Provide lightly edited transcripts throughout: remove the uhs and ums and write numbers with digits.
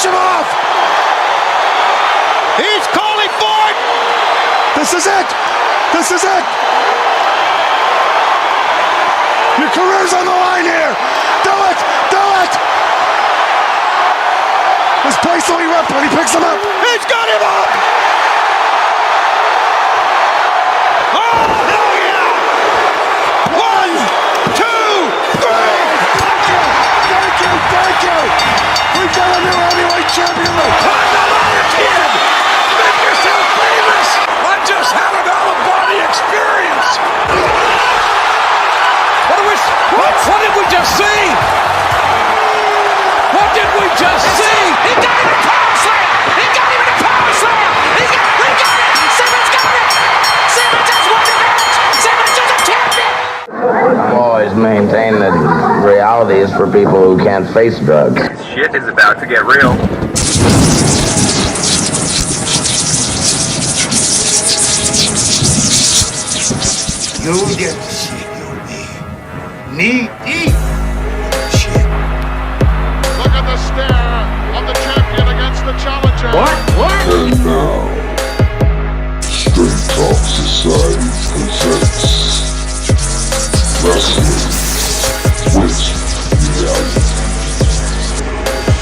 him off. He's calling for it. This is it. This is it. Your career's on the line here. Do it. Do it. This place only rep when he picks him up. He's got him up. Oh, hell yeah. 1, 2, 3. Thank you. Thank you. Thank you. We've got a new heavyweight champion. Climb the ladder, kid. Make yourself famous. I just had an out-of-body experience. What did we just see? What did we just see? He got him a power slam! He got him a power slam! He got it! Simmons got it! Simmons has won the match! Simmons is a champion! I've always maintained that reality is for people who can't face drugs. Shit is about to get real. You get to see knee deep. Shit. Look at the stare of the champion against the challenger. What? And now, Straight Talk Society presents Wrestling with Reality.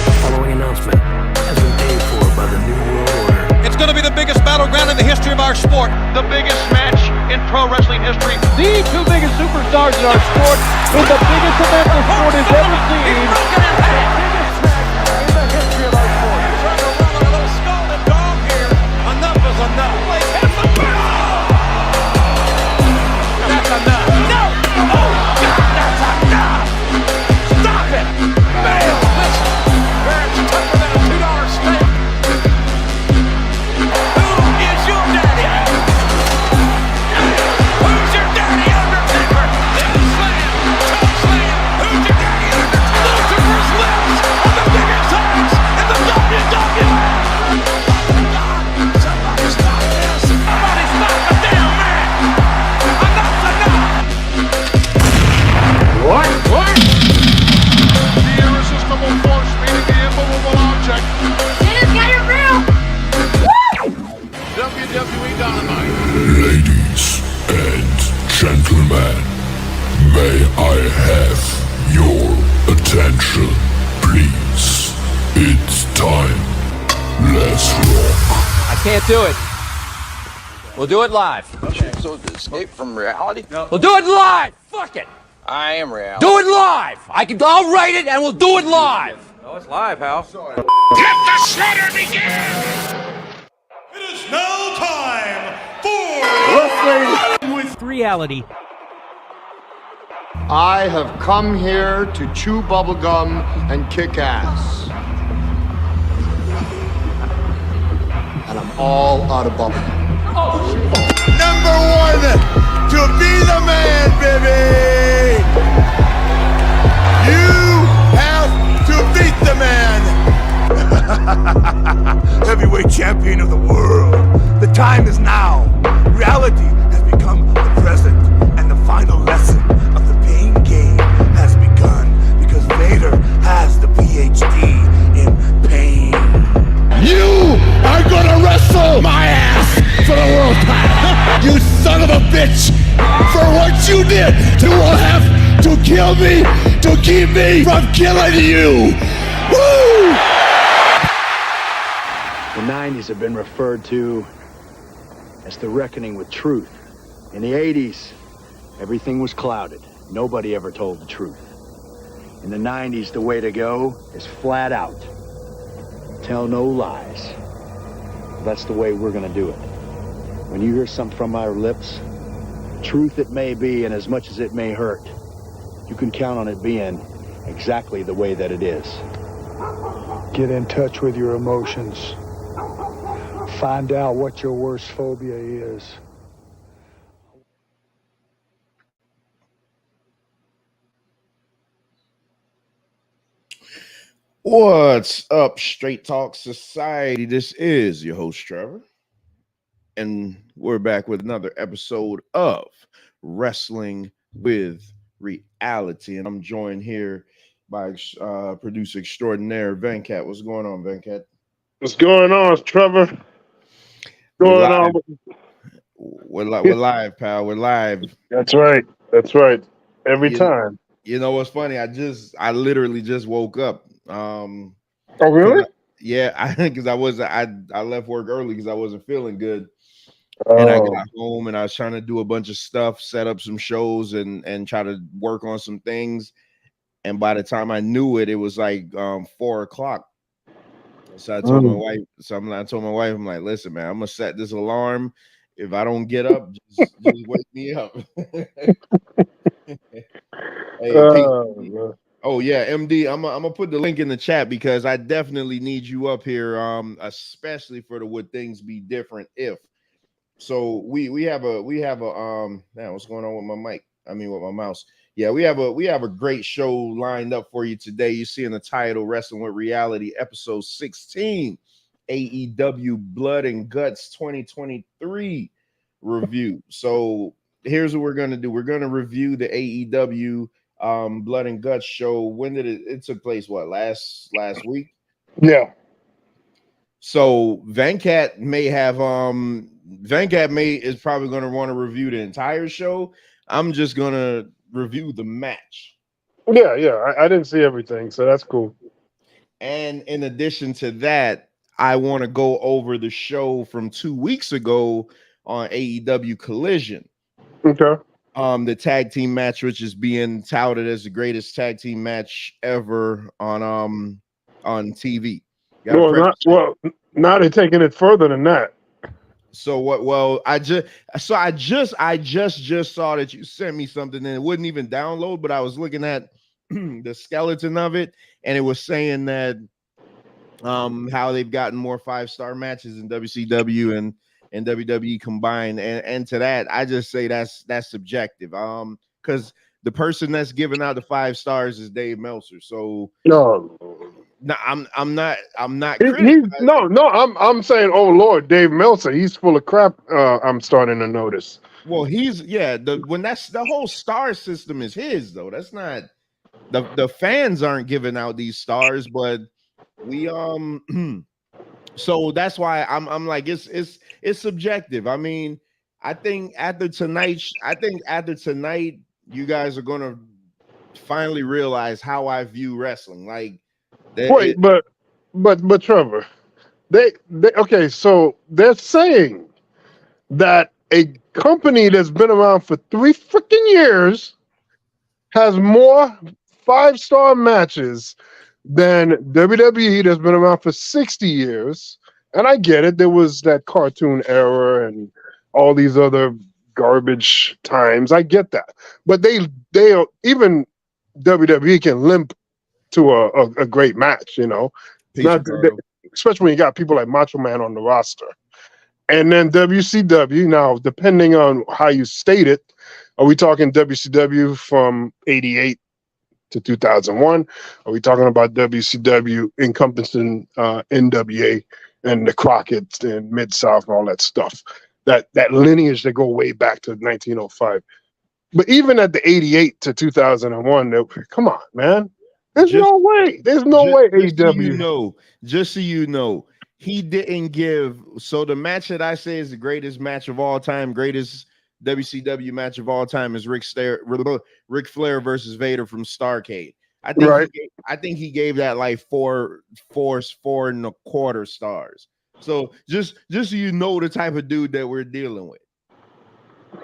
The following announcement has been paid for by the New World Order. It's going to be the biggest battleground in the history of our sport. The biggest match in pro wrestling history. The two biggest superstars in our sport in the biggest event the sport has ever seen. The biggest match in the history of our sport. Trying to run a little scalded dog here. Enough is enough. That's enough. No! Oh, God, that's enough! Stop it! Bam! Listen, it's tougher than a $2 steak. Who is your daddy? Who's your daddy, Undertaker? Slam! Toe slam! Who's your daddy, Undertaker? Lucifer's lips on the biggest times in the WWE! Somebody stop this! Somebody stop the damn man! Enough's enough! What? The irresistible force meeting the immovable object. Santa's got your grill! WWE Dynamite. Ladies and gentlemen, may I have your attention, please? It's time. Let's rock. I can't do it. We'll do it live. So to escape from reality? We'll do it live! Fuck it! I am reality. Do it live! I'll write it and we'll do it live! Oh, it's live, Hal. Let the slaughter begin! It is now time for Wrestling With reality. I have come here to chew bubblegum and kick ass. And I'm all out of bubblegum. Number one, to be the man, baby! You have to beat the man! Heavyweight champion of the world. The time is now. Reality has become the present, and the final lesson of the pain game has begun because Vader has the PhD in pain. You are gonna wrestle my ass for the world title. You son of a bitch! For what you did, you will have to kill me to keep me from killing you. Woo! The 90s have been referred to as the reckoning with truth. In the 80s, everything was clouded. Nobody ever told the truth. In the 90s, the way to go is flat out. Tell no lies. That's the way we're gonna do it. When you hear something from our lips, truth it may be, and as much as it may hurt, you can count on it being exactly the way that it is. Get in touch with your emotions. Find out what your worst phobia is. What's up, Straight Talk Society? This is your host, Trevor. And we're back with another episode of Wrestling with Reality. And I'm joined here by producer extraordinaire Venkat. What's going on, Venkat? What's going on, Trevor? We're Going live. on? We're live, pal. We're live. That's right. That's right. Every time. You know what's funny? I literally just woke up. Oh, really? Because I left work early because I wasn't feeling good. Oh. And I got home and I was trying to do a bunch of stuff, set up some shows and try to work on some things. And by the time I knew it, it was like 4 o'clock. So I told my wife, I'm like, listen, man, I'm gonna set this alarm. If I don't get up, just wake me up. Oh yeah, MD, I'm gonna put the link in the chat because I definitely need you up here, especially for the Would Things Be Different If. So we have a man, what's going on with my mic? I mean with my mouse. Yeah, we have a great show lined up for you today. You see in the title, Wrestling with Reality, episode 16, AEW Blood and Guts 2023 review. So here's what we're gonna do. We're gonna review the AEW Blood and Guts show. When did it took place? What, last week? Yeah. So Venkat is probably going to want to review the entire show. I'm just going to review the match. Yeah. I didn't see everything, so that's cool. And in addition to that, I want to go over the show from 2 weeks ago on AEW Collision. Okay. The tag team match, which is being touted as the greatest tag team match ever on TV. Now they're taking it further than that. So what? Well, I just saw that you sent me something and it wouldn't even download, but I was looking at the skeleton of it and it was saying that how they've gotten more 5-star matches in WCW and WWE combined, and to that I just say that's subjective. Because the person that's giving out the 5 stars is Dave Meltzer. So no, I'm not I'm saying, oh Lord, Dave Meltzer, he's full of crap. I'm starting to notice. Well, that's the whole star system is his though. That's not the fans aren't giving out these stars, but we so that's why I'm like it's subjective. I mean, I think after tonight you guys are gonna finally realize how I view wrestling. Like, but Trevor, they okay. So they're saying that a company that's been around for 3 freaking years has more 5-star matches than WWE that's been around for 60 years. And I get it. There was that cartoon era and all these other garbage times. I get that. But they even WWE can limp to a great match, you know. Especially when you got people like Macho Man on the roster. And then WCW, now, depending on how you state it, are we talking WCW from 88 to 2001? Are we talking about WCW encompassing NWA and the Crockett's and Mid-South and all that stuff? That lineage that go way back to 1905. But even at the 88 to 2001, come on, man. There's no way AEW. Just so you know, he didn't give. So the match that I say is the greatest match of all time, greatest WCW match of all time is Ric Flair versus Vader from Starrcade. I think he gave that like 4.25 stars. So just so you know the type of dude that we're dealing with.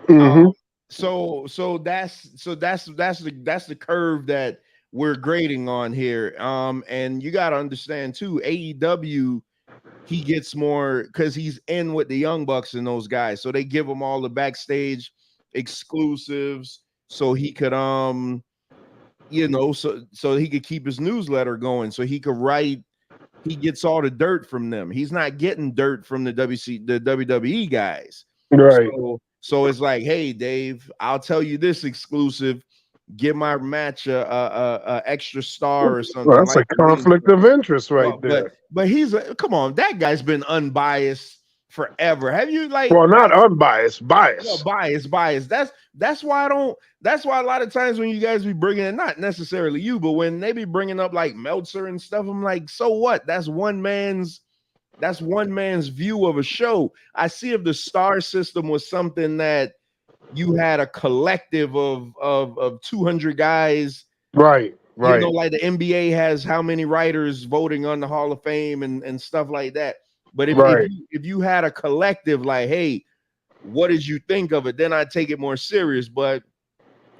Mm-hmm. So that's the curve that we're grading on here. And you got to understand too, AEW, he gets more because he's in with the Young Bucks and those guys. So they give him all the backstage exclusives so he could so he could keep his newsletter going, so he could write. He gets all the dirt from them. He's not getting dirt from the WWE guys. Right. So it's like, hey, Dave, I'll tell you this exclusive. Give my match a extra star or something. Well, that's like a conflict of interest there. But he's come on, that guy's been unbiased forever. Have you like? Well, not unbiased, bias. No, bias. That's why I don't. That's why a lot of times when you guys be bringing it, not necessarily you, but when they be bringing up like Meltzer and stuff, I'm like, so what? That's one man's view of a show. I see if the star system was something that you had a collective of 200 guys, right? You know, like the NBA has how many writers voting on the Hall of Fame and stuff like that. But if you had a collective, like, hey, what did you think of it? Then I'd take it more serious. But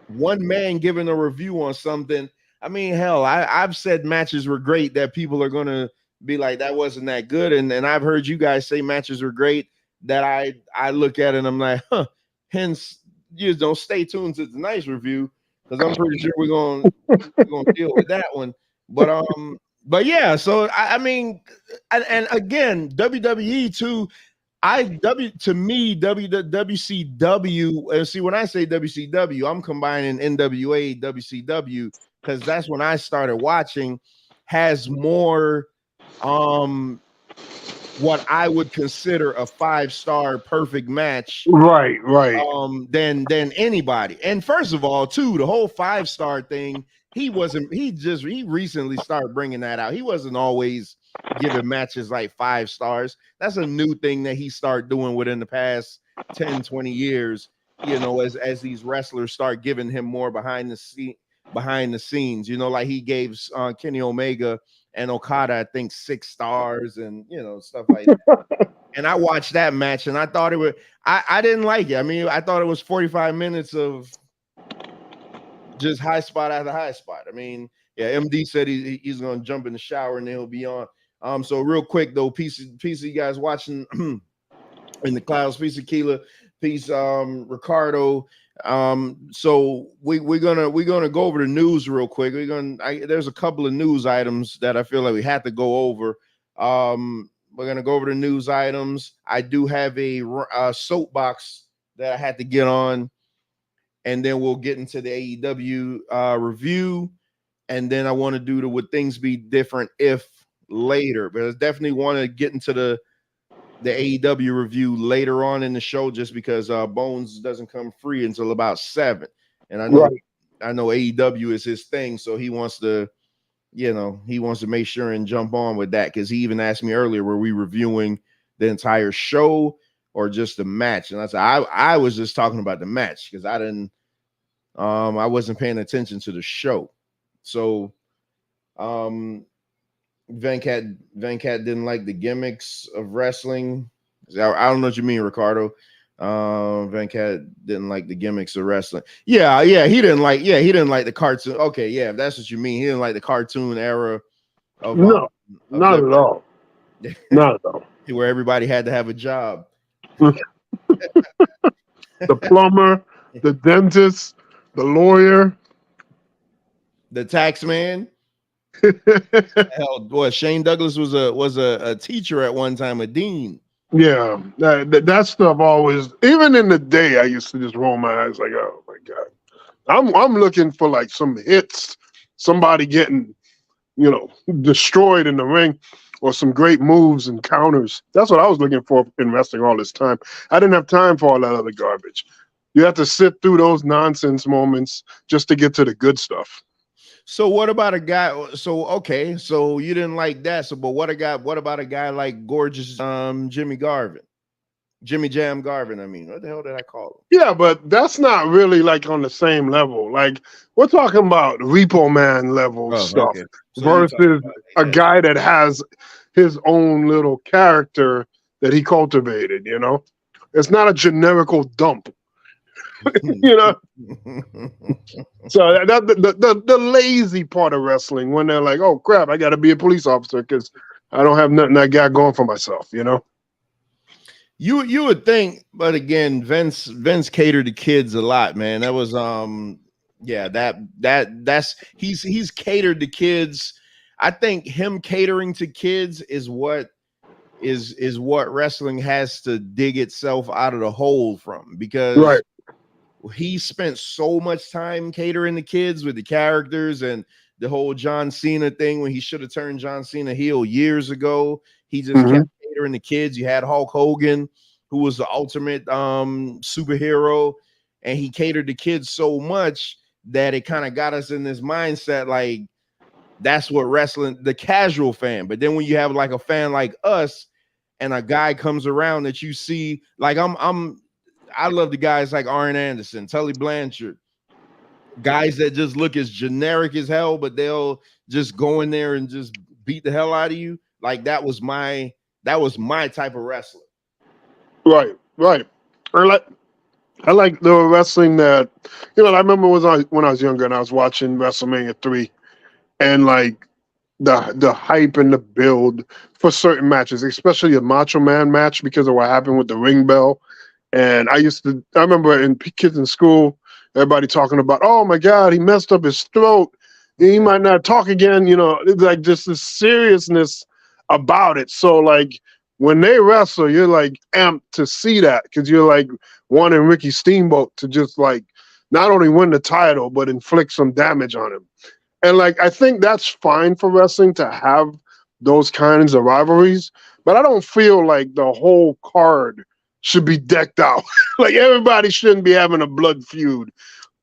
one man giving a review on something, I mean, hell, I've said matches were great that people are gonna be like, that wasn't that good. And I've heard you guys say matches were great that I look at it and I'm like, huh, hence you just don't stay tuned to the nice review, because I'm pretty sure we're gonna deal with that one. But yeah, so I mean, and again, WWE too. WCW, and see, when I say WCW, I'm combining NWA, WCW, because that's when I started watching, has more what I would consider a 5-star perfect match, right, than anybody. And first of all, too, the whole 5-star thing, he recently started bringing that out. He wasn't always giving matches like 5 stars. That's a new thing that he started doing within the past 10, 20 years, you know, as these wrestlers start giving him more behind the scenes, you know, like he gave Kenny Omega and Okada, I think, 6 stars and, you know, stuff like that. And I watched that match and I thought I didn't like it. I mean, I thought it was 45 minutes of just high spot after high spot. I mean, yeah, MD said he's going to jump in the shower and then he'll be on. So real quick though, peace of you guys watching in the clouds, peace of Keela, peace Ricardo. So we're gonna go over the news real quick. There's a couple of news items that I feel like we have to go over. We're gonna go over the news items. I do have a soapbox that I had to get on, and then we'll get into the AEW review, and then I want to do the would things be different if later, but I definitely want to get into the AEW review later on in the show, just because Bones doesn't come free until about 7, and I know AEW is his thing, so he wants to make sure and jump on with that, because he even asked me earlier, were we reviewing the entire show or just the match? And I said I was just talking about the match, because I wasn't paying attention to the show. So Venkat didn't like the gimmicks of wrestling. I don't know what you mean, Ricardo. Venkat didn't like the gimmicks of wrestling. Yeah, he didn't like the cartoon. Okay, yeah, if that's what you mean. He didn't like the cartoon era of not at all. Not at all. Where everybody had to have a job. The plumber, the dentist, the lawyer, the tax man. Hell, boy, Shane Douglas was a teacher at one time, a dean. Yeah, that stuff always. Even in the day, I used to just roll my eyes like, oh my god. I'm looking for like some hits, somebody getting, you know, destroyed in the ring, or some great moves and counters. That's what I was looking for in wrestling all this time. I didn't have time for all that other garbage. You have to sit through those nonsense moments just to get to the good stuff. So what about a guy? So okay, so you didn't like that. So, but what about a guy like gorgeous Jimmy Jam Garvin? I mean, what the hell did I call him? Yeah, but that's not really like on the same level. Like we're talking about Repo Man level stuff, okay. So versus a guy that has his own little character that he cultivated. You know, it's not a generical dump. You know, so the lazy part of wrestling, when they're like, oh crap, I got to be a police officer because I don't have nothing I got going for myself. You know, you would think, but again, Vince catered to kids a lot, man. That was that's he's catered to kids. I think him catering to kids is what wrestling has to dig itself out of the hole from, because he spent so much time catering to kids with the characters and the whole John Cena thing, when he should have turned John Cena heel years ago. He just kept catering to kids. You had Hulk Hogan, who was the ultimate superhero, and he catered to kids so much that it kind of got us in this mindset like that's what wrestling, the casual fan. But then when you have like a fan like us and a guy comes around that you see, like I love the guys like Arn Anderson, Tully Blanchard, guys that just look as generic as hell, but they'll just go in there and just beat the hell out of you. Like that was my type of wrestler. Right. I like the wrestling that, I remember when I was younger and I was watching WrestleMania 3 and like the hype and the build for certain matches, especially a Macho Man match because of what happened with the ring bell. And I remember in kids in school, everybody talking about, oh my God, he messed up his throat. He might not talk again. It's like just this seriousness about it. So like when they wrestle, you're like amped to see that because you're like wanting Ricky Steamboat to just like not only win the title, but inflict some damage on him. And like, I think that's fine for wrestling to have those kinds of rivalries, but I don't feel like the whole card should be decked out. Like everybody shouldn't be having a blood feud.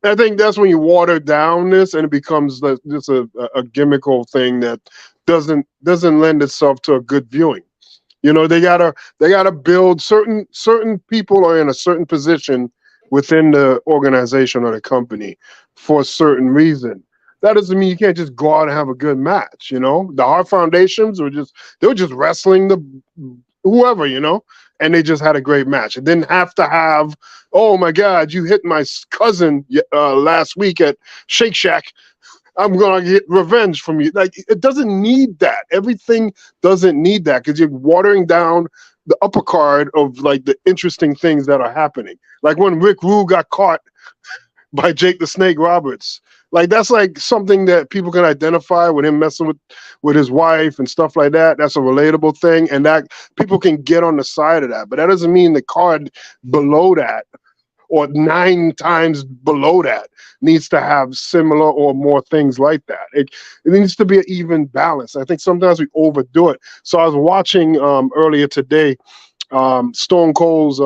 I think that's when you water down this and it becomes just a gimmickal thing that doesn't lend itself to a good viewing. They gotta build certain people are in a certain position within the organization or the company for a certain reason. That doesn't mean you can't just go out and have a good match. The Hart Foundations were just wrestling the whoever, and they just had a great match. It didn't have to have, oh my God, you hit my cousin last week at Shake Shack. I'm gonna get revenge from you. Like it doesn't need that. Everything doesn't need that because you're watering down the upper card of like the interesting things that are happening. Like when Rick Rude got caught by Jake the Snake Roberts. Like that's like something that people can identify with him messing with his wife and stuff like that. That's a relatable thing, and that people can get on the side of that. But that doesn't mean the card below that or 9 times below that needs to have similar or more things like that. It needs to be an even balance. I think sometimes we overdo it. So I was watching earlier today Stone Cold's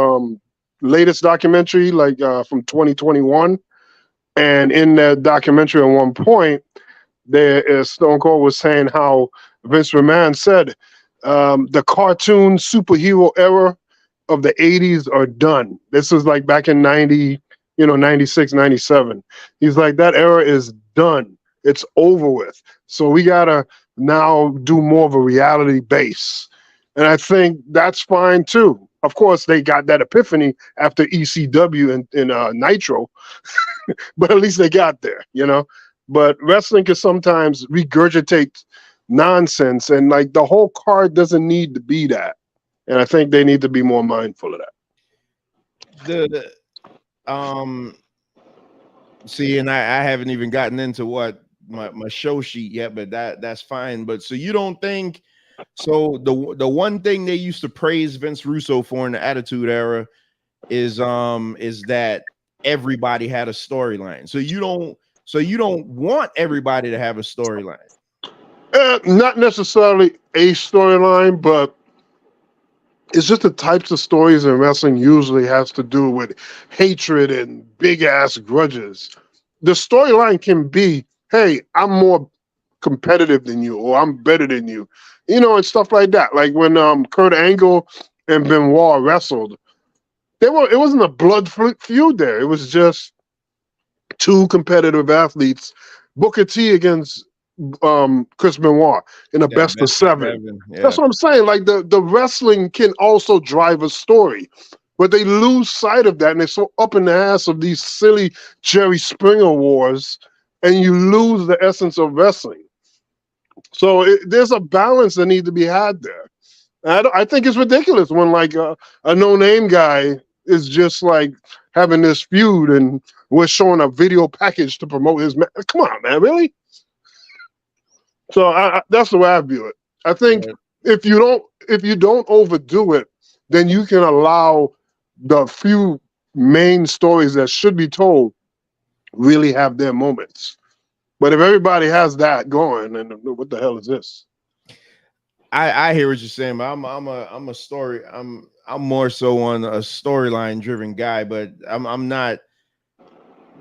latest documentary, like from 2021. And in that documentary at one point, Stone Cold was saying how Vince McMahon said the cartoon superhero era of the 80s are done. This is like back in 96, 97. He's like, that era is done. It's over with. So we got to now do more of a reality base. And I think that's fine too. Of course, they got that epiphany after ECW and Nitro, but at least they got there, But wrestling can sometimes regurgitate nonsense, and like the whole card doesn't need to be that. And I think they need to be more mindful of that. See, and I haven't even gotten into what my show sheet yet, but that's fine. But so you don't think? So the one thing they used to praise Vince Russo for in the Attitude Era is that everybody had a storyline. So you don't want everybody to have a storyline. Not necessarily a storyline, but it's just the types of stories in wrestling usually has to do with hatred and big ass grudges. The storyline can be, hey, I'm more competitive than you, or I'm better than you, and stuff like that. Like when Kurt Angle and Benoit wrestled, it wasn't a blood feud there. It was just 2 competitive athletes, Booker T against Chris Benoit in a best of 7. Yeah. That's what I'm saying. Like the wrestling can also drive a story, but they lose sight of that, and they're so up in the ass of these silly Jerry Springer wars, and you lose the essence of wrestling. So there's a balance that needs to be had there. I think it's ridiculous when like a no-name guy is just like having this feud, and we're showing a video package to promote his match. Come on, man, really? So that's the way I view it. I think if you don't overdo it, then you can allow the few main stories that should be told really have their moments. But if everybody has that going, then what the hell is this? I hear what you're saying, but I'm more so on a storyline driven guy, but I'm not.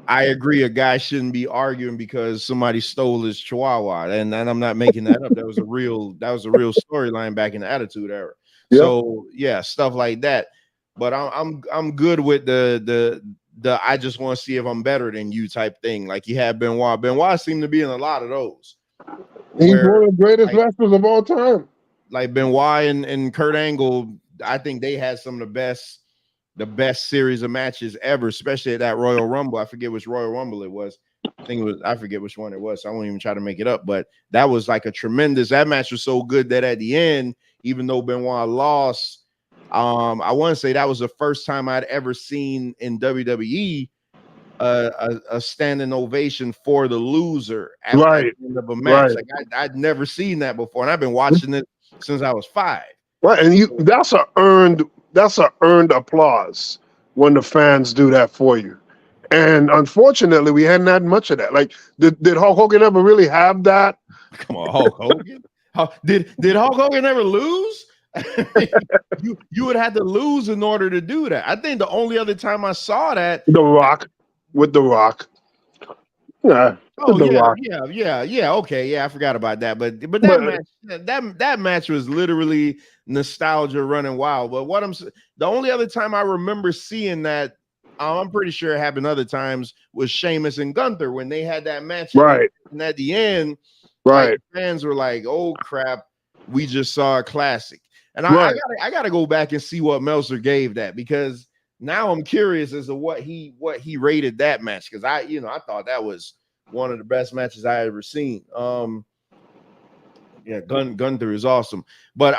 I agree, a guy shouldn't be arguing because somebody stole his chihuahua, and I'm not making that up. That was a real storyline back in the Attitude Era. Yep. So yeah, stuff like that. But I'm good with the I just want to see if I'm better than you type thing. Like you had Benoit. Benoit seemed to be in a lot of those. He's one of the greatest wrestlers of all time. Like Benoit and Kurt Angle, I think they had some of the best series of matches ever, especially at that Royal Rumble. I forget which Royal Rumble it was. I forget which one it was. So I won't even try to make it up, but that was like that match was so good that at the end, even though Benoit lost, I want to say that was the first time I'd ever seen in WWE a standing ovation for the loser at the end of a match. Right. Like I'd never seen that before, and I've been watching it since I was 5. Right, and that's a earned applause when the fans do that for you. And unfortunately, we hadn't had much of that. Like, did Hulk Hogan ever really have that? Come on, Hulk Hogan. Did Hulk Hogan ever lose? you would have to lose in order to do that. I think the only other time I saw that, The Rock, with The Rock. Yeah. Oh The Rock. yeah. Okay, yeah, I forgot about that. But that match was literally nostalgia running wild. But the only other time I remember seeing that, I'm pretty sure it happened other times, was Sheamus and Gunther when they had that match. Right. And at the end, right, like, fans were like, "Oh crap, we just saw a classic." And I gotta go back and see what Meltzer gave that, because now I'm curious as to what he rated that match, because I thought that was one of the best matches I ever seen. Gunther is awesome. But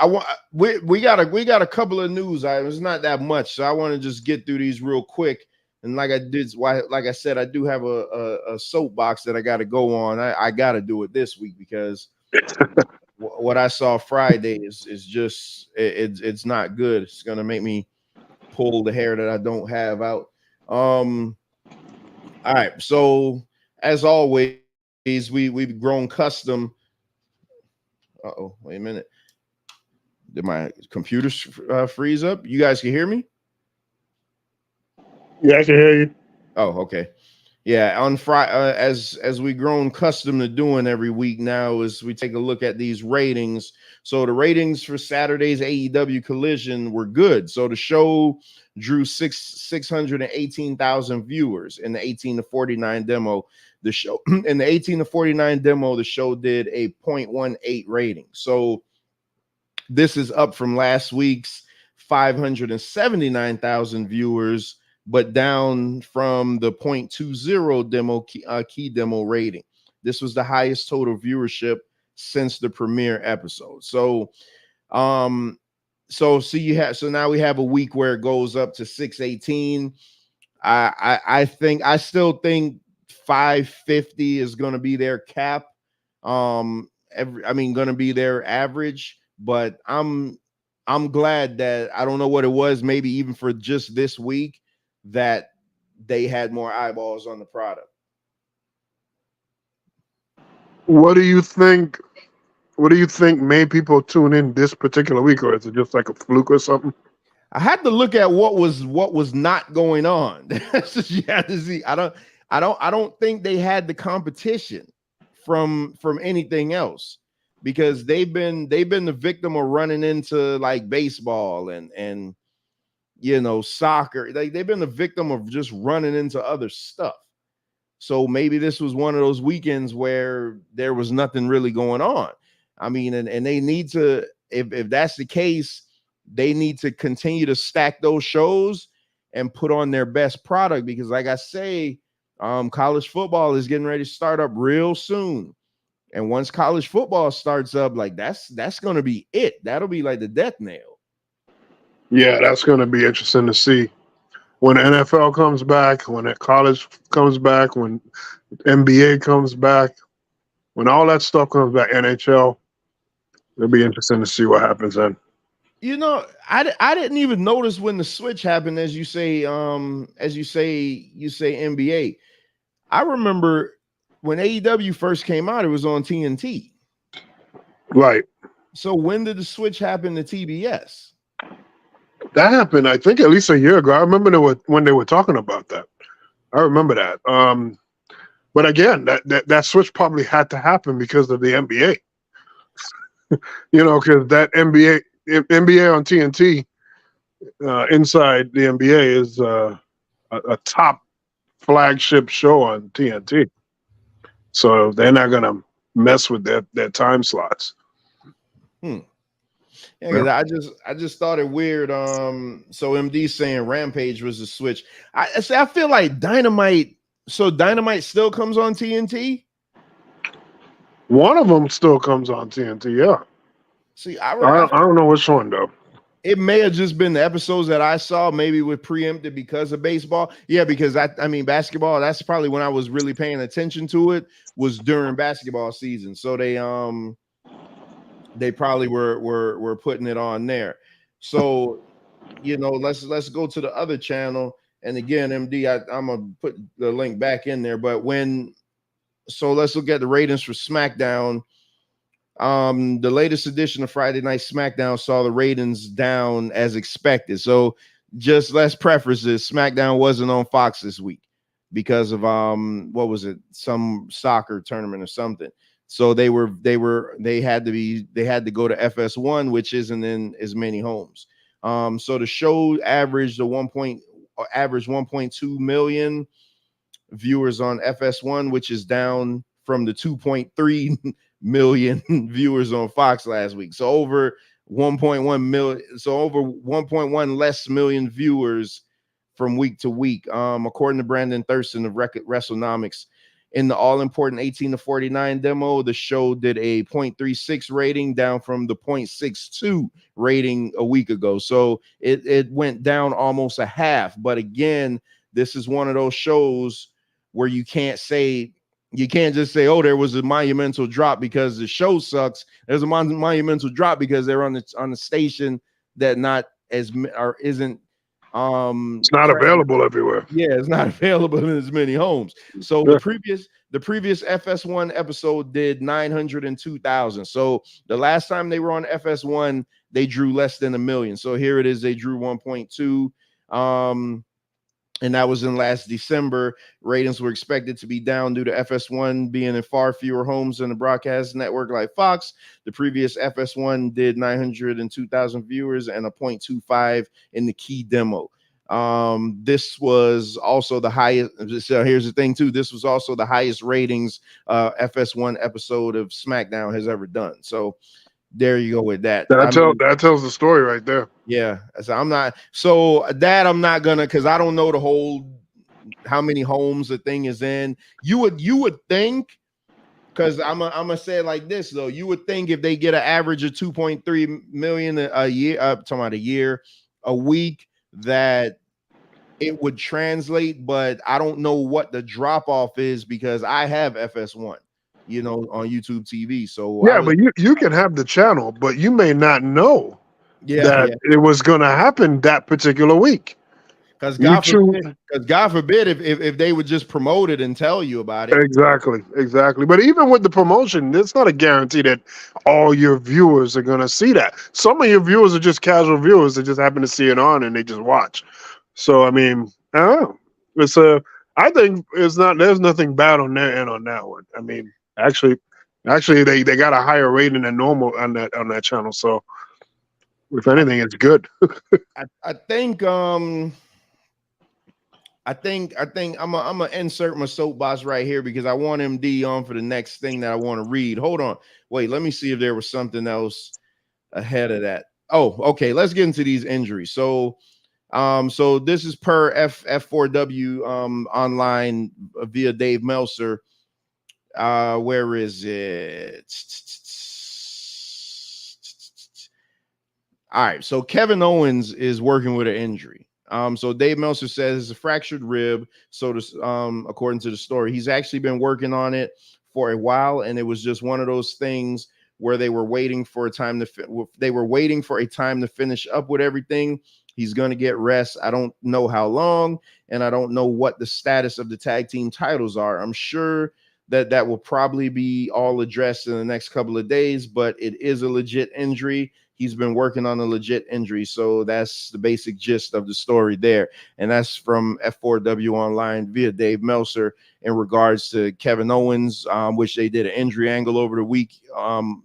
we got a couple of news items, not that much, so I want to just get through these real quick. And like I said, I do have a soapbox that I got to go on. I got to do it this week because what I saw Friday is just it's not good. It's gonna make me pull the hair that I don't have out. All right, so as always, we've grown custom. Wait a minute. Did my computer freeze up? You guys can hear me? Yeah, I can hear you. Oh, okay. Yeah, on Friday, as we grown custom to doing every week now, is we take a look at these ratings. So the ratings for Saturday's AEW Collision were good. So the show drew 618,000 viewers in the 18 to 49 demo. The show in the 18 to 49 demo, the show did a 0.18 rating. So this is up from last week's 579,000 viewers, but down from the 0.20 demo key demo rating. This was the highest total viewership since the premiere episode. So now we have a week where it goes up to 618. I still think 550 is going to be their cap. Going to be their average, but I'm glad that, I don't know what it was, maybe even for just this week, that they had more eyeballs on the product. What do you think made people tune in this particular week, or is it just like a fluke or something? I had to look at what was not going on. That's just, you have to see. I don't think they had the competition from anything else, because they've been the victim of running into like baseball and soccer. Like, they've been the victim of just running into other stuff. So maybe this was one of those weekends where there was nothing really going on. I mean, and they need to, if that's the case, they need to continue to stack those shows and put on their best product, because like I say, college football is getting ready to start up real soon. And once college football starts up, like that's going to be it. That'll be like the death nail. Yeah, that's going to be interesting to see when the NFL comes back, when the college comes back, when NBA comes back, when all that stuff comes back, NHL. It'll be interesting to see what happens then. I didn't even notice when the switch happened, as you say NBA. I remember when AEW first came out, it was on TNT. Right. So when did the switch happen to TBS? That happened, I think, at least a year ago. I remember when they were talking about that. I remember that. But again, that switch probably had to happen because of the NBA. Because that NBA on TNT inside the NBA is a top flagship show on TNT. So they're not gonna mess with their time slots. Yeah, I just thought it weird. So MD saying Rampage was a switch. I feel like Dynamite. So Dynamite still comes on TNT. One of them still comes on TNT. Yeah. See, I don't know which one though. It may have just been the episodes that I saw, maybe with preempted because of baseball. Yeah, because I mean basketball. That's probably when I was really paying attention to it. Was during basketball season. So they probably were putting it on there. So let's go to the other channel. And again, MD, I'm gonna put the link back in there. But let's look at the ratings for SmackDown. The latest edition of Friday Night SmackDown saw the ratings down as expected. So just let's preface this: SmackDown wasn't on Fox this week because of what was it, some soccer tournament or something. So they had to go to FS1, which isn't in as many homes. So the show averaged 1.2 million viewers on FS1, which is down from the 2.3 million viewers on Fox last week. So over 1.1 million, so over 1.1 less million viewers from week to week. According to Brandon Thurston of WrestleNomics, in the all-important 18 to 49 demo, the show did a 0.36 rating, down from the 0.62 rating a week ago. So it went down almost a half. But again, this is one of those shows where you can't just say, oh, there was a monumental drop because the show sucks. There's a monumental drop because they're on the station that isn't it's not available everywhere. Yeah, it's not available in as many homes. So the previous FS1 episode did 902,000. So the last time they were on FS1, they drew less than 1 million. So here it is, they drew 1.2. And that was in last December. Ratings were expected to be down due to FS1 being in far fewer homes than the broadcast network like Fox. The previous FS1 did 902,000 viewers and a 0.25 in the key demo. This was also the highest. So here's the thing too. This was also the highest ratings FS1 episode of SmackDown has ever done. So there you go with that. That tells the story right there. Yeah. So I'm not gonna, because I don't know the whole how many homes the thing is in. You would think, because I'm gonna say it like this though. You would think if they get an average of 2.3 million a year, talking about a week, that it would translate, but I don't know what the drop off is because I have FS1, on YouTube TV. So yeah, but you can have the channel, but you may not know that it was going to happen that particular week. Because God forbid if they would just promote it and tell you about it. Exactly. But even with the promotion, it's not a guarantee that all your viewers are going to see that. Some of your viewers are just casual viewers that just happen to see it on and they just watch. So I mean, I don't know. I think there's nothing bad on their end on that one. I mean, actually they got a higher rating than normal on that channel. So if anything, it's good. I think I'm gonna insert my soapbox right here because I want MD on for the next thing that I want to read. Hold on. Wait, let me see if there was something else ahead of that. Oh, okay. Let's get into these injuries. So this is per F4W online via Dave Meltzer. Where is it? All right. So Kevin Owens is working with an injury. So Dave Meltzer says it's a fractured rib. So according to the story, he's actually been working on it for a while, and it was just one of those things where they were waiting for a time to finish up with everything. He's going to get rest. I don't know how long, and I don't know what the status of the tag team titles are. I'm sure that will probably be all addressed in the next couple of days, but it is a legit injury. He's been working on a legit injury. So that's the basic gist of the story there. And that's from F4W Online via Dave Meltzer in regards to Kevin Owens, which they did an injury angle over the week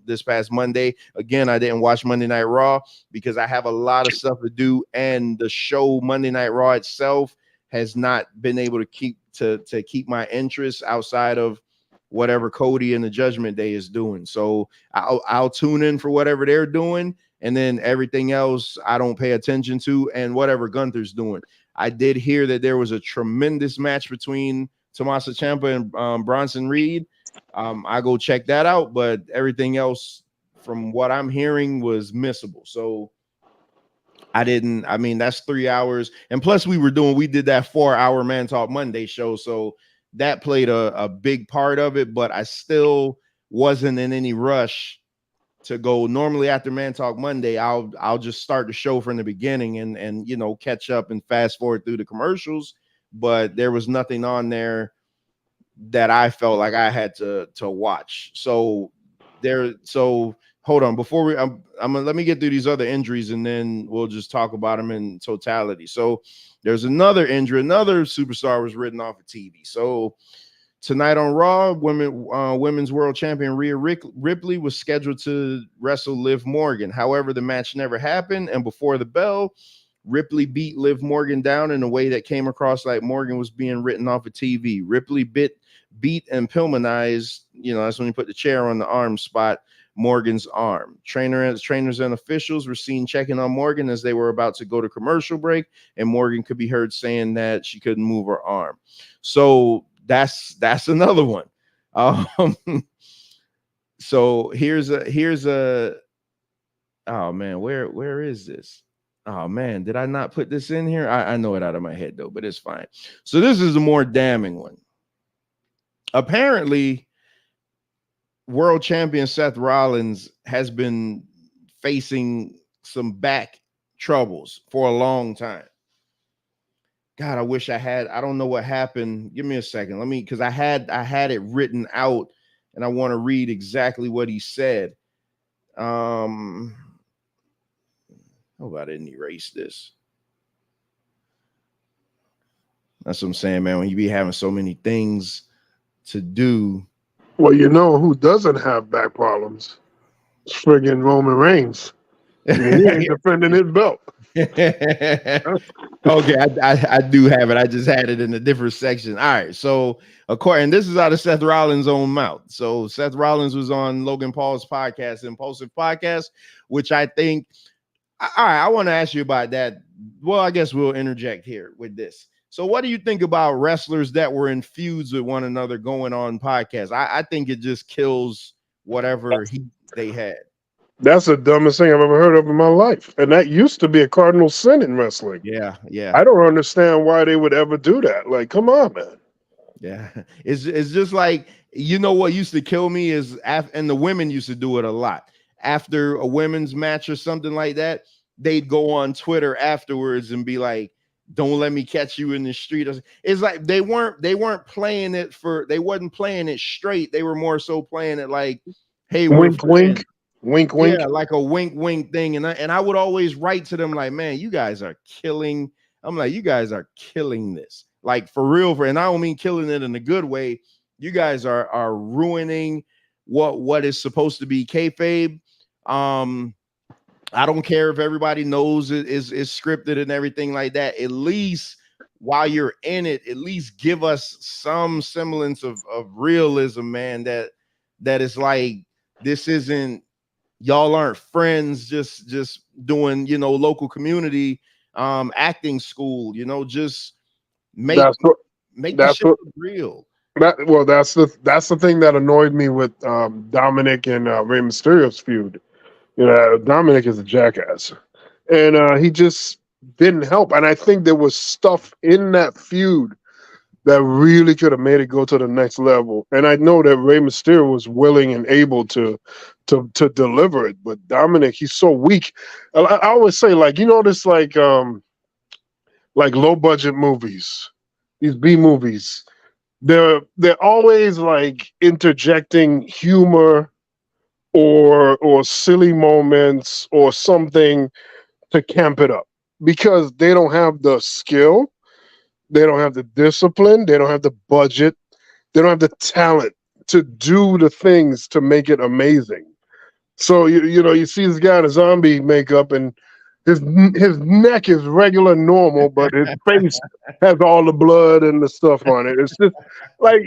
this past Monday. Again, I didn't watch Monday Night Raw because I have a lot of stuff to do, and the show Monday Night Raw itself has not been able to keep my interest outside of whatever Cody and the Judgment Day is doing. So I'll tune in for whatever they're doing, and then everything else I don't pay attention to, and whatever Gunther's doing. I did hear that there was a tremendous match between Tommaso Ciampa and Bronson Reed. I go check that out, but everything else from what I'm hearing was missable. So that's 3 hours. And plus we did that 4-hour Man Talk Monday show. So that played a big part of it, but I still wasn't in any rush to go. Normally after Man Talk Monday, I'll just start the show from the beginning and catch up and fast forward through the commercials, but there was nothing on there that I felt like I had to watch. So hold on, before let me get through these other injuries and then we'll just talk about them in totality. So there's another injury, another superstar was written off of TV. So tonight on Raw, women's world champion Rhea Ripley was scheduled to wrestle Liv Morgan. However, the match never happened, and before the bell, Ripley beat Liv Morgan down in a way that came across like Morgan was being written off of TV. Ripley beat and Pillmanized, that's when you put the chair on the arm spot, Morgan's arm. Trainers and officials were seen checking on Morgan as they were about to go to commercial break, and Morgan could be heard saying that she couldn't move her arm. So that's another one. So here's a oh man, where is this? Oh man, did I not put this in here? I know it out of my head though, but it's fine. So this is a more damning one. Apparently, world champion Seth Rollins has been facing some back troubles for a long time. God, I wish I don't know what happened. Give me a second. Because I had it written out and I want to read exactly what he said. How about I didn't erase this? That's what I'm saying, man. When you be having so many things to do. Well, you know who doesn't have back problems? It's friggin' Roman Reigns. He ain't defending his belt. Okay, I do have it. I just had it in a different section. All right, so this is out of Seth Rollins' own mouth. So Seth Rollins was on Logan Paul's podcast, Impulsive Podcast, which I think. All right, I want to ask you about that. Well, I guess we'll interject here with this. So what do you think about wrestlers that were in feuds with one another going on podcasts? I think it just kills whatever they had. That's the dumbest thing I've ever heard of in my life. And that used to be a cardinal sin in wrestling. Yeah. I don't understand why they would ever do that. Like, come on, man. Yeah. It's just like, what used to kill me is, and the women used to do it a lot. After a women's match or something like that, they'd go on Twitter afterwards and be like, don't let me catch you in the street. It's like they weren't playing it they wasn't playing it straight. They were more so playing it like, hey, wink, wink, wink, wink. Yeah, like a wink, wink thing. And I would always write to them like, man, you guys are killing. I'm like, you guys are killing this. Like for real. And I don't mean killing it in a good way. You guys are ruining what is supposed to be kayfabe. I don't care if everybody knows it is scripted and everything like that. At least while you're in it, at least give us some semblance of realism, man. That is like, this isn't, y'all aren't friends just doing, local community acting school, just make the shit real. That's the thing that annoyed me with Dominic and Rey Mysterio's feud. Dominic is a jackass, and he just didn't help. And I think there was stuff in that feud that really could have made it go to the next level. And I know that Rey Mysterio was willing and able to deliver it, but Dominic, he's so weak. I always say, this like low budget movies, these B movies. they're always like interjecting humor or silly moments or something to camp it up because they don't have the skill, they don't have the discipline, they don't have the budget, they don't have the talent to do the things to make it amazing. So you see this guy in a zombie makeup and his neck is regular normal, but his face has all the blood and the stuff on it. It's just like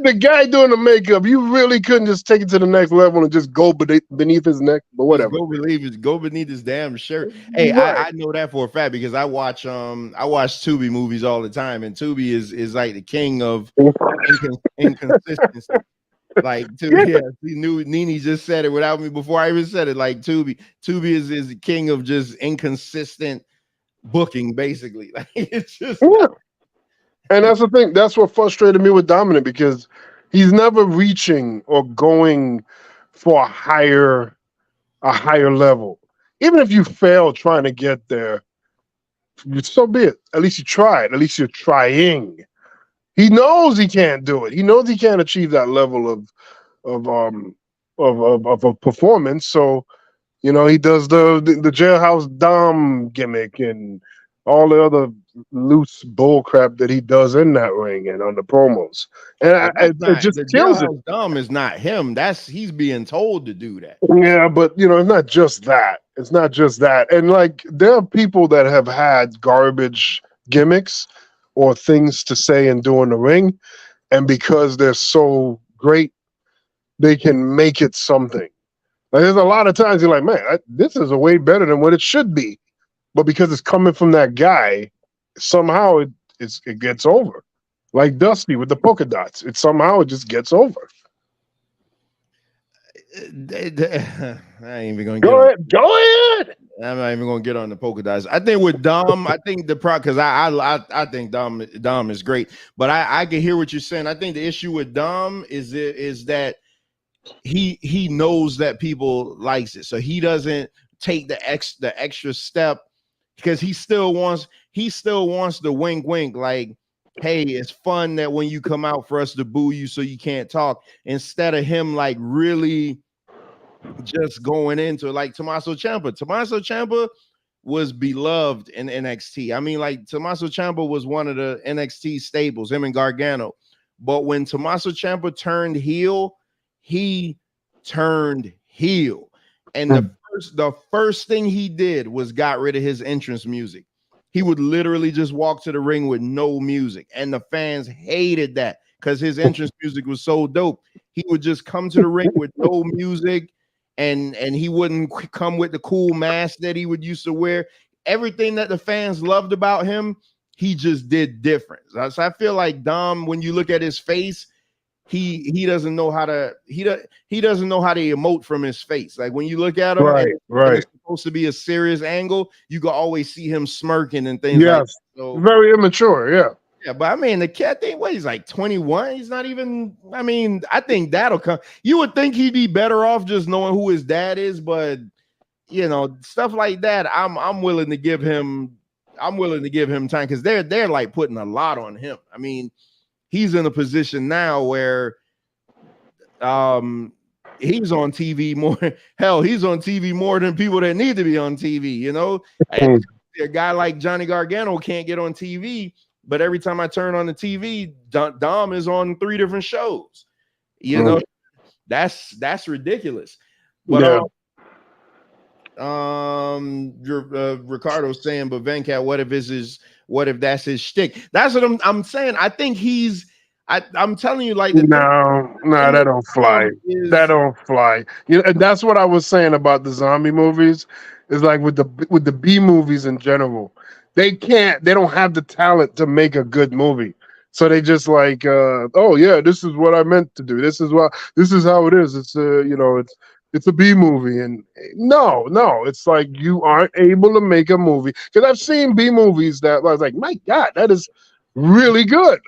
the guy doing the makeup. You really couldn't just take it to the next level and just go beneath his neck, but whatever. Go beneath his damn shirt. Hey, Right. I know that for a fact because I watch Tubi movies all the time, and Tubi is like the king of inconsistency. Like Tubi, yeah, he knew Nene just said it without me before I even said it. Like Tubi is the king of just inconsistent booking, basically. Like it's just And that's the thing. That's what frustrated me with Dominic because he's never reaching or going for a higher level. Even if you fail trying to get there, so be it. At least you tried. At least you're trying. He knows he can't do it. He knows he can't achieve that level of a performance. So, he does the jailhouse Dom gimmick and all the other loose bull crap that he does in that ring and on the promos. And it just kills it. Dom is not him. He's being told to do that. Yeah, but it's not just that. It's not just that. And like there are people that have had garbage gimmicks or things to say and do in the ring, and because they're so great, they can make it something. Like, there's a lot of times you're like, man, this is a way better than what it should be, but because it's coming from that guy, somehow it gets over. Like Dusty with the polka dots, it just gets over. I ain't even gonna go ahead. I'm not even gonna get on the polka dots. I think with Dom, I think because I think Dom is great, but I can hear what you're saying. I think the issue with Dom is that he knows that people likes it, so he doesn't take the extra step because he still wants the wink, like, hey, it's fun that when you come out for us to boo you so you can't talk, instead of him like really just going into it, like Tommaso Ciampa. Tommaso Ciampa was beloved in NXT. I mean, like Tommaso Ciampa was one of the NXT staples, him and Gargano. But when Tommaso Ciampa turned heel, he turned heel. And the first thing he did was got rid of his entrance music. He would literally just walk to the ring with no music. And the fans hated that because his entrance music was so dope. He would just come to the ring with no music, and he wouldn't come with the cool mask that he would used to wear. Everything that the fans loved about him, he just did different. So I feel like Dom, when you look at his face, he doesn't know how to he doesn't know how to emote from his face. Like when you look at him, right. It's supposed to be a serious angle, you can always see him smirking and things like that. So, very immature, yeah. Yeah, but I mean, the cat thing, he's like 21. He's not even, I mean, I think that'll come. You would think he'd be better off just knowing who his dad is, but stuff like that, I'm willing to give him time because they're like putting a lot on him. I mean, he's in a position now where he's on TV more. Hell, he's on TV more than people that need to be on TV, And a guy like Johnny Gargano can't get on TV. But every time I turn on the TV, Dom is on 3 different shows. That's ridiculous. But Ricardo's saying, but Venkat, what if that's his shtick? That's what I'm saying. I think I'm telling you, like, no, that don't fly. That don't fly. And that's what I was saying about the zombie movies. Is like with the B movies in general. They don't have the talent to make a good movie. So they just like, oh yeah, this is what I meant to do. This is how it is. It's it's a B movie. And no, it's like you aren't able to make a movie. Because I've seen B movies that I was like, my God, that is really good.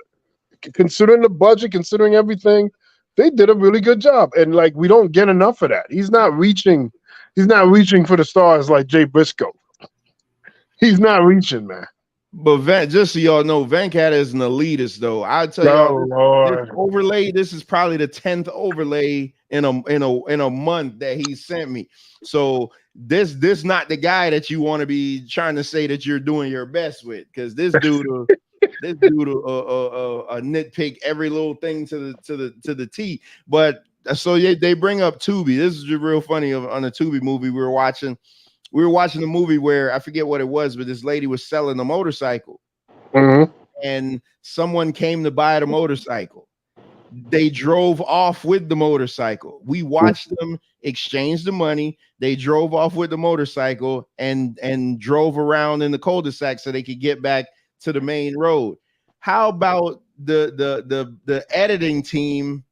Considering the budget, considering everything, they did a really good job. And like we don't get enough of that. He's not reaching for the stars like Jay Briscoe. He's not reaching, man. But just so y'all know, Venkat is an elitist, though. I'll tell y'all, this overlay. This is probably the 10th overlay in a month that he sent me. So this not the guy that you want to be trying to say that you're doing your best with, because this dude nitpick every little thing to the T. But so they bring up Tubi. This is real funny. On a Tubi movie we were watching. We were watching a movie where I forget what it was, but this lady was selling a motorcycle, and someone came to buy the motorcycle. They drove off with the motorcycle. We watched them exchange the money. They drove off with the motorcycle and drove around in the cul-de-sac so they could get back to the main road. How about the editing team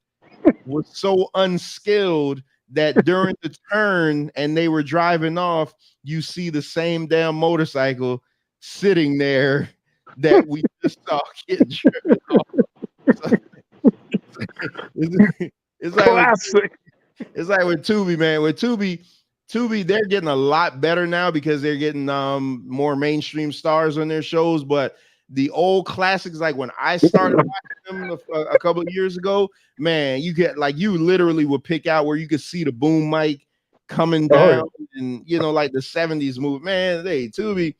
was so unskilled that during the turn and they were driving off, you see the same damn motorcycle sitting there that we just saw get driven off. It's like classic. It's like with Tubi, man. With Tubi, they're getting a lot better now because they're getting more mainstream stars on their shows. But the old classics, like when I started watching them a couple of years ago, man, you literally would pick out where you could see the boom mic coming down, and like the 70s movie. Man, Tubi.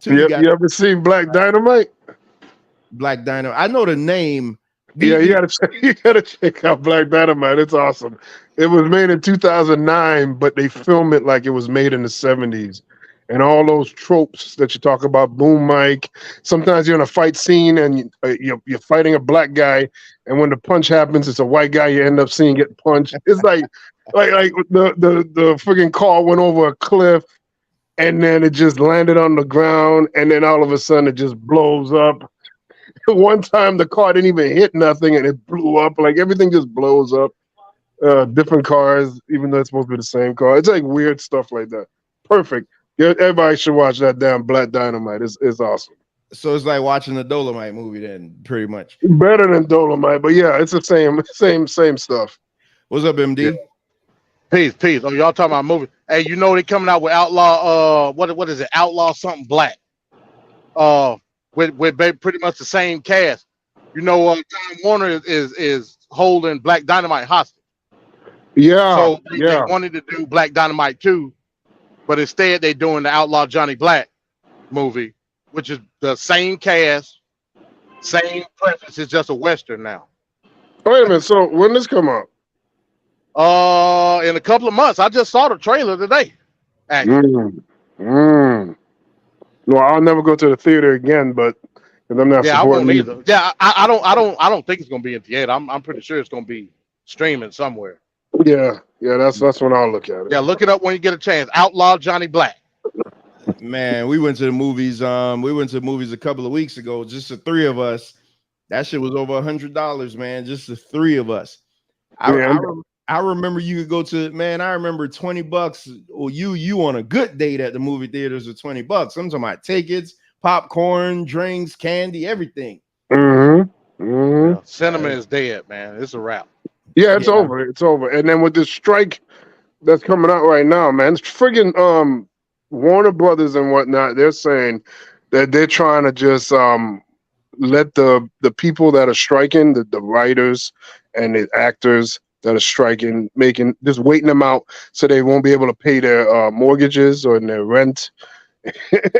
You ever seen Black Dynamite? Black Dynamite. I know the name. You gotta check out Black Dynamite. It's awesome. It was made in 2009, but they film it like it was made in the 70s. And all those tropes that you talk about, boom mic. Sometimes you're in a fight scene and you're fighting a black guy, and when the punch happens, it's a white guy you end up seeing get punched. It's like the freaking car went over a cliff, and then it just landed on the ground, and then all of a sudden it just blows up. One time the car didn't even hit nothing, and it blew up. Like everything just blows up. Different cars, even though it's supposed to be the same car. It's like weird stuff like that. Perfect. Everybody should watch that damn Black Dynamite. It's awesome. So it's like watching the Dolomite movie then, pretty much. Better than Dolomite, but yeah, it's the same stuff. What's up, MD? Yeah. Peace. Oh, y'all talking about movie? Hey, they coming out with Outlaw. What is it? Outlaw something black. With pretty much the same cast. Tom Warner is holding Black Dynamite hostage. Yeah. So they wanted to do Black Dynamite 2. But instead, they're doing the Outlaw Johnny Black movie, which is the same cast, same premise. It's just a Western now. Wait a minute. So when does this come out? In a couple of months. I just saw the trailer today. Actually. Well, I'll never go to the theater again, but I'm not supporting I won't either. Yeah, I don't think it's gonna be in theater. I'm pretty sure it's gonna be streaming somewhere. Yeah, that's when I'll look at it. Yeah, look it up when you get a chance. Outlaw Johnny Black. Man, we went to the movies. We went to the movies a couple of weeks ago. Just the three of us. That shit was over $100, man. Just the three of us. I remember you could go to, man. I remember $20. Or you on a good date at the movie theaters with $20. I'm talking about tickets, popcorn, drinks, candy, everything. Cinema is dead, man. It's a wrap. Yeah, it's over. It's over. And then with this strike that's coming out right now, man, it's friggin' Warner Brothers and whatnot. They're saying that they're trying to just let the people that are striking, the writers and the actors that are striking, just waiting them out so they won't be able to pay their mortgages or their rent.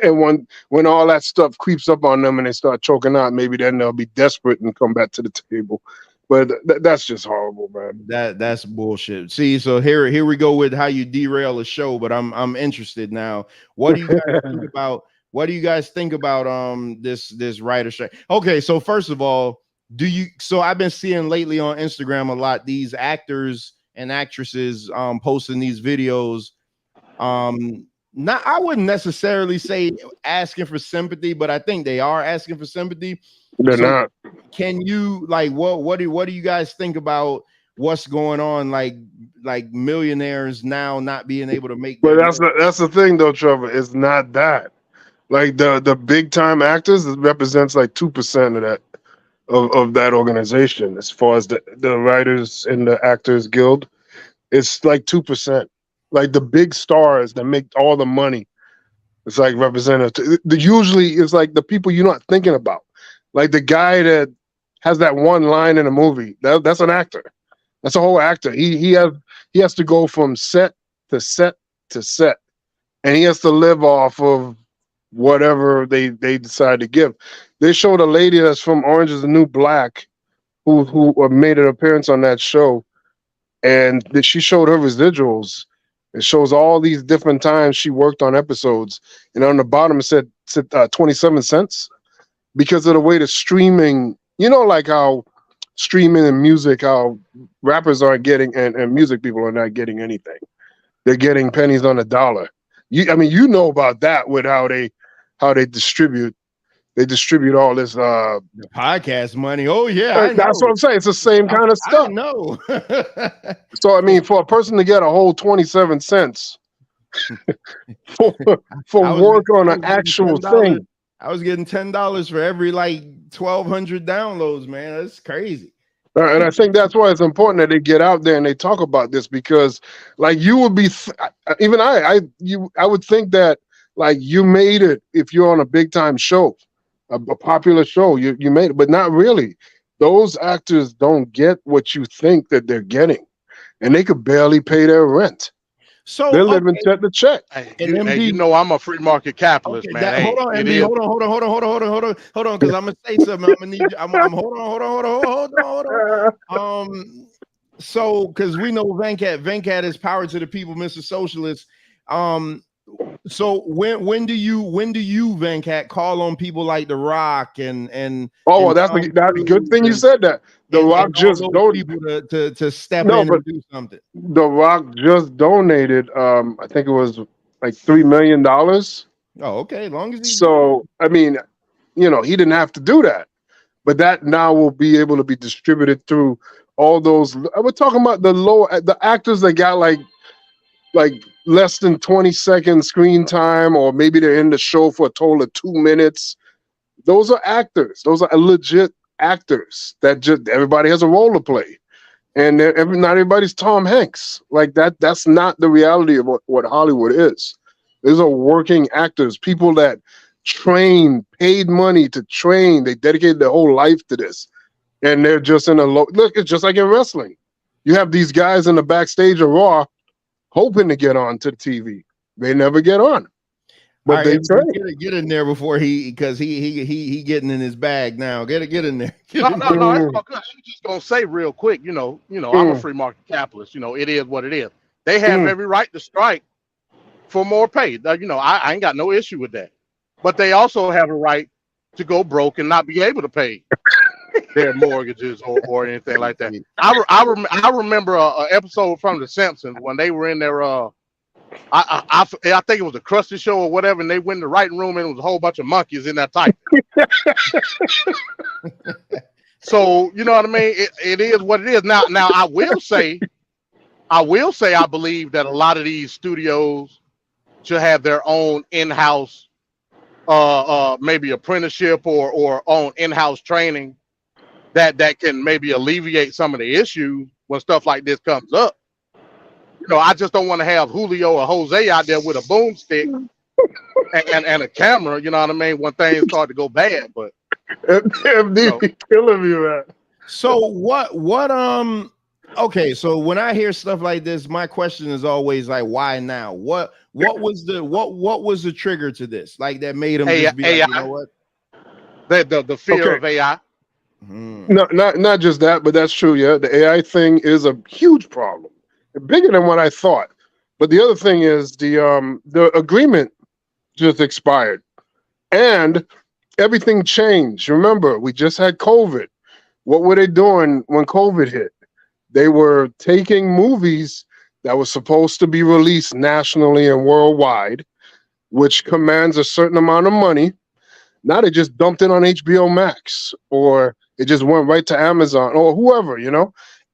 And when all that stuff creeps up on them and they start choking out, maybe then they'll be desperate and come back to the table. But that's just horrible, man. That's bullshit. See, so here we go with how you derail a show. But I'm interested now. What do you guys think about? What do you guys think about this writer strike? Okay, so first of all, so I've been seeing lately on Instagram a lot these actors and actresses posting these videos. I wouldn't necessarily say asking for sympathy, but I think they are asking for sympathy. They're not. Can you what do you guys think about what's going on? Like millionaires now not being able to make. But that's the thing though, Trevor. It's not that. Like the big time actors, it represents like 2% of that of that organization. As far as the writers and the actors guild, it's like 2%. Like the big stars that make all the money It's like representative. Usually, it's like the people you're not thinking about, like the guy that has that one line in a movie. That's an actor. That's a whole actor. He has to go from set to set to set, and he has to live off of whatever they decide to give. They showed a lady that's from Orange Is the New Black, who made an appearance on that show, and she showed her residuals. It shows all these different times she worked on episodes, and on the bottom it said 27 cents because of the way the streaming. You know, like how streaming and music, how rappers aren't getting and music people are not getting anything. They're getting pennies on the dollar. You know about that with how they distribute. They distribute all this the podcast money. Oh yeah, that's what I'm saying. It's the same kind of stuff. I know. So I mean, for a person to get a whole 27 cents for work on an actual thing, I was getting $10 for every like 1,200 downloads. Man, that's crazy. And I think that's why it's important that they get out there and they talk about this, because like you would be, even I would think that like you made it if you're on a big time show, a popular show, you made it, but not really. Those actors don't get what you think that they're getting, and they could barely pay their rent. So they're living check to check. You know I'm a free market capitalist, man. Hold on, MD, hold on, because I'm gonna say something. I'm gonna need you. Hold on. So because we know Venkat is power to the people, Mr. Socialist. So when do you Venkat call on people like The Rock and that's a good thing you said that. The Rock just donated people to step in and do something. The Rock just donated I think it was like $3 million. Oh, okay. Long as I mean, he didn't have to do that, but that now will be able to be distributed through all those. We're talking about the actors that got like less than 20-second screen time, or maybe they're in the show for a total of 2 minutes. Those are actors. Those are legit actors that just everybody has a role to play, and not everybody's Tom Hanks. Like that. That's not the reality of what Hollywood is. These are working actors, people that train, paid money to train. They dedicated their whole life to this, and they're just in a look. It's just like in wrestling. You have these guys in the backstage of Raw hoping to get on to the TV. They never get on. But right, they try. Get in there before because he getting in his bag now. Get in there. No, I'm just gonna say real quick, I'm a free market capitalist. It is what it is. They have every right to strike for more pay. I ain't got no issue with that. But they also have a right to go broke and not be able to pay their mortgages or anything like that. I remember an episode from The Simpsons when they were in their I think it was a Krusty show or whatever, and they went in the writing room and it was a whole bunch of monkeys in that type. So you know what I mean? It is what it is. Now I will say I believe that a lot of these studios should have their own in-house maybe apprenticeship or own in-house training that can maybe alleviate some of the issues when stuff like this comes up. I just don't want to have Julio or Jose out there with a boomstick and a camera, you know what I mean, when things start to go bad. But MD killing me, man. So okay, so when I hear stuff like this, my question is always like, why now? What was the trigger to this? Like that made him just be like, you know what? The fear of AI. No, not just that, but that's true. Yeah, the AI thing is a huge problem, bigger than what I thought. But the other thing is the agreement just expired, and everything changed. Remember, we just had COVID. What were they doing when COVID hit? They were taking movies that were supposed to be released nationally and worldwide, which commands a certain amount of money. Now they just dumped it on HBO Max, or it just went right to Amazon or whoever,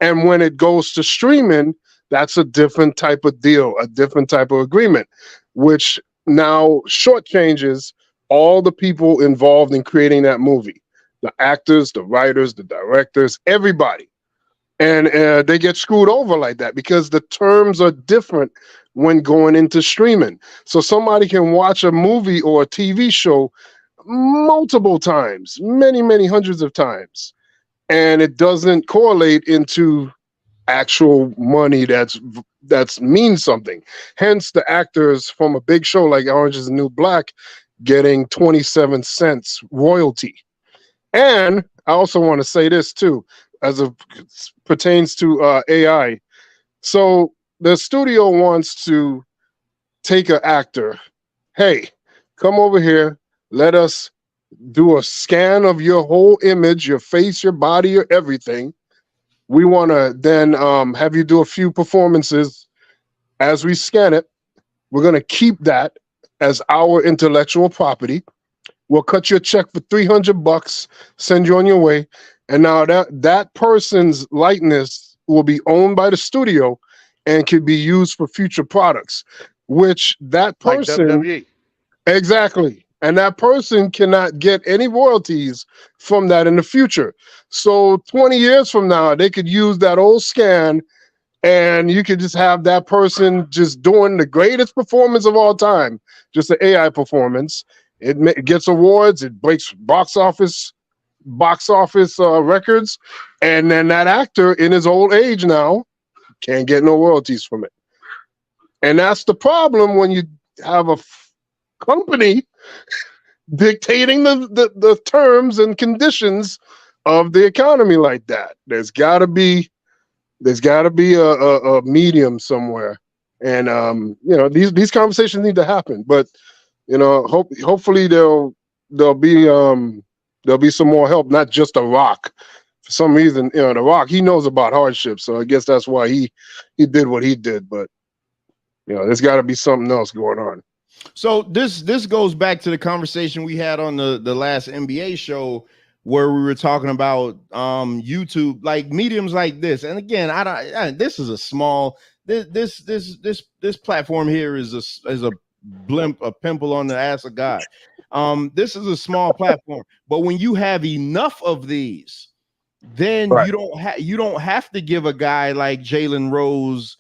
And when it goes to streaming, that's a different type of deal, a different type of agreement, which now shortchanges all the people involved in creating that movie. The actors, the writers, the directors, everybody. And they get screwed over like that because the terms are different when going into streaming. So somebody can watch a movie or a TV show multiple times, many, many hundreds of times, and it doesn't correlate into actual money that's means something. Hence the actors from a big show like Orange is the New Black getting 27 cents royalty. And I also want to say this too, as it pertains to AI. So the studio wants to take an actor, hey, come over here, let us do a scan of your whole image, your face, your body, your everything. We want to then have you do a few performances as we scan it. We're going to keep that as our intellectual property. We'll cut you a check for $300, send you on your way. And now that person's likeness will be owned by the studio and can be used for future products, which that person... Like WWE. Exactly. And that person cannot get any royalties from that in the future. So 20 years from now, they could use that old scan and you could just have that person just doing the greatest performance of all time, just an AI performance. It gets awards, it breaks box office records, and then that actor in his old age now can't get no royalties from it. And that's the problem when you have a company dictating the terms and conditions of the economy like that. There's got to be a medium somewhere, and these conversations need to happen. But hopefully there'll be some more help, not just The Rock. For some reason, The Rock, he knows about hardship, so I guess that's why he did what he did. But there's got to be something else going on. So this goes back to the conversation we had on the last NBA show where we were talking about YouTube, like mediums like this. And again, this is a small this platform here is a blimp, a pimple on the ass of God. This is a small platform, but when you have enough of these, then right. you don't have to give a guy like Jalen Rose,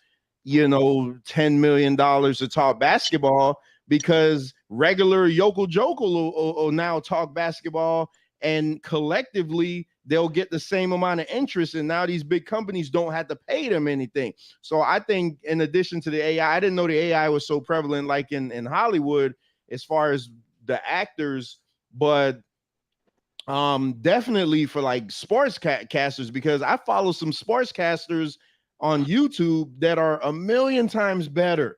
$10 million to talk basketball, because regular yokel jokel will now talk basketball, and collectively they'll get the same amount of interest, and now these big companies don't have to pay them anything. So I think in addition to the AI, I didn't know the AI was so prevalent like in Hollywood as far as the actors, but definitely for like sportscasters, because I follow some sportscasters on YouTube that are a million times better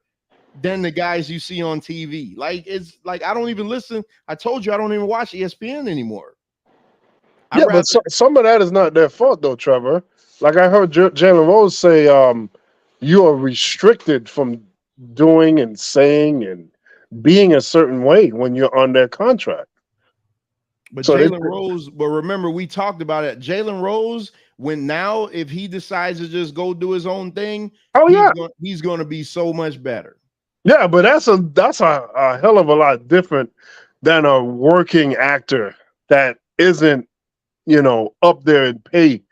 than the guys you see on TV. Like, it's like, I don't even listen. I told you I don't even watch ESPN anymore. But some of that is not their fault though, Trevor. Like I heard Jalen Rose say, you are restricted from doing and saying and being a certain way when you're on their contract. But so Jalen Rose, but remember, we talked about it. Jalen Rose, if he decides to just go do his own thing, he's going to be so much better. Yeah, but that's a hell of a lot different than a working actor that isn't, up there in pay.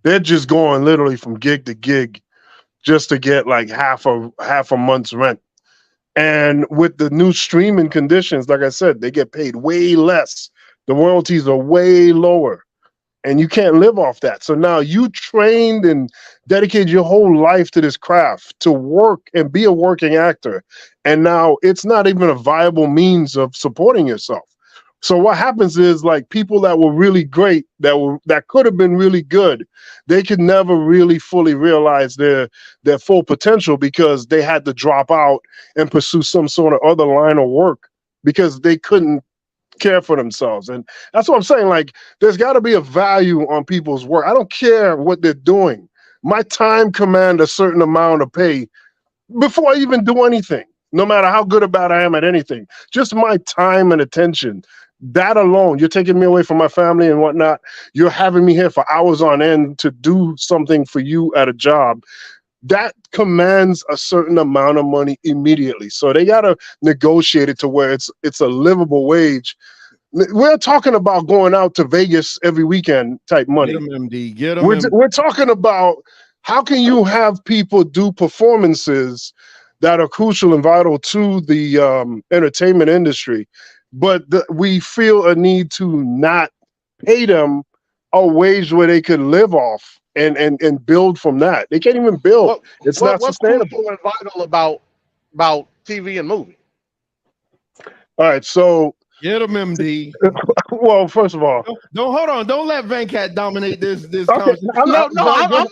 They're just going literally from gig to gig just to get like half a month's rent. And with the new streaming conditions, like I said, they get paid way less. The royalties are way lower, and you can't live off that. So now you trained and dedicated your whole life to this craft to work and be a working actor. And now it's not even a viable means of supporting yourself. So what happens is, like, people that were really great, that could have been really good, they could never really fully realize their full potential because they had to drop out and pursue some sort of other line of work because they couldn't care for themselves. And that's what I'm saying. Like, there's got to be a value on people's work. I don't care what they're doing. My time command a certain amount of pay before I even do anything, no matter how good or bad I am at anything. Just my time and attention. That alone, you're taking me away from my family and whatnot. You're having me here for hours on end to do something for you at a job. That commands a certain amount of money immediately. So they got to negotiate it to where it's a livable wage, We're talking about going out to Vegas every weekend type money. Get them, MD. Get them. We're talking about how can you have people do performances that are crucial and vital to the entertainment industry, but we feel a need to not pay them a wage where they could live off and build from that. They can't even build. It's not sustainable. What's crucial and vital about TV and movie? All right, so get them, MD. Well, first of all, don't hold on. Don't let Venkat dominate this okay, conversation. I'm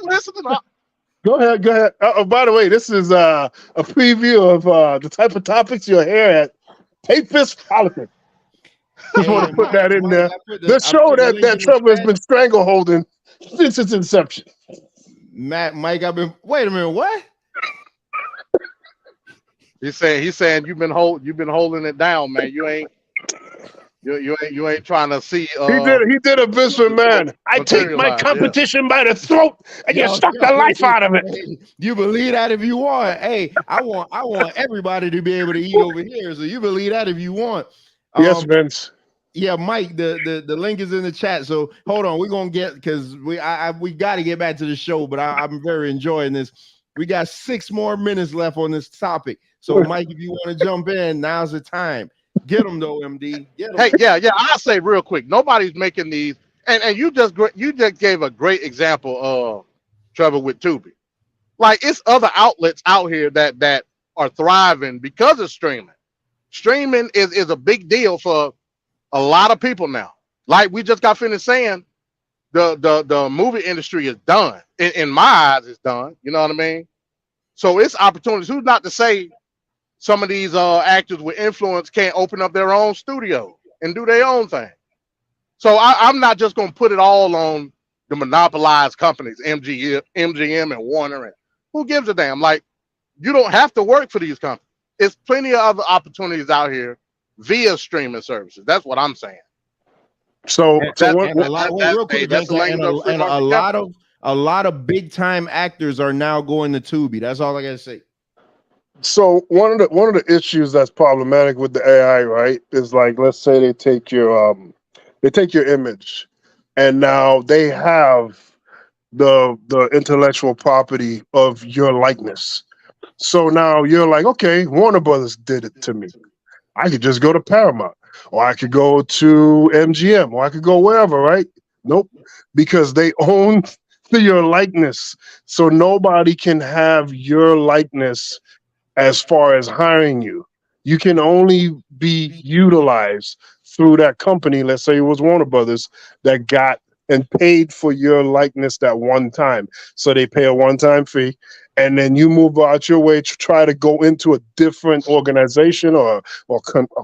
listening. Go ahead. By the way, this is a preview of the type of topics you'll hear at Papist Politics. Just want to put that in there. The show that Trevor has been strangleholding since its inception. Mike, wait a minute, what? He's saying you've been holding it down, man. You ain't trying to see. He did a Vince McMahon. I take my competition by the throat and you suck the life out of it. You believe that if you want. Hey, I want everybody to be able to eat over here. So you believe that if you want. Yes, Vince. Yeah, Mike, the link is in the chat. So hold on, we're gonna get because we got to get back to the show, but I'm very enjoying this. We got 6 more minutes left on this topic. So Mike, if you want to jump in, now's the time. Get them though, MD. Get them. Hey, yeah. I'll say real quick. Nobody's making these, and you just gave a great example of Trevor with Tubi. Like it's other outlets out here that are thriving because of streaming. Streaming is a big deal for a lot of people now. Like we just got finished saying, the movie industry is done. In my eyes, it's done. You know what I mean? So it's opportunities. Who's not to say some of these actors with influence can't open up their own studio and do their own thing. So I'm not just going to put it all on the monopolized companies, MGM and Warner. And who gives a damn? Like, you don't have to work for these companies. There's plenty of other opportunities out here via streaming services. That's what I'm saying. So a lot of big time actors are now going to Tubi. That's all I gotta say. So one of the issues that's problematic with the AI, right, is like, let's say they take your image, and now they have the intellectual property of your likeness. So now you're like, okay, Warner Brothers did it to me. I could just go to Paramount, or I could go to MGM, or I could go wherever, right? Nope, because they own your likeness. So nobody can have your likeness as far as hiring you. You can only be utilized through that company. Let's say it was Warner Brothers that got and paid for your likeness that one time. So they pay a one-time fee, and then you move out your way to try to go into a different organization or a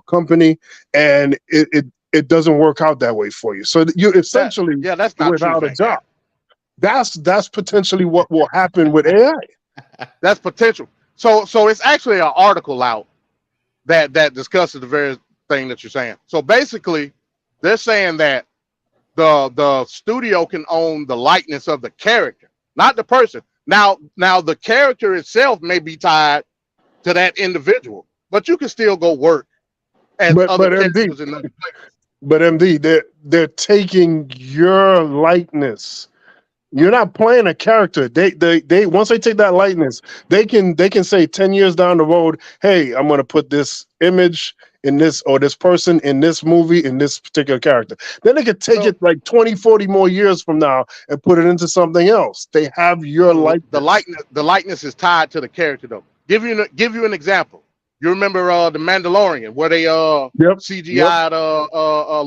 company, and it doesn't work out that way for you. So you're essentially that's not without true, a job. That's potentially what will happen with AI. That's potential. So it's actually an article out that discusses the very thing that you're saying. So basically, they're saying that the studio can own the likeness of the character, not the person. Now the character itself may be tied to that individual, but you can still go work as other characters in other places. But MD, they're taking your likeness. You're not playing a character. They once they take that likeness, they can say 10 years down the road, hey, I'm gonna put this image in this or this person in this movie in this particular character. Then they could take it like 20, 40 more years from now and put it into something else. They have your likeness. The likeness is tied to the character though. Give you an example. You remember the Mandalorian where they CGI'd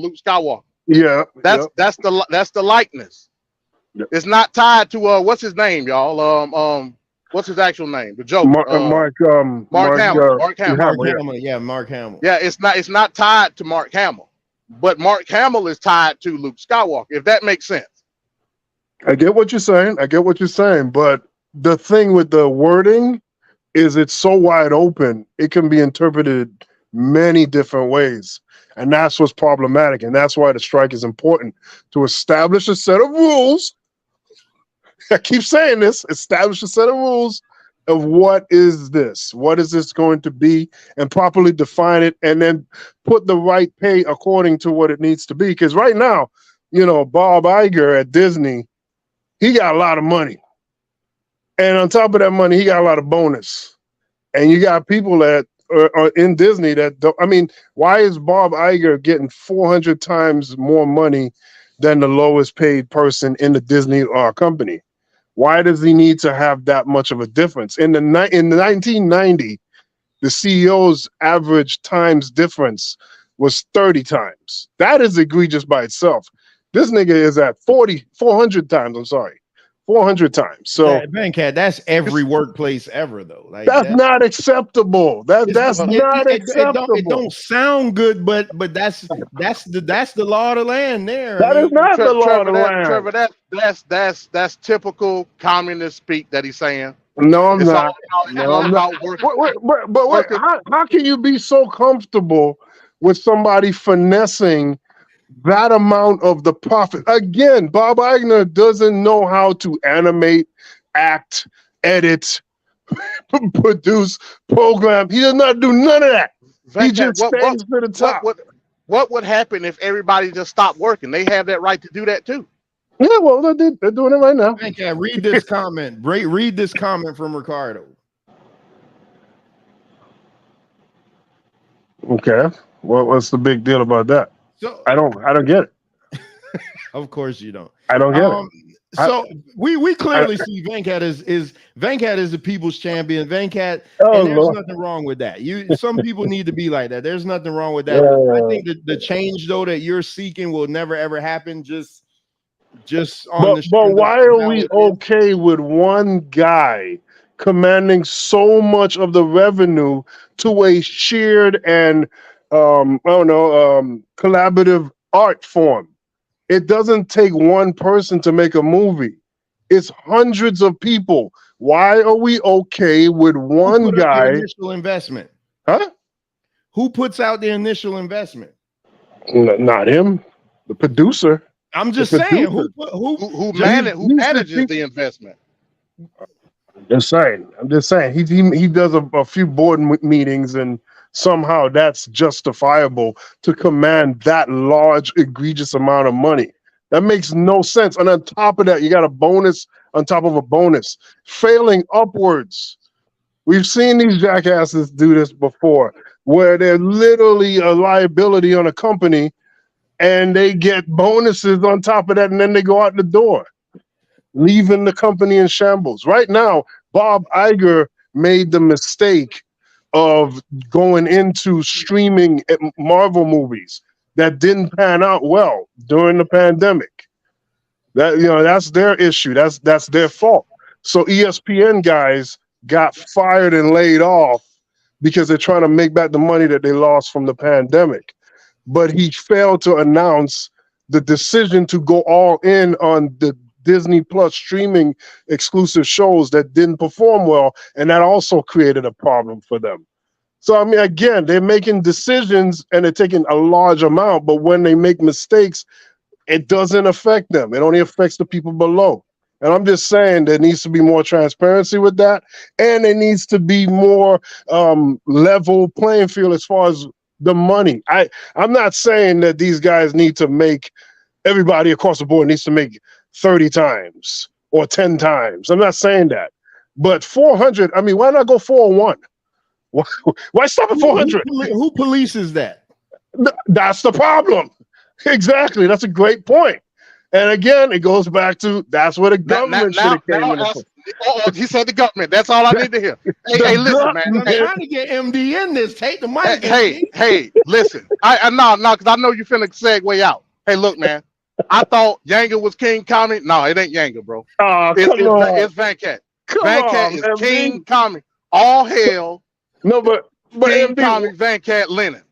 Luke Skywalker. Yeah. That's the likeness. Yep. It's not tied to what's his name, y'all. What's his actual name? The Joker. Mark Hamill. Mark Hamill. Yeah, Mark Hamill. Yeah, it's not tied to Mark Hamill, but Mark Hamill is tied to Luke Skywalker. If that makes sense. I get what you're saying. But the thing with the wording is it's so wide open, it can be interpreted many different ways. And that's what's problematic. And that's why the strike is important, to establish a set of rules. I keep saying this, establish a set of rules of what is this? What is this going to be? And properly define it, and then put the right pay according to what it needs to be. Because right now, Bob Iger at Disney, he got a lot of money. And on top of that money, he got a lot of bonus. And you got people that are in Disney that don't. I mean, why is Bob Iger getting 400 times more money than the lowest paid person in the Disney company? Why does he need to have that much of a difference? In the 1990, the CEO's average times difference was 30 times. That is egregious by itself. This nigga is at 400 times. I'm sorry, 400 times. So Venkat, that's every workplace ever, though. Like that's not acceptable. That's not acceptable. It don't sound good, but that's the law of the land there. That is not the law of the land. Trevor, that's typical communist speak that he's saying. No, I'm not. But how can you be so comfortable with somebody finessing that amount of the profit? Again, Bob Iger doesn't know how to animate, act, edit, produce, program. He does not do none of that. He just stands to the top. What would happen if everybody just stopped working? They have that right to do that too. Yeah, well, they're doing it right now. Venkat, read this comment. Read this comment from Ricardo. Okay. What's the big deal about that? So I don't get it. Of course you don't. I don't get it. So we clearly see Venkat is the people's champion. Venkat, and there's nothing wrong with that. Some people need to be like that. There's nothing wrong with that. I think the change though that you're seeking will never ever happen. But why are we okay with one guy commanding so much of the revenue to a shared and collaborative art form? It doesn't take one person to make a movie. It's hundreds of people. Why are we okay with one guy? Initial investment. Huh? Who puts out the initial investment? Not him. The producer. I'm just saying, who manages the investment? I'm just saying. He does a few board meetings, and somehow that's justifiable to command that large, egregious amount of money. That makes no sense. And on top of that, you got a bonus on top of a bonus, failing upwards. We've seen these jackasses do this before, where they're literally a liability on a company, and they get bonuses on top of that, and then they go out the door, leaving the company in shambles. Right now, Bob Iger made the mistake of going into streaming Marvel movies that didn't pan out well during the pandemic. That's their issue. That's their fault. So ESPN guys got fired and laid off because they're trying to make back the money that they lost from the pandemic. But he failed to announce the decision to go all in on the Disney Plus streaming exclusive shows that didn't perform well, and that also created a problem for them. So, I mean, again, they're making decisions and they're taking a large amount, but when they make mistakes, it doesn't affect them. It only affects the people below. And I'm just saying there needs to be more transparency with that, and there needs to be more level playing field as far as the money. I'm not saying that these guys need to make, everybody across the board needs to make 30 times or 10 times. I'm not saying that. But 400, I mean, why not go 401? Why stop at 400? Who polices that? That's the problem. Exactly. That's a great point. And again, it goes back to that's where the government should have came in. He said the government. That's all I need to hear. Hey, listen, man. I'm trying to get MD in this. Take the mic. Hey, listen. I because I know you finna segue out. Hey, look, man. I thought Yanga was King Kami. No, it ain't Yanga, bro. It's Venkat. Venkat is King Kami. All hail. No, but King Kami, Venkat, Lennon.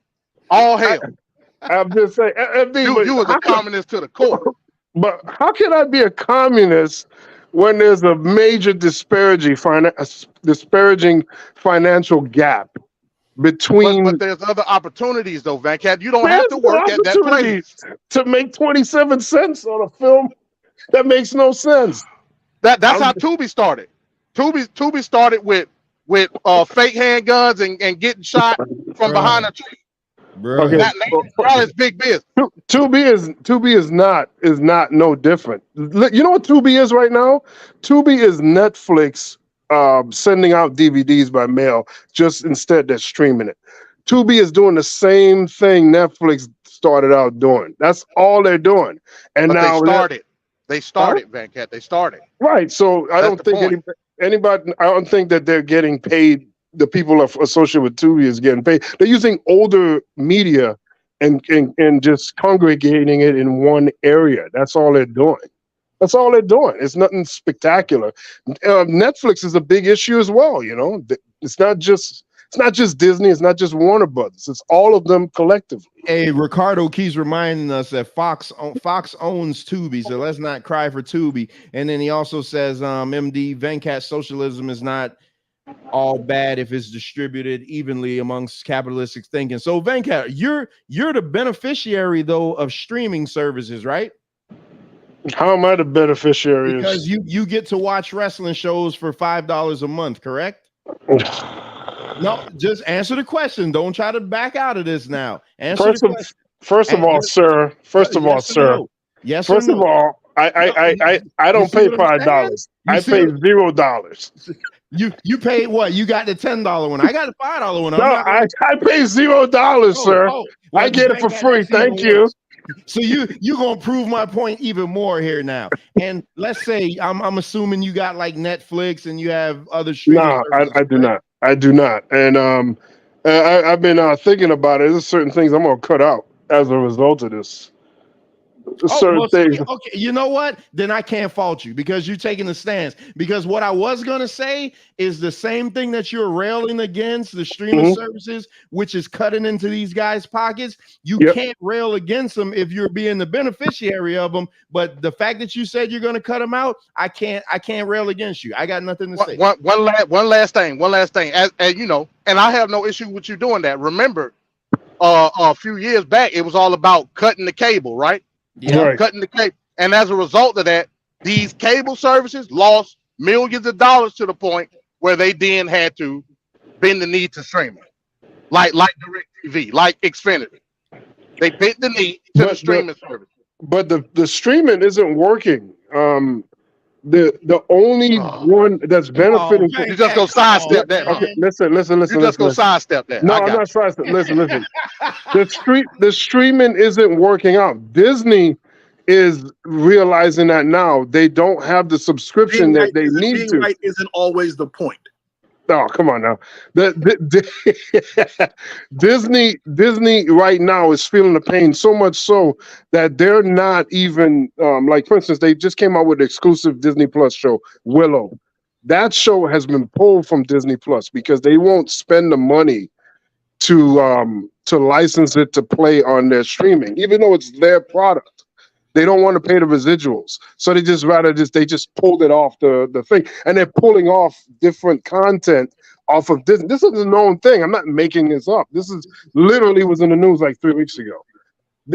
All hail. I'm just saying, MD, you was a communist to the core. But how can I be a communist when there's a major disparaging financial gap between? But there's other opportunities, though, Venkat. You don't have to work at that place to make 27 cents on a film. That makes no sense. That's how Tubi started. Tubi started with fake handguns and getting shot from behind a tree. Bro. Okay. Now it's big business. Tubi is not no different. You know what Tubi is right now? Tubi is Netflix sending out DVDs by mail. Just instead they're streaming it. Tubi is doing the same thing Netflix started out doing. That's all they're doing. And but now they started, Van Cat. They started. Right. So I don't think anybody. I don't think that they're getting paid. The people associated with Tubi is getting paid. They're using older media and just congregating it in one area. That's all they're doing. That's all they're doing. It's nothing spectacular. Netflix is a big issue as well. You know, it's not just Disney. It's not just Warner Brothers. It's all of them collectively. Hey, Ricardo keeps reminding us that Fox owns Tubi, so let's not cry for Tubi. And then he also says, MD Venkat, socialism is not all bad if it's distributed evenly amongst capitalistic thinking. So Venkat, you're the beneficiary though of streaming services, right? How am I the beneficiary? Because you get to watch wrestling shows for $5 a month, correct? No, just answer the question. Don't try to back out of this now. Answer the question. First of all, sir. Yes. First of all, I don't pay $5. I pay $0. You pay what? You got the $10 one. I got the $5 one. No, I pay $0, sir. Well, I get it for free. Thank you. So you gonna prove my point even more here now. And let's say I'm assuming you got like Netflix and you have other streaming. No, I do not. I do not. And I've been thinking about it. There's certain things I'm gonna cut out as a result of this. Things. Okay, you know what? Then I can't fault you because you're taking a stance. Because what I was gonna say is the same thing that you're railing against the streaming services, which is cutting into these guys' pockets. You can't rail against them if you're being the beneficiary of them. But the fact that you said you're gonna cut them out, I can't rail against you. I got nothing to say. One last thing. As you know, and I have no issue with you doing that. Remember, a few years back, it was all about cutting the cable, right? Yeah, right. Cutting the cable, and as a result of that, these cable services lost millions of dollars to the point where they then had to bend the knee to streaming, like DirecTV, like Xfinity. They bent the knee to the streaming service. But the streaming isn't working. The only one that's benefiting. You just go sidestep that. Okay, listen. You just go sidestep that. No, I'm not sidestep. Listen. The streaming isn't working out. Disney is realizing that now. They don't have the subscription that they need to. Right isn't always the point. Oh, come on now. Disney right now is feeling the pain so much so that they're not even like, for instance, they just came out with the exclusive Disney Plus show, Willow. That show has been pulled from Disney Plus because they won't spend the money to license it to play on their streaming, even though it's their product. They don't want to pay the residuals. So they just pulled it off the thing. And they're pulling off different content off of Disney. This is a known thing. I'm not making this up. This is literally was in the news like 3 weeks ago.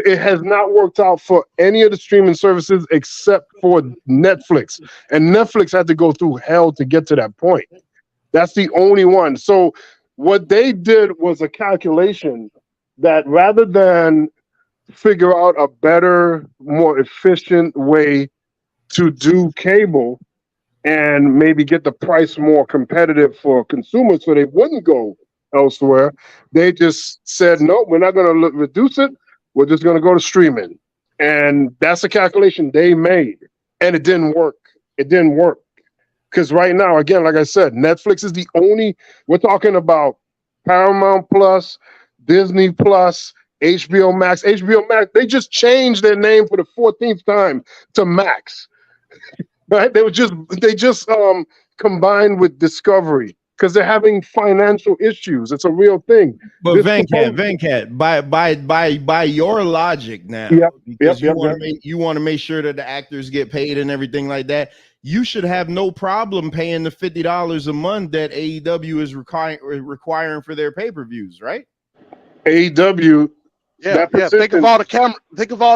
It has not worked out for any of the streaming services except for Netflix. And Netflix had to go through hell to get to that point. That's the only one. So what they did was a calculation that rather than figure out a better, more efficient way to do cable and maybe get the price more competitive for consumers so they wouldn't go elsewhere, they just said, no, we're not going to reduce it. We're just going to go to streaming. And that's a calculation they made. And it didn't work. It didn't work. Because right now, again, like I said, Netflix is the only, we're talking about Paramount Plus, Disney Plus, HBO Max. HBO Max, they just changed their name for the 14th time to Max. Right? They just combined with Discovery because they're having financial issues. It's a real thing. But Venkat, by your logic now, because you want to make sure that the actors get paid and everything like that, you should have no problem paying the $50 a month that AEW is requiring for their pay-per-views, right? AEW. Yeah. Think of all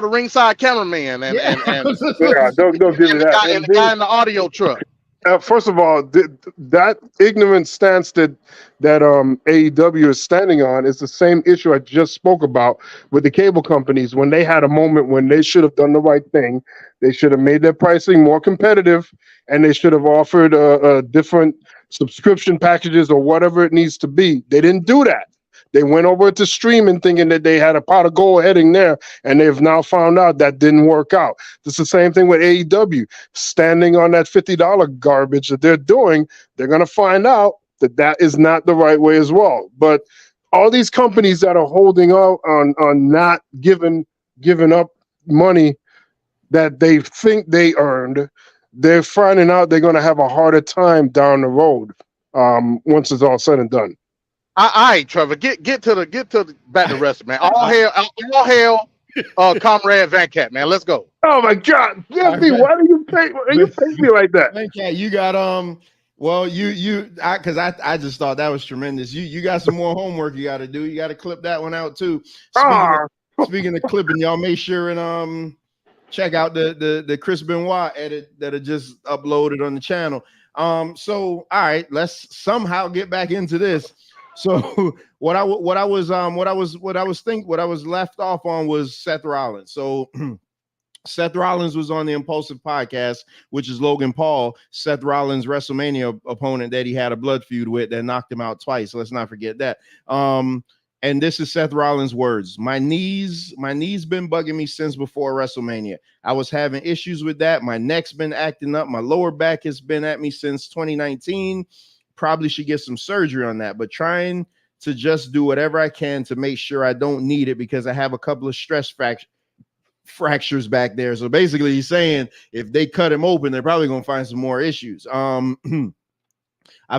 the ringside cameraman and don't give me that. And the guy in the audio truck. First of all, that ignorant stance that AEW is standing on is the same issue I just spoke about with the cable companies when they had a moment when they should have done the right thing. They should have made their pricing more competitive, and they should have offered different subscription packages or whatever it needs to be. They didn't do that. They went over to streaming thinking that they had a pot of gold heading there, and they've now found out that didn't work out. It's the same thing with AEW. Standing on that $50 garbage that they're doing, they're going to find out that that is not the right way as well. But all these companies that are holding out on not giving up money that they think they earned, they're finding out they're going to have a harder time down the road once it's all said and done. All right, Trevor, get to the back to wrestling, man. All hail, Comrade Van Cat, man. Let's go. Oh my God, Jeffy, why do you pay me like that? Van Cat, you got well, because I just thought that was tremendous. You got some more homework you got to do. You got to clip that one out too. Speaking of clipping, y'all make sure and check out the Chris Benoit edit that I just uploaded on the channel. So all right, let's somehow get back into this. So what I was left off on was Seth Rollins. So Seth Rollins was on the Impulsive podcast, which is Logan Paul, Seth Rollins' WrestleMania opponent that he had a blood feud with that knocked him out twice. Let's not forget that. And this is Seth Rollins' words. My knees been bugging me since before WrestleMania. I was having issues with that. My neck's been acting up. My lower back has been at me since 2019. Probably should get some surgery on that, but trying to just do whatever I can to make sure I don't need it because I have a couple of stress fractures back there. So basically he's saying if they cut him open, they're probably going to find some more issues. I've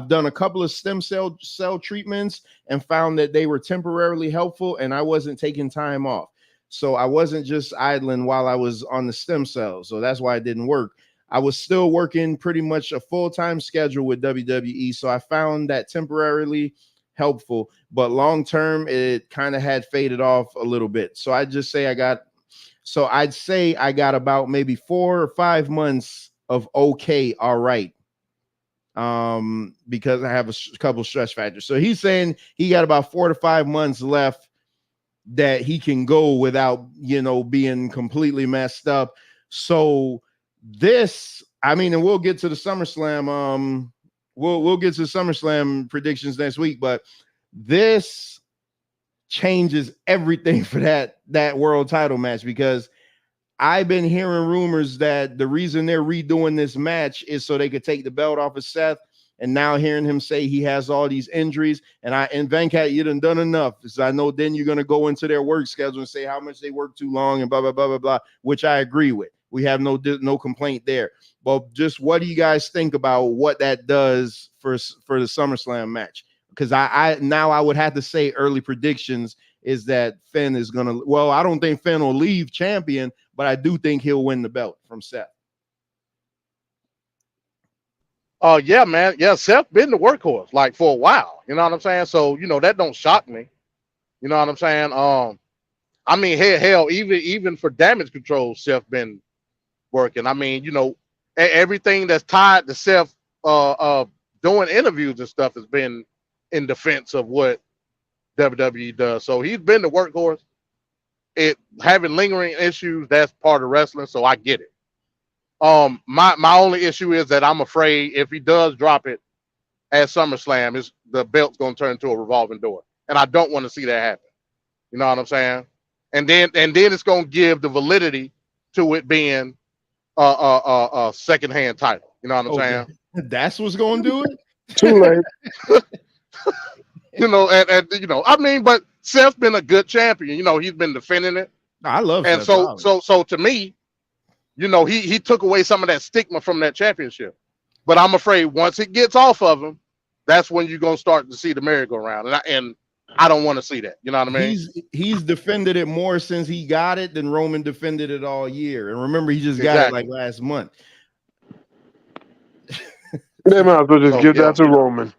done a couple of stem cell treatments and found that they were temporarily helpful and I wasn't taking time off. So I wasn't just idling while I was on the stem cells. So that's why it didn't work. I was still working pretty much a full-time schedule with WWE, so I found that temporarily helpful, but long-term, it kind of had faded off a little bit. So I'd say I got about maybe 4 or 5 months of okay, all right, because I have a couple stress factors. So he's saying he got about 4 to 5 months left that he can go without, being completely messed up. So this, and we'll get to the SummerSlam. We'll get to SummerSlam predictions next week, but this changes everything for that world title match because I've been hearing rumors that the reason they're redoing this match is so they could take the belt off of Seth. And now hearing him say he has all these injuries, and Van Cat, you done enough. So I know then you're gonna go into their work schedule and say how much they work too long and blah blah blah blah blah, which I agree with. We have no complaint there. But just what do you guys think about what that does for the SummerSlam match? Because I would have to say early predictions is that Finn is gonna. Well, I don't think Finn will leave champion, but I do think he'll win the belt from Seth. Oh yeah, man. Yeah, Seth been the workhorse like for a while. You know what I'm saying? So that don't shock me. You know what I'm saying? Hell, even for damage control, Seth been working. Everything that's tied to Seth doing interviews and stuff has been in defense of what WWE does. So he's been the workhorse. It having lingering issues, that's part of wrestling, so I get it. My only issue is that I'm afraid if he does drop it at SummerSlam, is the belt's gonna turn into a revolving door. And I don't want to see that happen. You know what I'm saying? And then it's gonna give the validity to it being a second-hand title. You know what I'm saying? That's what's gonna do it. Too late. But Seth's been a good champion. He's been defending it. I love and Seth so to me, he took away some of that stigma from that championship. But I'm afraid once it gets off of him, that's when you're gonna start to see the merry-go-round. And I don't want to see that. You know what I mean? He's defended it more since he got it than Roman defended it all year. And remember, he just got it like last month. They might as well just give that to Roman.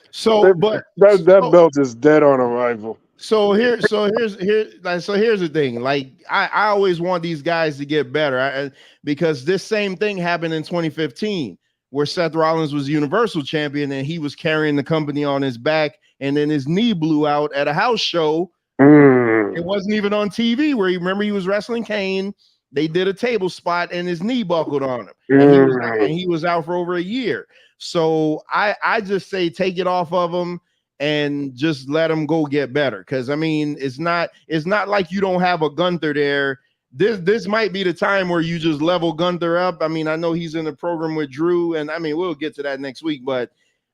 So, that belt is dead on arrival. So here's the thing. Like I always want these guys to get better because this same thing happened in 2015 where Seth Rollins was Universal Champion and he was carrying the company on his back, and then his knee blew out at a house show. It wasn't even on TV where he was wrestling Kane. They did a table spot and his knee buckled on him, and he was out for over a year. So I just say take it off of him and just let him go get better. Because I mean, it's not like you don't have a Gunther there. This might be the time where you just level Gunther up. I mean, I know he's in the program with Drew, and I mean we'll get to that next week, but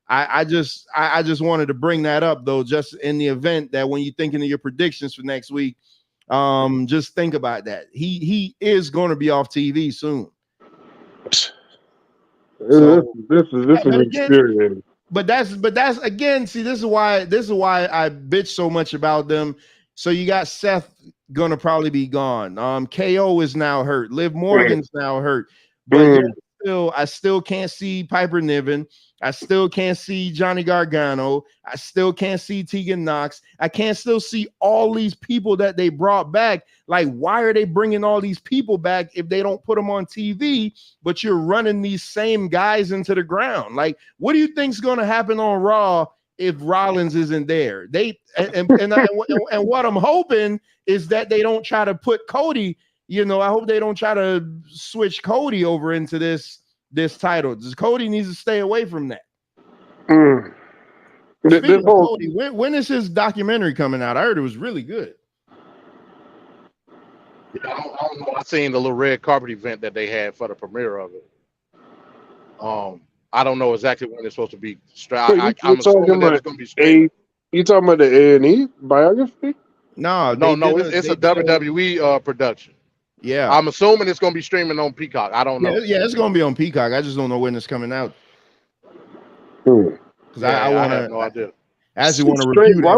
I just wanted to bring that up though, just in the event that when you're thinking of your predictions for next week, just think about that. He is going to be off TV soon. So, this is infuriating. But that's again, see, this is why I bitch so much about them. So you got Seth gonna probably be gone. KO is now hurt. Liv Morgan's now hurt. But I still can't see Piper Niven. I still can't see Johnny Gargano. I still can't see Tegan Knox. I can't still see all these people that they brought back. Like, why are they bringing all these people back if they don't put them on TV, but you're running these same guys into the ground? Like, what do you think's going to happen on Raw if Rollins isn't there? And what I'm hoping is that they don't try to put Cody, I hope they don't try to switch Cody over into this title. Cody needs to stay away from that. Speaking of Cody, when is his documentary coming out? I heard it was really good. I don't know. I seen the little red carpet event that they had for the premiere of it. I don't know exactly when it's supposed to be. I'm assuming that it's going to be straight. You talking about the A&E biography? No, it's a WWE production. Yeah, I'm assuming it's going to be streaming on Peacock. I don't know. Yeah, it's going to be on Peacock. I just don't know when it's coming out. Because I have no idea. I actually want to review that. Why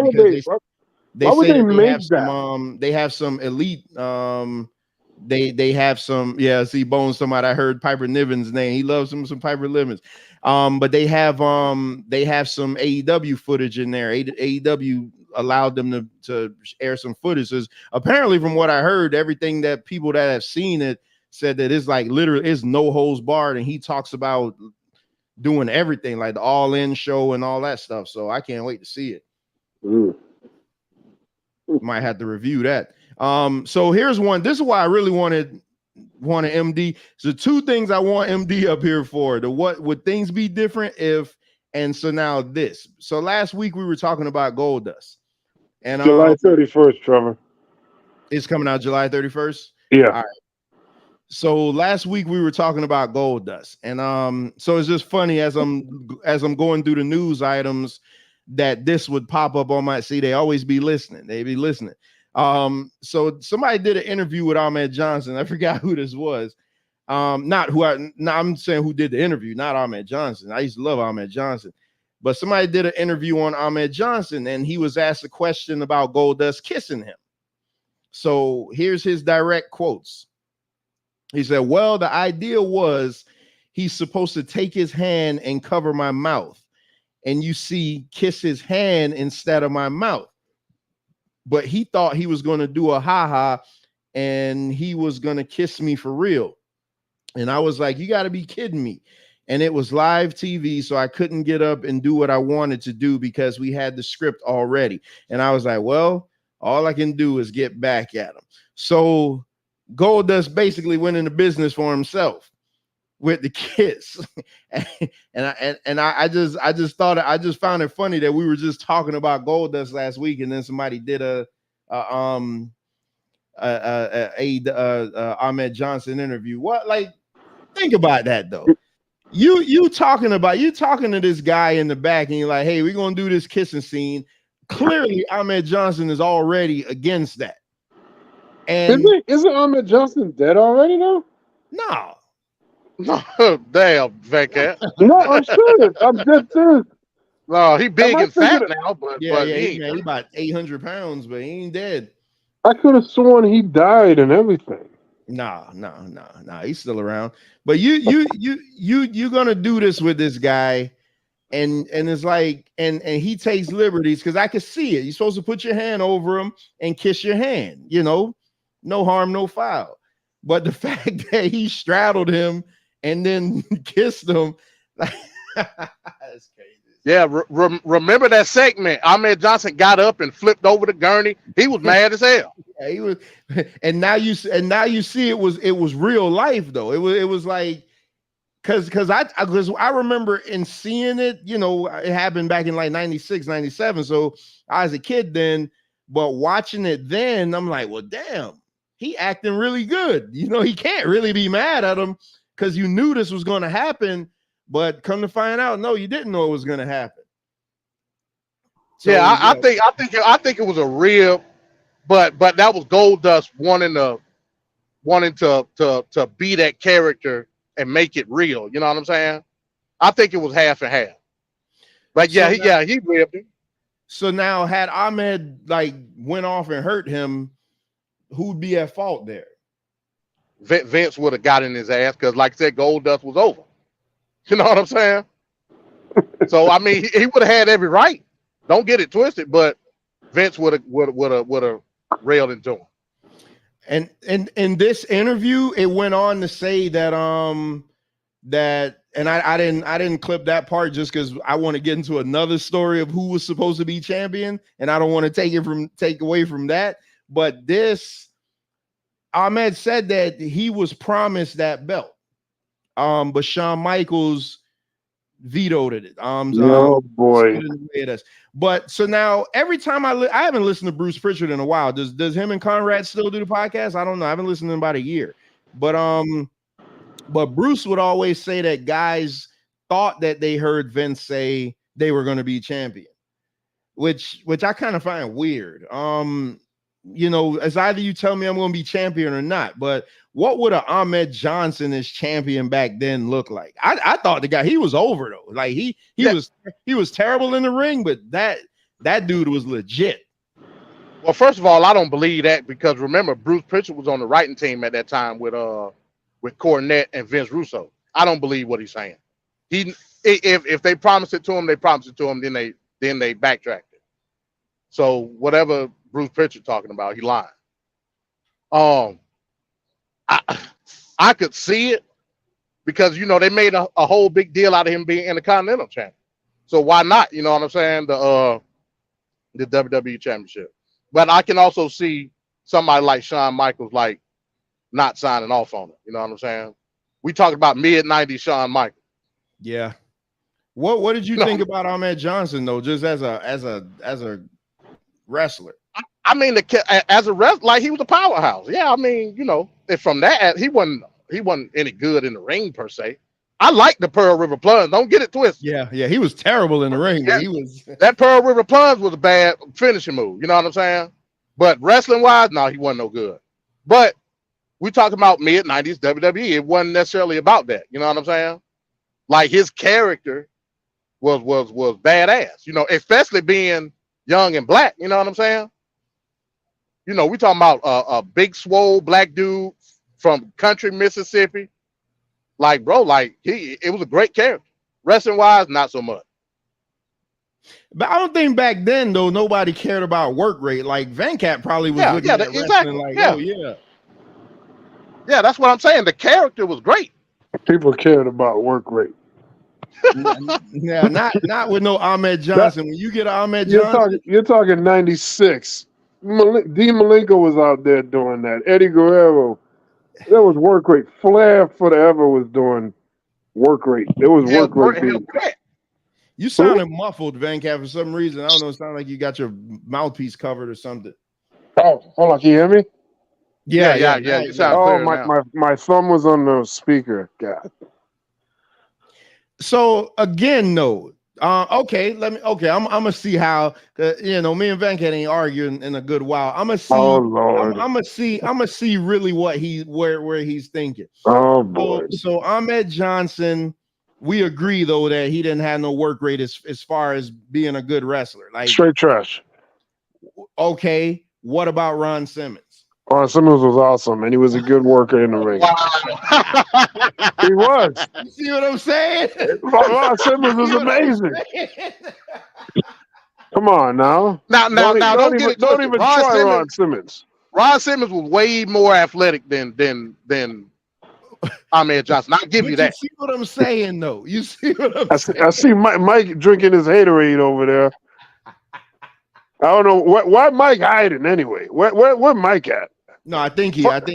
would they make that? They have some elite. They have some. Yeah, see, Bones. Somebody I heard Piper Niven's name. He loves some Piper Niven's. But they have some AEW footage in there. AEW allowed them to air some footage. Apparently, from what I heard, everything that people that have seen it said that it's like literally is no holds barred, and he talks about doing everything like the All In show and all that stuff. So I can't wait to see it. Might have to review that. So here's one. This is why I really wanted MD. So two things I want MD up here for. What would things be different if? And so now this. So last week we were talking about Goldust. And July 31st, Trevor. It's coming out July 31st. Yeah. All right. So last week we were talking about Goldust, and so it's just funny as I'm going through the news items that this would pop up on my. See, they always be listening. They be listening. So somebody did an interview with Ahmed Johnson. I forgot who this was. I'm saying who did the interview, not Ahmed Johnson. I used to love Ahmed Johnson, but somebody did an interview on Ahmed Johnson, and he was asked a question about Goldust kissing him. So here's his direct quotes. He said, well, the idea was he's supposed to take his hand and cover my mouth. And you see, kiss his hand instead of my mouth. But he thought he was going to do a ha-ha and he was going to kiss me for real. And I was like, you got to be kidding me. And it was live TV, so I couldn't get up and do what I wanted to do because we had the script already. And I was like, well, all I can do is get back at him. So Goldust basically went into business for himself with the kiss. I just found it funny that we were just talking about Goldust last week, and then somebody did a Ahmed Johnson interview. What, like, think about that though. You talking to this guy in the back, and you're like, hey, we're gonna do this kissing scene. Clearly, Ahmed Johnson is already against that. And isn't Ahmed Johnson dead already though? No. Damn, fat cat. No, I'm serious. I'm dead serious. No, he big and fat now, but he about 800 pounds, but he ain't dead. I could have sworn he died and everything. No, he's still around. But you're gonna do this with this guy, and it's like, and he takes liberties because I can see it. You're supposed to put your hand over him and kiss your hand, no harm, no foul. But the fact that he straddled him and then kissed him, That's crazy. Yeah, remember that segment? Ahmed Johnson got up and flipped over the gurney. He was mad as hell. Yeah, he was, and now you see it was real life though. It was like because I remember in seeing it, it happened back in like 96, 97. So I was a kid then, but watching it then, I'm like, well, damn, he acting really good. He can't really be mad at him because you knew this was going to happen. But come to find out, no, you didn't know it was going to happen. So, yeah, I think it was a real, but that was Goldust wanting to be that character and make it real. You know what I'm saying? I think it was half and half. But yeah, he ripped him. So now, had Ahmed went off and hurt him, who'd be at fault there? Vince would have got in his ass because, like I said, Goldust was over. You know what I'm saying? So I mean, he would have had every right. Don't get it twisted, but Vince would have railed into him. And in this interview, it went on to say that and I didn't clip that part just because I want to get into another story of who was supposed to be champion, and I don't want to take away from that. But this, Ahmed said that he was promised that belt. But Shawn Michaels vetoed it. Oh boy! But so now every time I haven't listened to Bruce Pritchard in a while. Does him and Conrad still do the podcast? I don't know. I haven't listened to him about a year. But Bruce would always say that guys thought that they heard Vince say they were going to be champion, which I kind of find weird. As either you tell me I'm going to be champion or not, but what would a Ahmed Johnson as champion back then look like? I thought the guy, he was over though. Like he was terrible in the ring, but that dude was legit. Well, first of all, I don't believe that because remember Bruce Pritchard was on the writing team at that time with Cornette and Vince Russo. I don't believe what he's saying. If they promised it to him, they promised it to him. Then they backtracked it. So whatever Bruce Pritchard talking about, he lying. I could see it because they made a whole big deal out of him being Intercontinental champion. So why not? You know what I'm saying? The WWE championship. But I can also see somebody like Shawn Michaels not signing off on it. You know what I'm saying? We talked about mid-90s Shawn Michaels. Yeah. What did you think about Ahmed Johnson though? Just as a wrestler. I mean, as a wrestler, he was a powerhouse. Yeah, I mean, and from that, he wasn't any good in the ring per se. I like the Pearl River Plunge. Don't get it twisted. Yeah, he was terrible in the ring. Yeah, he was. That Pearl River Plunge was a bad finishing move. You know what I'm saying? But wrestling wise, no, he wasn't no good. But we talking about mid-90s WWE. It wasn't necessarily about that. You know what I'm saying? Like his character was badass. Especially being young and black. You know what I'm saying? We talking about a big swole black dude from country Mississippi. It was a great character. Wrestling wise, not so much. But I don't think back then though nobody cared about work rate. Like Van Cat probably was looking at wrestling exactly. oh yeah. Yeah, that's what I'm saying. The character was great. People cared about work rate. Yeah, not with no Ahmed Johnson. When you get Ahmed Johnson, you're talking 96. Dean Malenko was out there doing that. Eddie Guerrero. There was work rate. Flair forever was doing work rate. There was work rate. You sounded muffled, Van Cat, for some reason. I don't know. It sounded like you got your mouthpiece covered or something. Oh, hold on. Can you hear me? Yeah. You sound clear my thumb was on the speaker. God. So again, no. Okay, I'm gonna see how me and Van Cat ain't arguing in a good while. I'm gonna see. Oh Lord. I'm gonna see really what where he's thinking. Oh boy. So Ahmed Johnson, we agree though that he didn't have no work rate as far as being a good wrestler. Like straight trash. Okay, what about Ron Simmons? Ron Simmons was awesome, and he was a good worker in the ring. He was. You see what I'm saying? Ron Simmons was amazing. Come on now. Don't even try Ron Simmons. Ron Simmons was way more athletic than Ahmed Johnson. I'll give you that. You see what I'm saying, though? You see what I'm saying? I see Mike drinking his haterade over there. I don't know why Mike hiding anyway. Where Mike at? No, I think he trying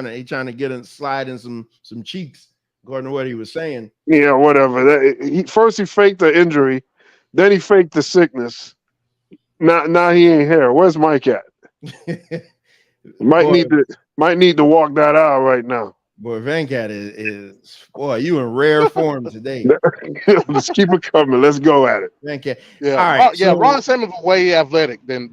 to get in, slide in some cheeks, according to what he was saying. Yeah, whatever. First he faked the injury, then he faked the sickness. Now he ain't here. Where's Mike at? Might need to walk that out right now. Boy, Venkat is boy, you in rare form today. Let's keep it coming. Let's go at it. Venkat. Yeah, all right. Yeah, Ron Simmons was way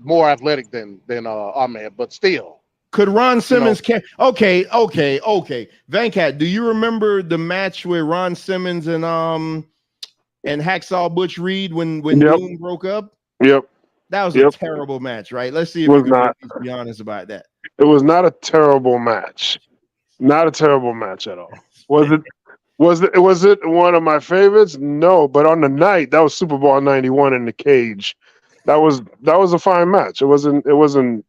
more athletic than Ahmed, but still. Could Ron Simmons Okay. Venkat, do you remember the match with Ron Simmons and Hacksaw Butch Reed when Doom broke up? Yep. That was a terrible match, right? Let's see if we can be honest about that. It was not a terrible match. Not a terrible match at all. Was it one of my favorites? No, but on the night, that was Super Bowl 91 in the cage. That was a fine match. It wasn't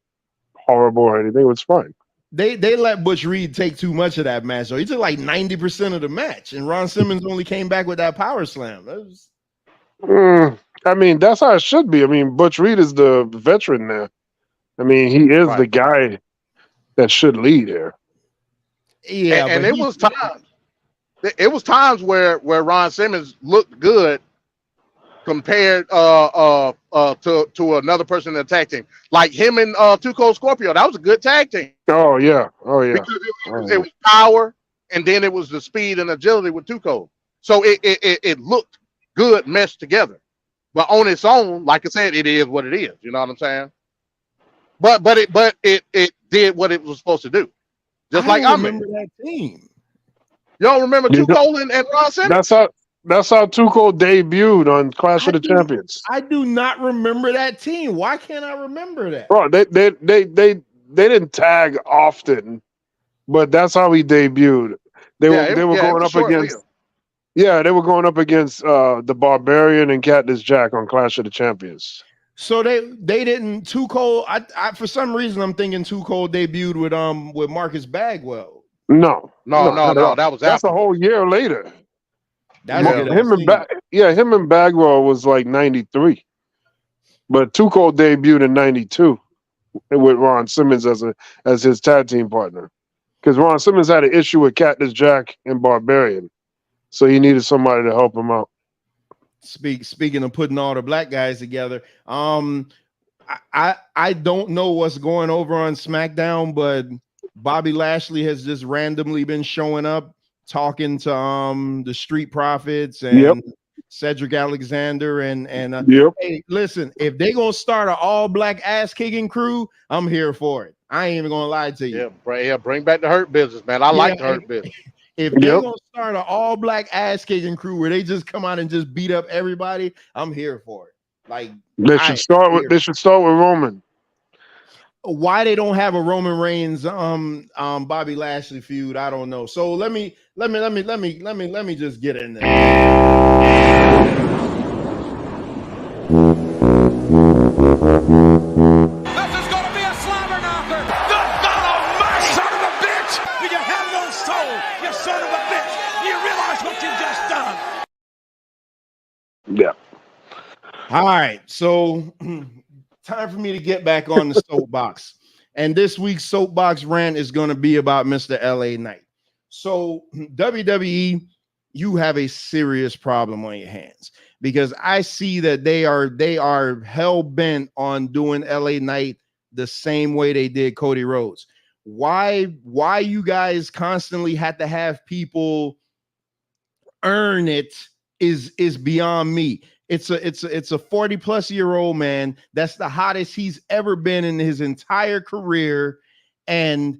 horrible or anything. It was fine. They let Butch Reed take too much of that match. So he took like 90% of the match, and Ron Simmons only came back with that power slam. I mean, that's how it should be. I mean, Butch Reed is the veteran there. I mean, he is the guy that should lead here. Yeah, and it was times. It was times where Ron Simmons looked good compared to another person in the tag team, like him and Too Cold Scorpio. That was a good tag team. Oh yeah. Because it was power, and then it was the speed and agility with Too Cold. So it looked good meshed together. But on its own, like I said, it is what it is. You know what I'm saying? But it did what it was supposed to do. Just like I remember that team. Y'all remember Too Cold and Ron Simmons? That's how Too Cold debuted on Clash of the Champions. I do not remember that team. Why can't I remember that? Bro, they didn't tag often, but that's how he debuted. They were going up against. Yeah, they were going up against the Barbarian and Cactus Jack on Clash of the Champions. So they didn't. Too Cold. I for some reason I'm thinking Too Cold debuted with Marcus Bagwell. No. That's a whole year later. Him and Bagwell was like 93, but Too Cold debuted in 92 with Ron Simmons as his tag team partner, because Ron Simmons had an issue with Cactus Jack and Barbarian, so he needed somebody to help him out. Speaking of putting all the black guys together, I don't know what's going over on SmackDown, but Bobby Lashley has just randomly been showing up talking to the Street Profits and Cedric Alexander and hey, listen, if they gonna start an all black ass kicking crew, I'm here for it. I ain't even gonna lie to you. Bring back the Hurt Business, man. I like the Hurt Business. If they're gonna start an all black ass kicking crew where they just come out and just beat up everybody, I'm here for it. Like they should start with Roman. Why they don't have a Roman Reigns Bobby Lashley feud, I don't know. So let me just get in there. This is gonna be a slobber knocker. Good God almighty! Son of a bitch! Do you have no soul? You son of a bitch! Do you realize what you just done? Yeah. All right, so time for me to get back on the soapbox. And this week's soapbox rant is going to be about Mr. LA Knight. So WWE, you have a serious problem on your hands, because I see that they are hell bent on doing LA Knight the same way they did Cody Rhodes. Why you guys constantly had to have people earn it is beyond me. It's a 40-plus-year-old man. That's the hottest he's ever been in his entire career, and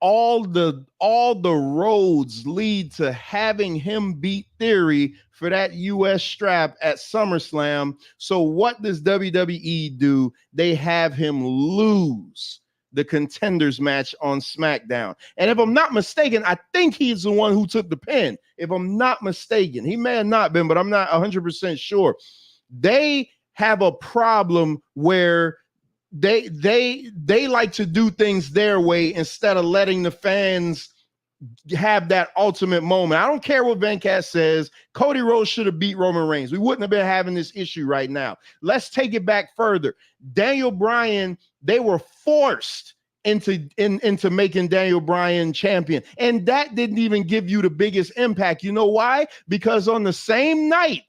all the roads lead to having him beat Theory for that US strap at SummerSlam. So what does WWE do? They have him lose the Contenders match on SmackDown. And if I'm not mistaken, I think he's the one who took the pin. If I'm not mistaken, he may have not been, but I'm not 100% sure. They have a problem where they like to do things their way instead of letting the fans have that ultimate moment. I don't care what Venkat says. Cody Rhodes should have beat Roman Reigns. We wouldn't have been having this issue right now. Let's take it back further. Daniel Bryan, they were forced into making Daniel Bryan champion. And that didn't even give you the biggest impact. You know why? Because on the same night,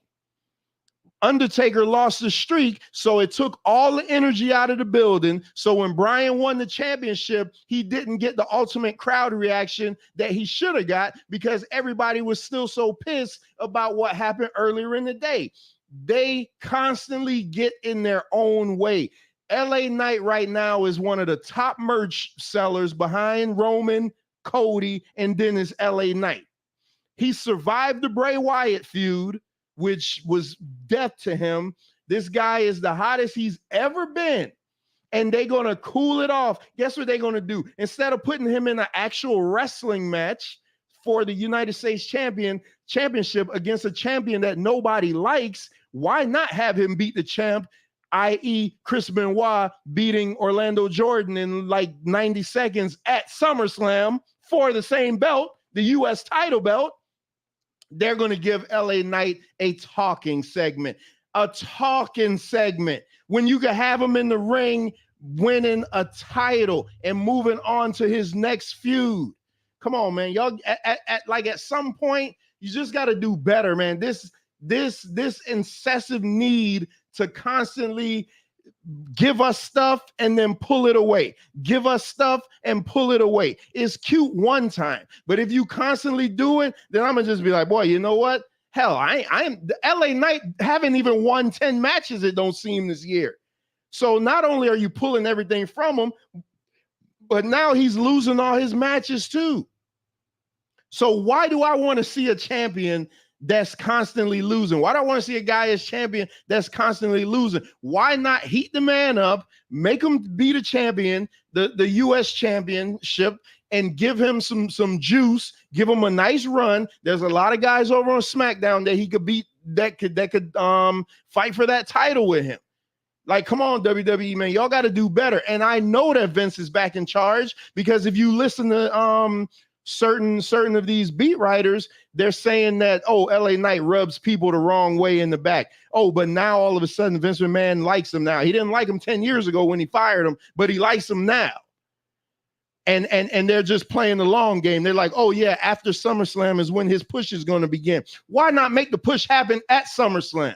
Undertaker lost the streak, so it took all the energy out of the building. So when Bryan won the championship, he didn't get the ultimate crowd reaction that he should have got because everybody was still so pissed about what happened earlier in the day. They constantly get in their own way. LA Knight right now is one of the top merch sellers behind Roman, Cody, and then is LA Knight. He survived the Bray Wyatt feud, which was death to him. This guy is the hottest he's ever been. And they're going to cool it off. Guess what they're going to do? Instead of putting him in an actual wrestling match for the United States championship against a champion that nobody likes, why not have him beat the champ, i.e. Chris Benoit beating Orlando Jordan in like 90 seconds at SummerSlam for the same belt, the U.S. title belt? They're going to give LA Knight a talking segment. A talking segment. When you can have him in the ring winning a title and moving on to his next feud. Come on, man. Y'all at some point, you just got to do better, man. This incessant need to constantly give us stuff and then pull it away. Give us stuff and pull it away. It's cute one time, but if you constantly do it, then I'm gonna just be like, boy, you know what? Hell, I'm the LA Knight haven't even won 10 matches, it don't seem, this year. So not only are you pulling everything from him, but now he's losing all his matches too. So why do I want to see a champion that's constantly losing? Why do I want to see a guy as champion that's constantly losing? Why not heat the man up, make him be the champion, the U.S. championship, and give him some juice, give him a nice run? There's a lot of guys over on SmackDown that he could beat, that could fight for that title with him. Like, come on, WWE, man, y'all got to do better. And I know that Vince is back in charge, because if you listen to certain of these beat writers, they're saying that, oh, LA Knight rubs people the wrong way in the back. Oh, but now all of a sudden Vince McMahon likes him now. He didn't like him 10 years ago when he fired him, but he likes him now. And they're just playing the long game. They're like, oh yeah, after SummerSlam is when his push is going to begin. Why not make the push happen at SummerSlam?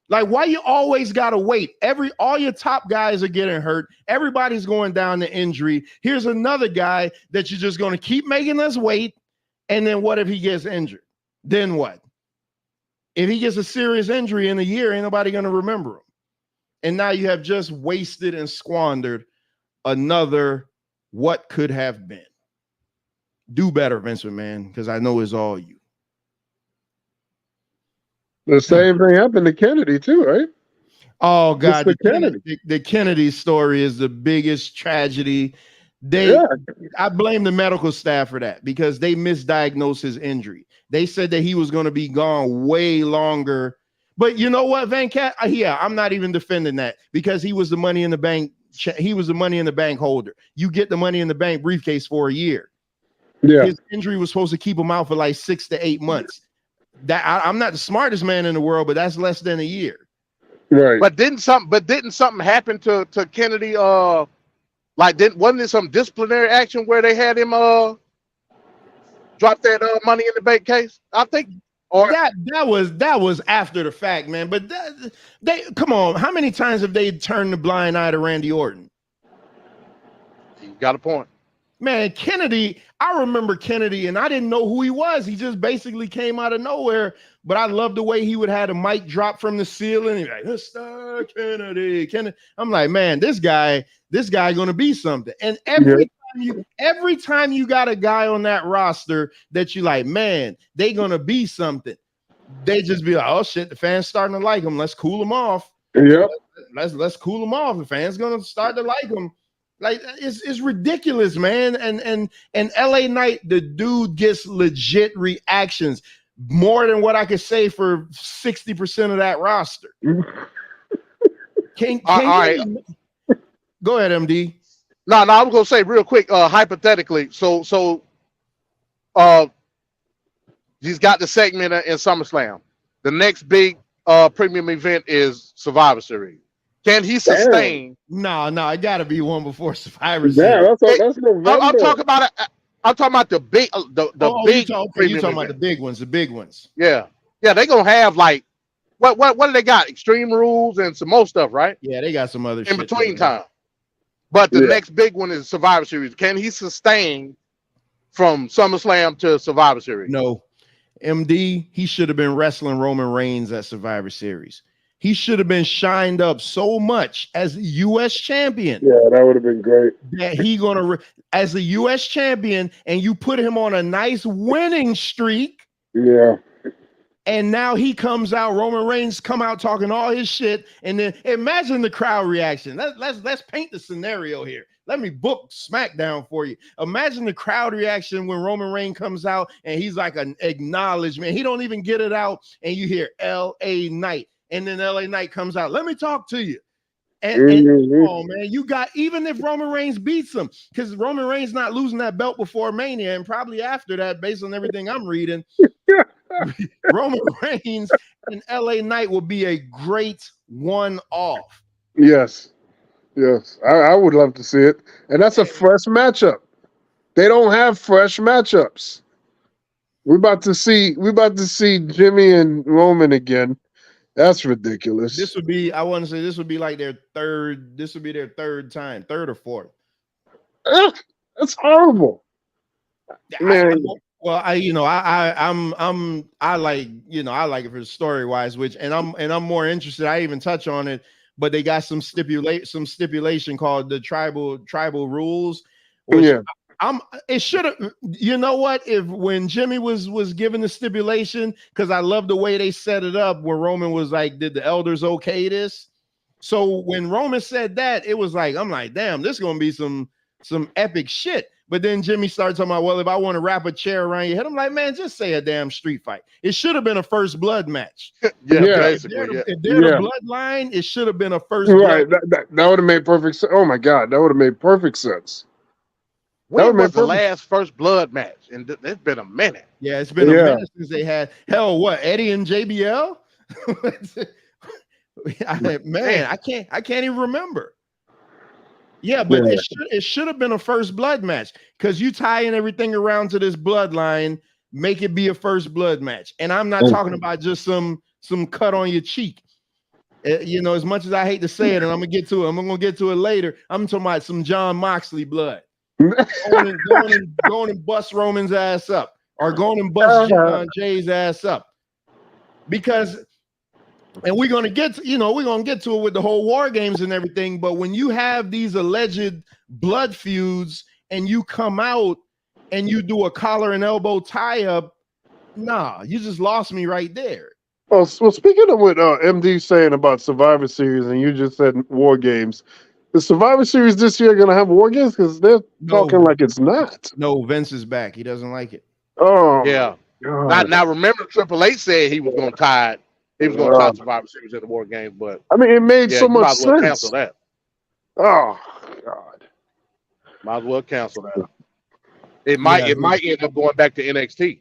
Like, why you always got to wait? All your top guys are getting hurt. Everybody's going down to injury. Here's another guy that you're just going to keep making us wait. And then what if he gets injured? Then what? If he gets a serious injury in a year, ain't nobody going to remember him. And now you have just wasted and squandered another what could have been. Do better, Vince McMahon, because I know it's all you. The same thing happened to Kennedy too, right? Oh God, the Kennedy story is the biggest tragedy. I blame the medical staff for that, because they misdiagnosed his injury. They said that he was going to be gone way longer. But you know what, Venkat? Yeah, I'm not even defending that, because he was the Money in the Bank. He was the Money in the Bank holder. You get the Money in the Bank briefcase for a year. Yeah, his injury was supposed to keep him out for like 6 to 8 months. I'm not the smartest man in the world, but that's less than a year. Right. But didn't something happen to Kennedy? Wasn't it some disciplinary action where they had him drop that Money in the Bank case? I think. Or that was after the fact, man. But they come on, how many times have they turned the blind eye to Randy Orton? You got a point. Man, Kennedy, I remember Kennedy, and I didn't know who he was. He just basically came out of nowhere. But I love the way he would have a mic drop from the ceiling. He's like, Mr. Kennedy. I'm like, man, this guy gonna be something. And every time you got a guy on that roster that you like, man, they gonna be something, they just be like, oh shit, the fans starting to like him. Let's cool them off. Yeah, let's cool them off. The fans gonna start to like him. Like, it's ridiculous, man. And LA Knight, the dude gets legit reactions, more than what I could say for 60% of that roster. All right. Go ahead, MD. No, I was gonna say real quick, hypothetically. So He's got the segment in SummerSlam. The next big premium event is Survivor Series. Can he sustain? No, it got to be one before Survivor Yeah, Series. that's November. I'm talking about it. I'm talking about the big, the big. You talking about the big ones, the big ones. Yeah, they gonna have like what do they got? Extreme Rules and some more stuff, right? Yeah, they got some other in shit between time. But the next big one is Survivor Series. Can he sustain from SummerSlam to Survivor Series? No. MD, he should have been wrestling Roman Reigns at Survivor Series. He should have been shined up so much as a U.S. champion. Yeah, that would have been great. That he gonna as a U.S. champion, and you put him on a nice winning streak. Yeah. And now he comes out, Roman Reigns come out talking all his shit, and then imagine the crowd reaction. Let's paint the scenario here. Let me book SmackDown for you. Imagine the crowd reaction when Roman Reigns comes out and he's like an acknowledgement. He don't even get it out, and you hear L.A. Knight, and then L.A. Knight comes out. Let me talk to you. And oh man, you got, even if Roman Reigns beats him, because Roman Reigns not losing that belt before Mania, and probably after that, based on everything I'm reading. Roman Reigns and LA Knight will be a great one-off. Yes. I would love to see it. And that's a fresh matchup. They don't have fresh matchups. We're about to see Jimmy and Roman again. That's ridiculous. This would be, I want to say, this would be like their third. This would be their third time, third or fourth. That's horrible. Man. I like it for story wise, which and I'm more interested. I even touch on it, but they got some stipulation called the tribal rules. Which it should have. You know what? If when Jimmy was given the stipulation, because I love the way they set it up, where Roman was like, "Did the elders okay this?" So when Roman said that, it was like, I'm like, damn, this is gonna be some epic shit. But then Jimmy started talking about, well, if I want to wrap a chair around your head, I'm like, man, just say a damn street fight. It should have been a first blood match. Basically. If they're the bloodline, it should have been a first blood. That would have made perfect sense. Oh my God, that would have made perfect sense. When was the last first blood match? And it's been a minute. Yeah, it's been a minute since they had, what, Eddie and JBL? I can't even remember. Yeah, but it should have been a first blood match, because you tie in everything around to this bloodline, make it be a first blood match. And I'm not talking about just some cut on your cheek. As much as I hate to say it, and I'm gonna get to it later. I'm talking about some John Moxley blood. going and bust Roman's ass up, or going and bust Jay's ass up. Because and we're gonna get to it with the whole War Games and everything. But when you have these alleged blood feuds and you come out and you do a collar and elbow tie up, you just lost me right there. Well, speaking of what MD saying about Survivor Series, and you just said War Games, the Survivor Series this year gonna have War Games? Because they're talking like it's not. No, Vince is back. He doesn't like it. Oh yeah. Now remember, Triple H said he was gonna tie it. He was going to tie Survivor Series at the War Games, but I mean, it made so much sense. Cancel that. Oh God! Might as well cancel that. It might end up going back to NXT.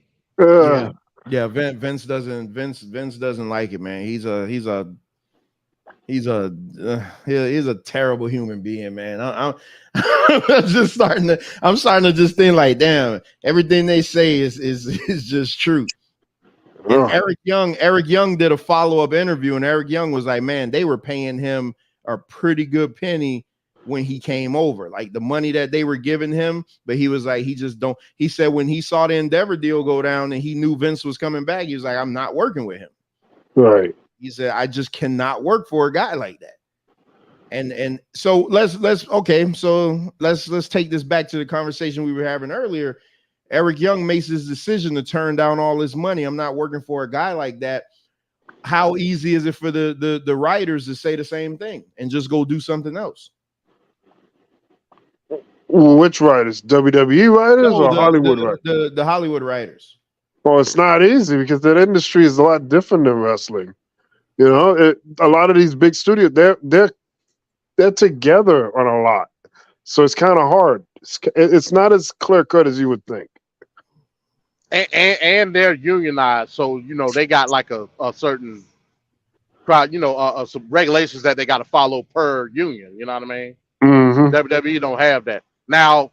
Vince doesn't like it, man. He's a terrible human being, man. I'm starting to just think like, damn, everything they say is just true. And Eric Young did a follow-up interview, and Eric Young was like, man, they were paying him a pretty good penny when he came over, like the money that they were giving him. But he was like, he said when he saw the Endeavor deal go down and he knew Vince was coming back, he was like, I'm not working with him. Right. He said, I just cannot work for a guy like that. And so let's take this back to the conversation we were having earlier. Eric Young makes his decision to turn down all his money. I'm not working for a guy like that. How easy is it for the writers to say the same thing and just go do something else? Which writers? WWE writers or Hollywood writers? The Hollywood writers. Well, it's not easy because that industry is a lot different than wrestling. A lot of these big studios, they're together on a lot, so it's kind of hard. It's not as clear cut as you would think. and they're unionized, so you know they got like a certain crowd, you know, some regulations that they got to follow per union. You know what I mean? Mm-hmm. WWE don't have that. Now,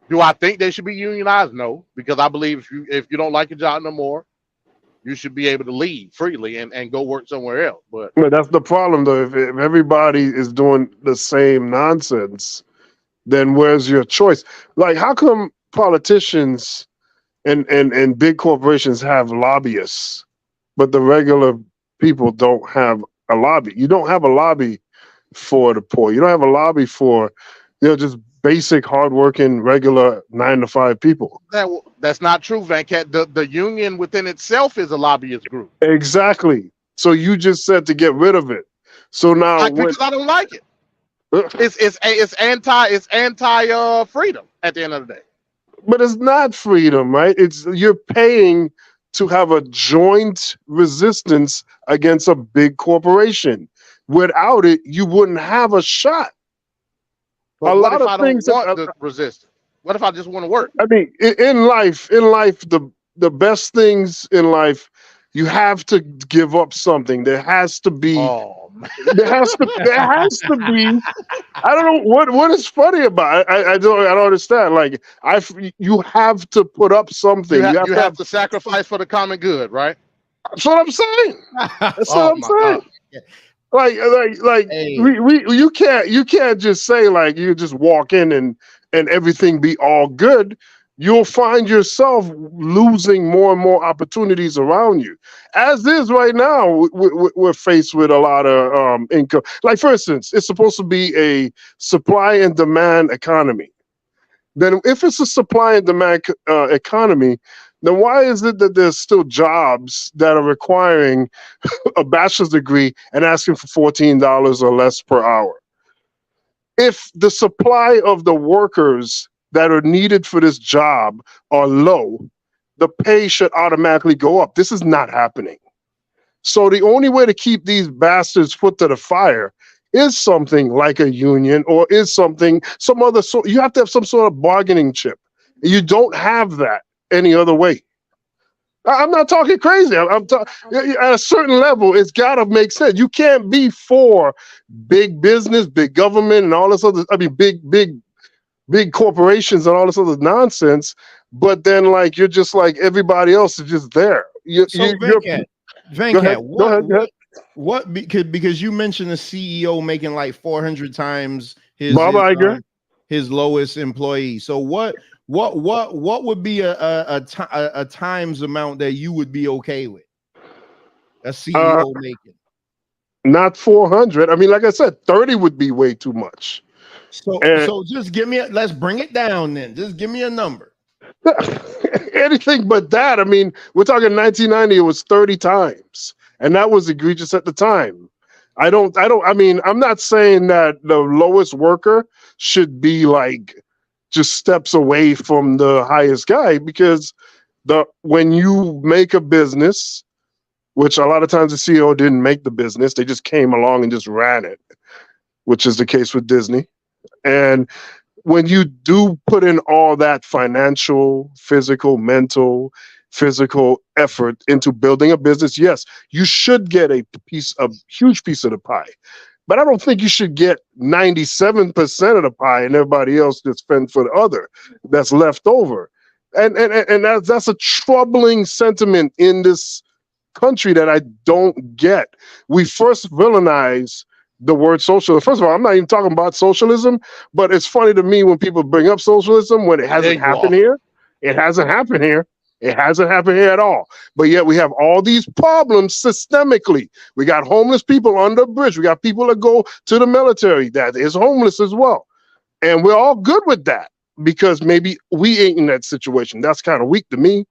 do I think they should be unionized? No, because I believe if you don't like your job no more, you should be able to leave freely and go work somewhere else. But that's the problem, though. If everybody is doing the same nonsense, then where's your choice? Like, how come politicians and big corporations have lobbyists, but the regular people don't have a lobby? You don't have a lobby for the poor. You don't have a lobby for, just basic, hardworking, regular 9-to-5 people. That's not true, Van Cat. The union within itself is a lobbyist group. Exactly. So you just said to get rid of it. So now because I don't like it. It's anti freedom at the end of the day. But it's not freedom, right? You're paying to have a joint resistance against a big corporation. Without it, you wouldn't have a shot. But what if I don't want the resistance? What if I just want to work? I mean, in life, the best things in life, you have to give up something. There has to be. Oh, man. There has to be. I don't know what is funny about it. I don't understand. Like you have to put up something. You have to sacrifice for the common good, right? That's what I'm saying. That's what I'm saying. Like hey. You can't just say like you just walk in and everything be all good. You'll find yourself losing more and more opportunities around you. As is right now, we're faced with a lot of income. Like, for instance, it's supposed to be a supply and demand economy. Then if it's a supply and demand economy, then why is it that there's still jobs that are requiring a bachelor's degree and asking for $14 or less per hour? If the supply of the workers that are needed for this job are low, the pay should automatically go up. This is not happening. So the only way to keep these bastards put to the fire is something like a union or is some other sort. You have to have some sort of bargaining chip. You don't have that any other way. I'm not talking crazy. I'm talking at a certain level. It's got to make sense. You can't be for big business, big government, and all this other. I mean, big corporations and all this other nonsense. But then, like, you're just like everybody else is just there. Venkat, what? Because you mentioned the CEO making like 400 times his lowest employee. So what would be a times amount that you would be okay with a CEO making? Not 400. I mean, like I said, 30 would be way too much. So just give me let's bring it down then. Just give me a number. Anything but that. I mean, we're talking 1990, it was 30 times. And that was egregious at the time. I mean, I'm not saying that the lowest worker should be like just steps away from the highest guy, because when you make a business, which a lot of times the CEO didn't make the business, they just came along and just ran it, which is the case with Disney. And when you do put in all that financial, physical, mental, physical effort into building a business, yes, you should get a huge piece of the pie. But I don't think you should get 97% of the pie and everybody else just fend for the other that's left over. And that's a troubling sentiment in this country that I don't get. We first villainize the word socialism. First of all, I'm not even talking about socialism, but it's funny to me when people bring up socialism when it hasn't happened here. It hasn't happened here. It hasn't happened here at all. But yet we have all these problems systemically. We got homeless people under a bridge. We got people that go to the military that is homeless as well. And we're all good with that because maybe we ain't in that situation. That's kind of weak to me.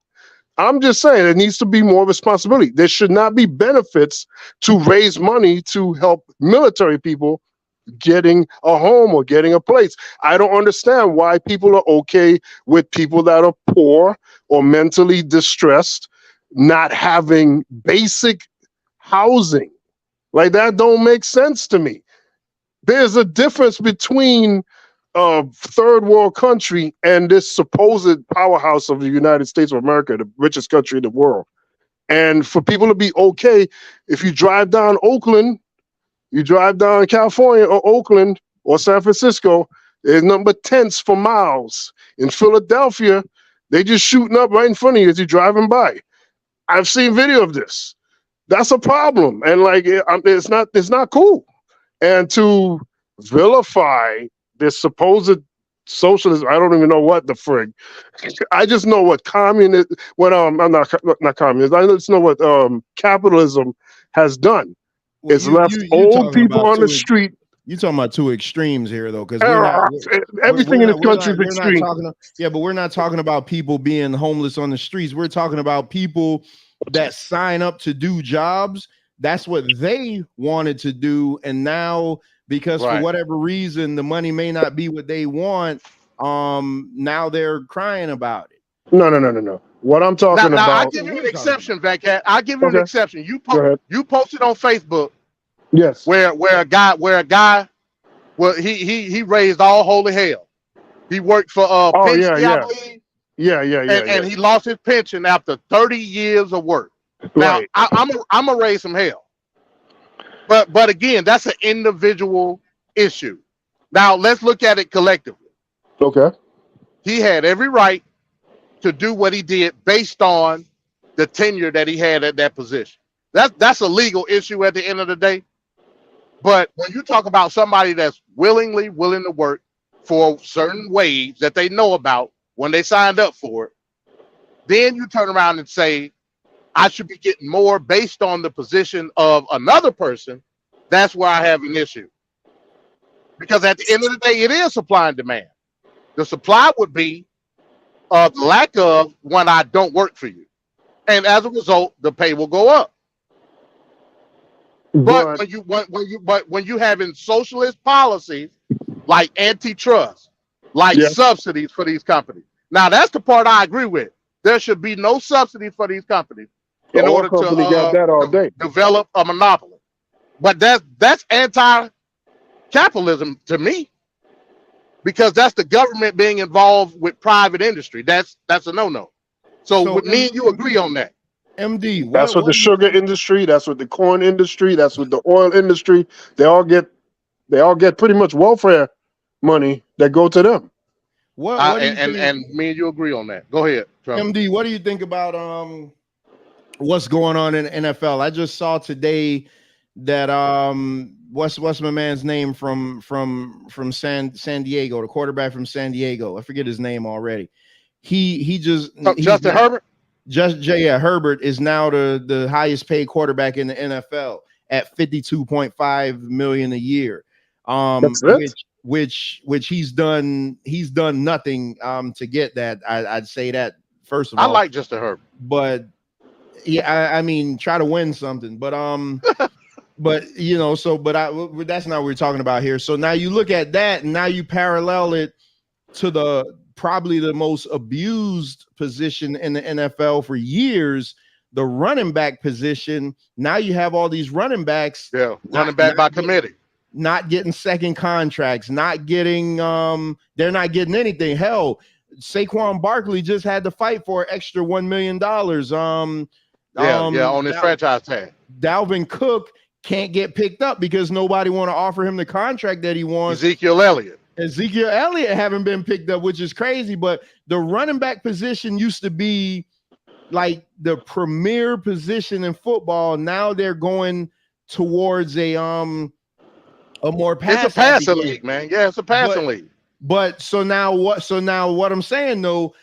I'm just saying it needs to be more responsibility. There should not be benefits to raise money to help military people getting a home or getting a place. I don't understand why people are okay with people that are poor or mentally distressed not having basic housing. Like, that don't make sense to me. There's a difference between third world country and this supposed powerhouse of the United States of America, the richest country in the world. And for people to be okay, if you drive down Oakland, you drive down California or Oakland or San Francisco, there's nothing but tents for miles. In Philadelphia, they just shooting up right in front of you as you're driving by. I've seen video of this. That's a problem, and like it's not cool. And to vilify this supposed socialism, I don't even know what the frig. I just know what communist. What I'm not communist. I just know what capitalism has done. Well, It's left old people on the street. You're talking about two extremes here, though, because everything in this country is extreme. But we're not talking about people being homeless on the streets. We're talking about people that sign up to do jobs. That's what they wanted to do, and now because for whatever reason the money may not be what they want, now they're crying about it. No. What I'm talking about. I'll give you an exception, Vancat. I'll give you an exception. You posted on Facebook. Yes. Where a guy, well, he raised all holy hell. He worked for Penske, I believe. Yeah. And he lost his pension after 30 years of work. Now I'm gonna raise some hell. But again, that's an individual issue. Now let's look at it collectively. Okay. He had every right to do what he did based on the tenure that he had at that position. That's a legal issue at the end of the day. But when you talk about somebody that's willing to work for certain wage that they know about when they signed up for it, then you turn around and say, I should be getting more based on the position of another person. That's where I have an issue. Because at the end of the day, it is supply and demand. The supply would be the lack of when I don't work for you. And as a result, the pay will go up. But when you having socialist policies like antitrust, like subsidies for these companies. Now that's the part I agree with. There should be no subsidies for these companies in order to develop a monopoly. But that's anti-capitalism to me, because that's the government being involved with private industry. That's a no-no. So with me and you agree on that. MD, that's what the sugar industry, that's what the corn industry, that's what the oil industry, they all get pretty much welfare money that go to them. And me and you agree on that. Go ahead, Trevor. MD, what do you think about what's going on in the NFL? I just saw today that what's my man's name from San Diego, the quarterback from San Diego. I forget his name already. Justin Herbert. Herbert is now the highest paid quarterback in the NFL at $52.5 million a year. Which he's done nothing to get that. I'd say that first of all. I like Justin Herbert, but yeah, I mean, try to win something, but but that's not what we're talking about here. So now you look at that, and now you parallel it to probably the most abused position in the NFL for years, the running back position. Now you have all these running backs. Yeah, running back by committee. Not getting second contracts, not getting they're not getting anything. Hell, Saquon Barkley just had to fight for an extra $1 million. On his franchise tag. Dalvin Cook can't get picked up because nobody want to offer him the contract that he wants. Ezekiel Elliott haven't been picked up, which is crazy. But the running back position used to be like the premier position in football. Now they're going towards a more pass. It's a passing league, man. Yeah, it's a passing league. But so now what I'm saying though,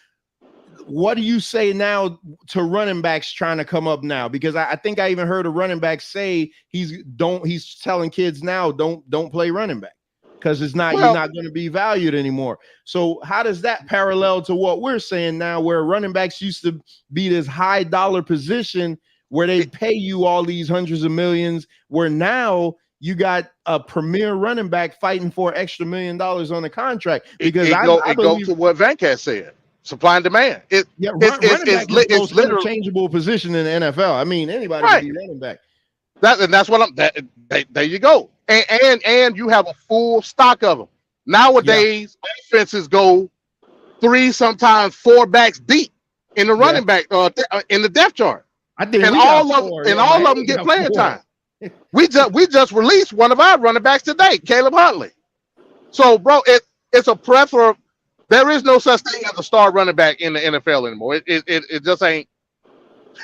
what do you say now to running backs trying to come up now? Because I think I even heard a running back say he's telling kids now don't play running back because you're not going to be valued anymore. So how does that parallel to what we're saying now, where running backs used to be this high dollar position where they pay you all these hundreds of millions, where now you got a premier running back fighting for extra $1 million on the contract? Because it goes to what Vancat said. Supply and demand. It's literally interchangeable position in the NFL. I mean, anybody can be running back. That's what there you go. And you have a full stock of them. Nowadays, offenses go 3, sometimes 4 backs deep in the running back in the depth chart. I think and we all got of four, and yeah, all of Miami them get got playing 4. time. We just released one of our running backs today, Caleb Huntley. So, bro, it's a plethora. There is no such thing as a star running back in the NFL anymore. It just ain't.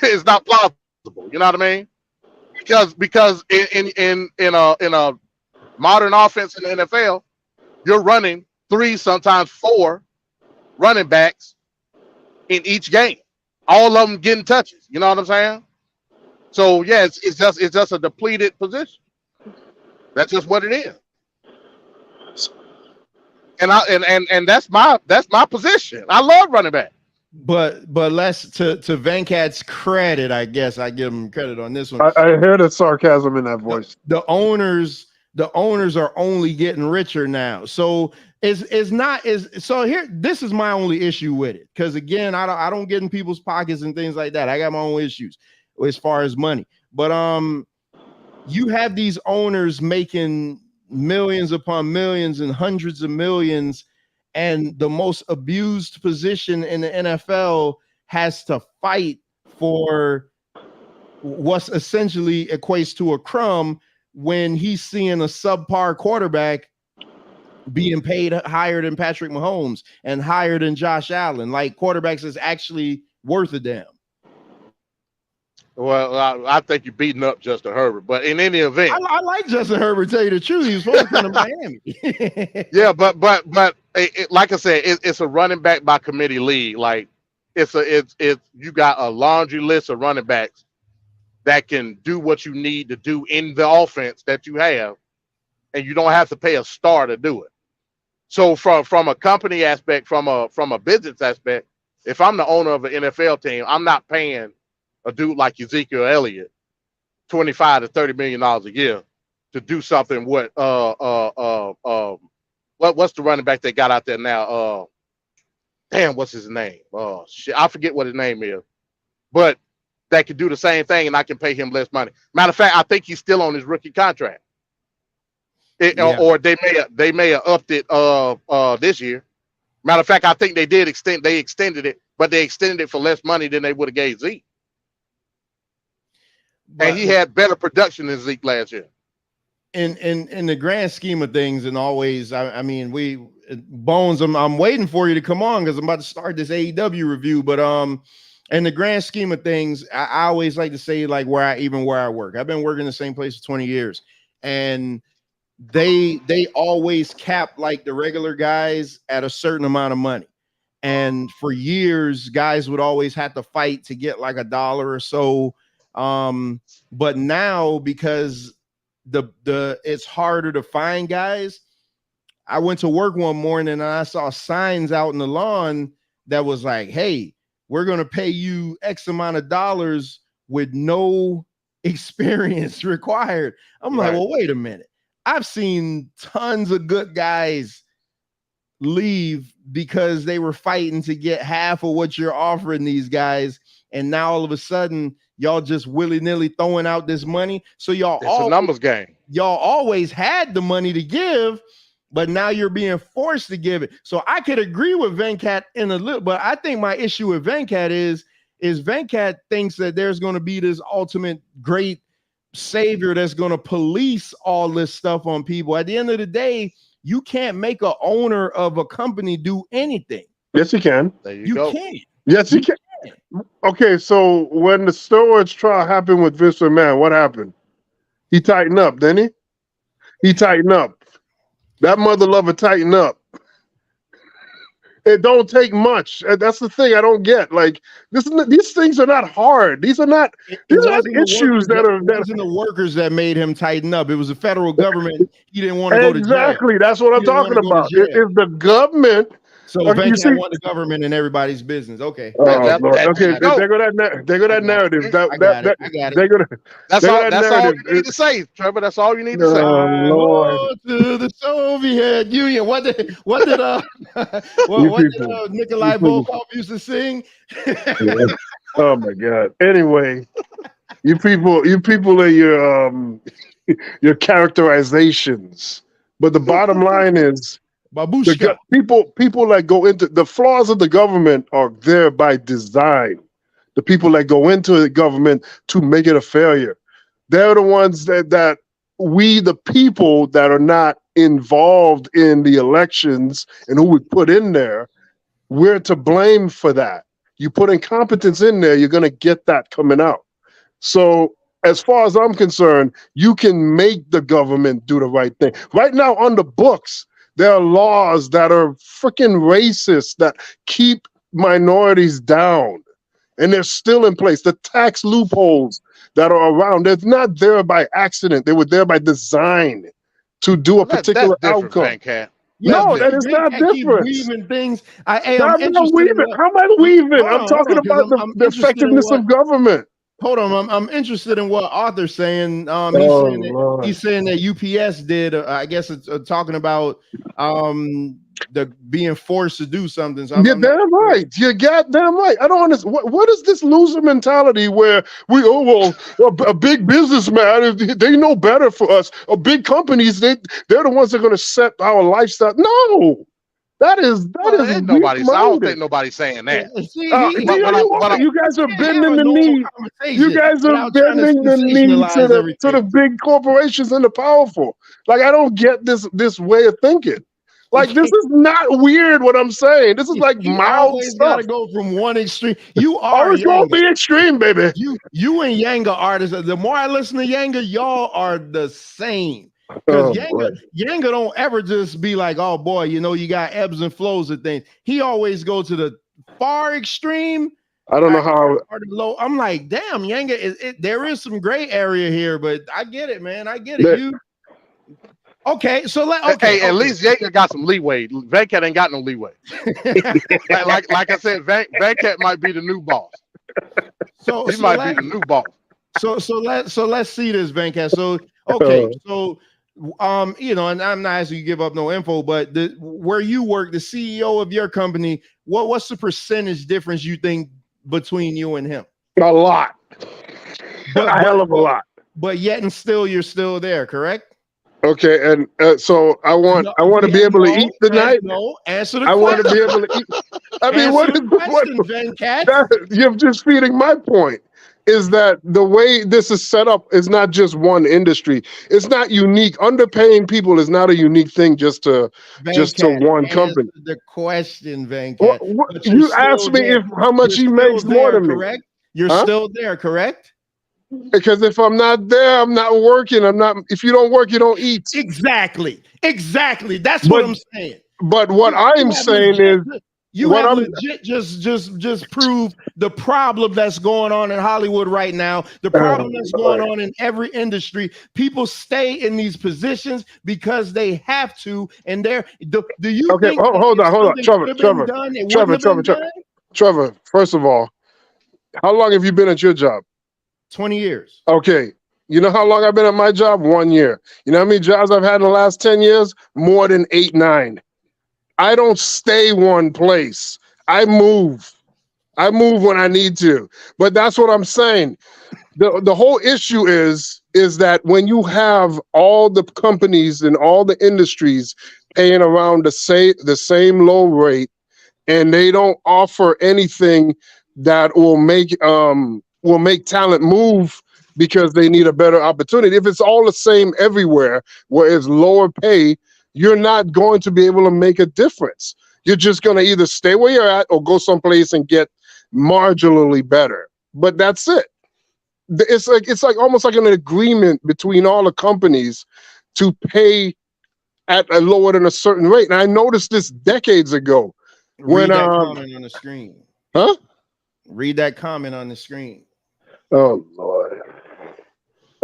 It's not plausible. You know what I mean? Because in a modern offense in the NFL, you're running 3, sometimes 4 running backs in each game. All of them getting touches. You know what I'm saying? So yeah, it's just a depleted position. That's just what it is. And that's my position. I love running back. But let's to Venkat's credit, I guess I give him credit on this one. I hear the sarcasm in that voice. The owners are only getting richer now. So it's not so here. This is my only issue with it, because again, I don't get in people's pockets and things like that. I got my own issues as far as money. But you have these owners making millions upon millions and hundreds of millions, and the most abused position in the NFL has to fight for what's essentially equates to a crumb when he's seeing a subpar quarterback being paid higher than Patrick Mahomes and higher than Josh Allen. Like, quarterbacks is actually worth a damn. Well, I think you're beating up Justin Herbert, but in any event, I like Justin Herbert. Tell you the truth, he's supposed to come to Miami. Yeah, but like I said, it's a running back by committee league. Like it's you got a laundry list of running backs that can do what you need to do in the offense that you have, and you don't have to pay a star to do it. So from a company aspect, from a business aspect, if I'm the owner of an NFL team, I'm not paying a dude like Ezekiel Elliott $25 to $30 million a year to do something. What's the running back they got out there now? Damn, what's his name? Oh shit, I forget what his name is. But that could do the same thing, and I can pay him less money. Matter of fact, I think he's still on his rookie contract. Or they may have upped it this year. Matter of fact, I think they extended it, but they extended it for less money than they would have gave Zeke. And he had better production than Zeke last year. In the grand scheme of things, and always, I mean, Bones, I'm waiting for you to come on because I'm about to start this AEW review. But in the grand scheme of things, I always like to say, like, where I work. I've been working the same place for 20 years, and they always cap like the regular guys at a certain amount of money. And for years, guys would always have to fight to get like $1 or so. But now, because the it's harder to find guys, I went to work one morning and I saw signs out in the lawn that was like, hey, we're going to pay you X amount of dollars with no experience required. I'm like, well, wait a minute. I've seen tons of good guys leave because they were fighting to get half of what you're offering these guys. And now all of a sudden, y'all just willy-nilly throwing out this money. So it's a numbers game. Y'all always had the money to give, but now you're being forced to give it. So I could agree with Venkat in a little, but I think my issue with Venkat is Venkat thinks that there's going to be this ultimate great savior that's going to police all this stuff on people. At the end of the day, you can't make an owner of a company do anything. Yes, you can. There you go. Can't. Yes, you can. Okay, so when the steroids trial happened with Vince McMahon, what happened? He tightened up, didn't he? He tightened up. That mother lover tightened up. It don't take much. That's the thing I don't get. Like these things are not hard. These are not issues that are. It wasn't the workers that made him tighten up. It was the federal government. He didn't want to go to jail. Exactly. That's what I'm talking about. If the government. So Venkat want the government in everybody's business. Okay. Okay. There go that narrative. I got it. That's all you need to say, Trevor. That's all you need to say. Lord. To the Soviet Union. What did Nikolai Volkov used to sing? Oh my God. Anyway, you people are your characterizations. But the bottom line is, Babushka. People that go into the flaws of the government are there by design. The people that go into the government to make it a failure, they're the ones that we, the people that are not involved in the elections and who we put in there, we're to blame for that. You put incompetence in there, you're going to get that coming out. So as far as I'm concerned, you can make the government do the right thing. Right now on the books, there are laws that are freaking racist that keep minorities down. And they're still in place. The tax loopholes that are around, they're not there by accident. They were there by design to do a particular outcome. No, that is not different. Weaving things. I'm not weaving. How am I weaving? I'm talking about the effectiveness of government. Hold on, I'm interested in what Arthur's saying. He's saying that UPS did. I guess it's talking about the being forced to do something. So You're damn right. You goddamn right. I don't understand. What is this loser mentality where a big businessman, they know better for us. Or big companies, they're the ones that are going to set our lifestyle. No. That is nobody. I don't think nobody's saying that. You guys are bending the knee. You guys are bending the knee to the big corporations and the powerful. Like, I don't get this way of thinking. Like, this is not weird what I'm saying. This is like mild stuff. Gotta go from one extreme. You are always gonna be extreme, baby. You and Yanga artists. The more I listen to Yanga, y'all are the same. Because Yanga don't ever just be like, oh boy, you got ebbs and flows of things. He always go to the far extreme. I don't know how. Or the low. I'm like, damn, Yanga, there is some gray area here, but I get it, man. I get it. Okay, so at least Yanga got some leeway. Venkat ain't got no leeway. like I said, Venkat might be the new boss. He might be the new boss. So let's see this, Venkat. So okay, and I'm not asking you to give up no info, but where you work, the CEO of your company, what's the percentage difference you think between you and him? A lot. A hell of a lot. But yet and still, you're still there, correct? Okay, and so I want to be able to eat tonight. No, answer the question. I want to be able to eat. I mean, what is the question, Venkat? You're just feeding my point. Is that the way this is set up is not just one industry. It's not unique. Underpaying people is not a unique thing just to one company. The question, Venkat. You asked me how much he makes more than me. Correct? You're still there, correct? Because if I'm not there, I'm not working. If you don't work, you don't eat. Exactly. That's what I'm saying. But what I'm saying is, you have legit just prove the problem that's going on in Hollywood right now. The problem that's going on in every industry. People stay in these positions because they have to, and do you think? Hold on, Trevor. First of all, how long have you been at your job? 20 years. Okay. You know how long I've been at my job? 1 year. You know how many jobs I've had in the last 10 years? More than 8, 9. I don't stay one place. I move. When I need to. But that's what I'm saying. The whole issue is that when you have all the companies and all the industries paying around the same low rate, and they don't offer anything that will make talent move because they need a better opportunity. If it's all the same everywhere, where it's lower pay, you're not going to be able to make a difference. You're just going to either stay where you're at or go someplace and get marginally better. But that's it. It's like almost like an agreement between all the companies to pay at a lower than a certain rate. And I noticed this decades ago. Read that comment on the screen. Huh? Read that comment on the screen. Oh Lord.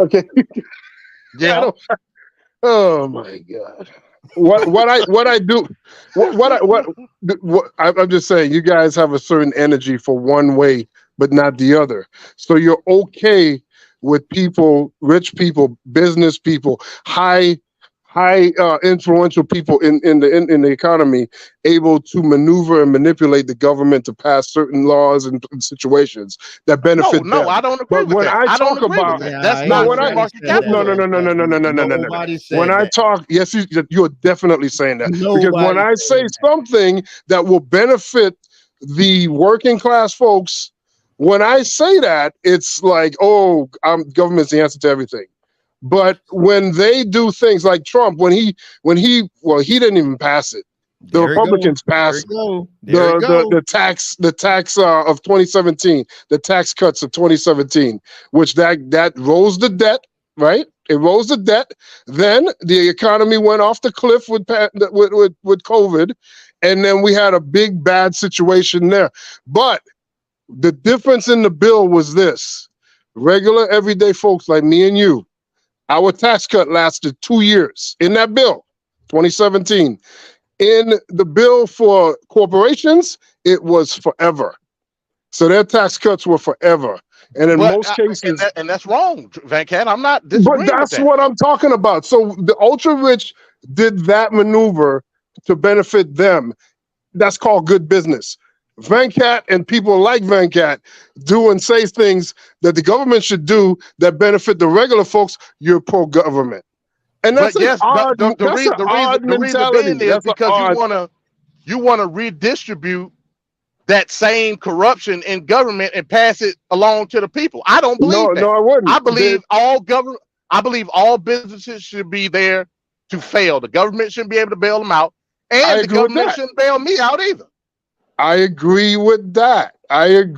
Okay. Yeah. Oh my God. I'm just saying, you guys have a certain energy for one way, but not the other. So you're okay with people, rich people, business people, high high influential people in the economy able to maneuver and manipulate the government to pass certain laws and situations that benefit them. No, I don't agree with that. I don't agree with that. That's not free market capitalism. No. When I talk, yes, you're definitely saying that. Because when I say something that will benefit the working class folks, when I say that, it's like, oh, government's the answer to everything. But when they do things like Trump, he didn't even pass it. The Republicans passed the tax of 2017, the tax cuts of 2017, which that rose the debt, right? It rose the debt. Then the economy went off the cliff with COVID, and then we had a big bad situation there. But the difference in the bill was this: regular everyday folks like me and you, our tax cut lasted 2 years in that bill, 2017. In the bill for corporations, it was forever. So their tax cuts were forever. And in most cases... And that's wrong, Van Cat. I'm not disagreeing with that. But that's what I'm talking about. So the ultra-rich did that maneuver to benefit them. That's called good business. Van Cat and people like Van Cat do and say things that the government should do that benefit the regular folks. You're pro-government. And that's the reason being is because you want to redistribute that same corruption in government and pass it along to the people. I don't believe that. No, I wouldn't. I believe all businesses should be there to fail. The government shouldn't be able to bail them out, and the government shouldn't bail me out either. I agree with that. You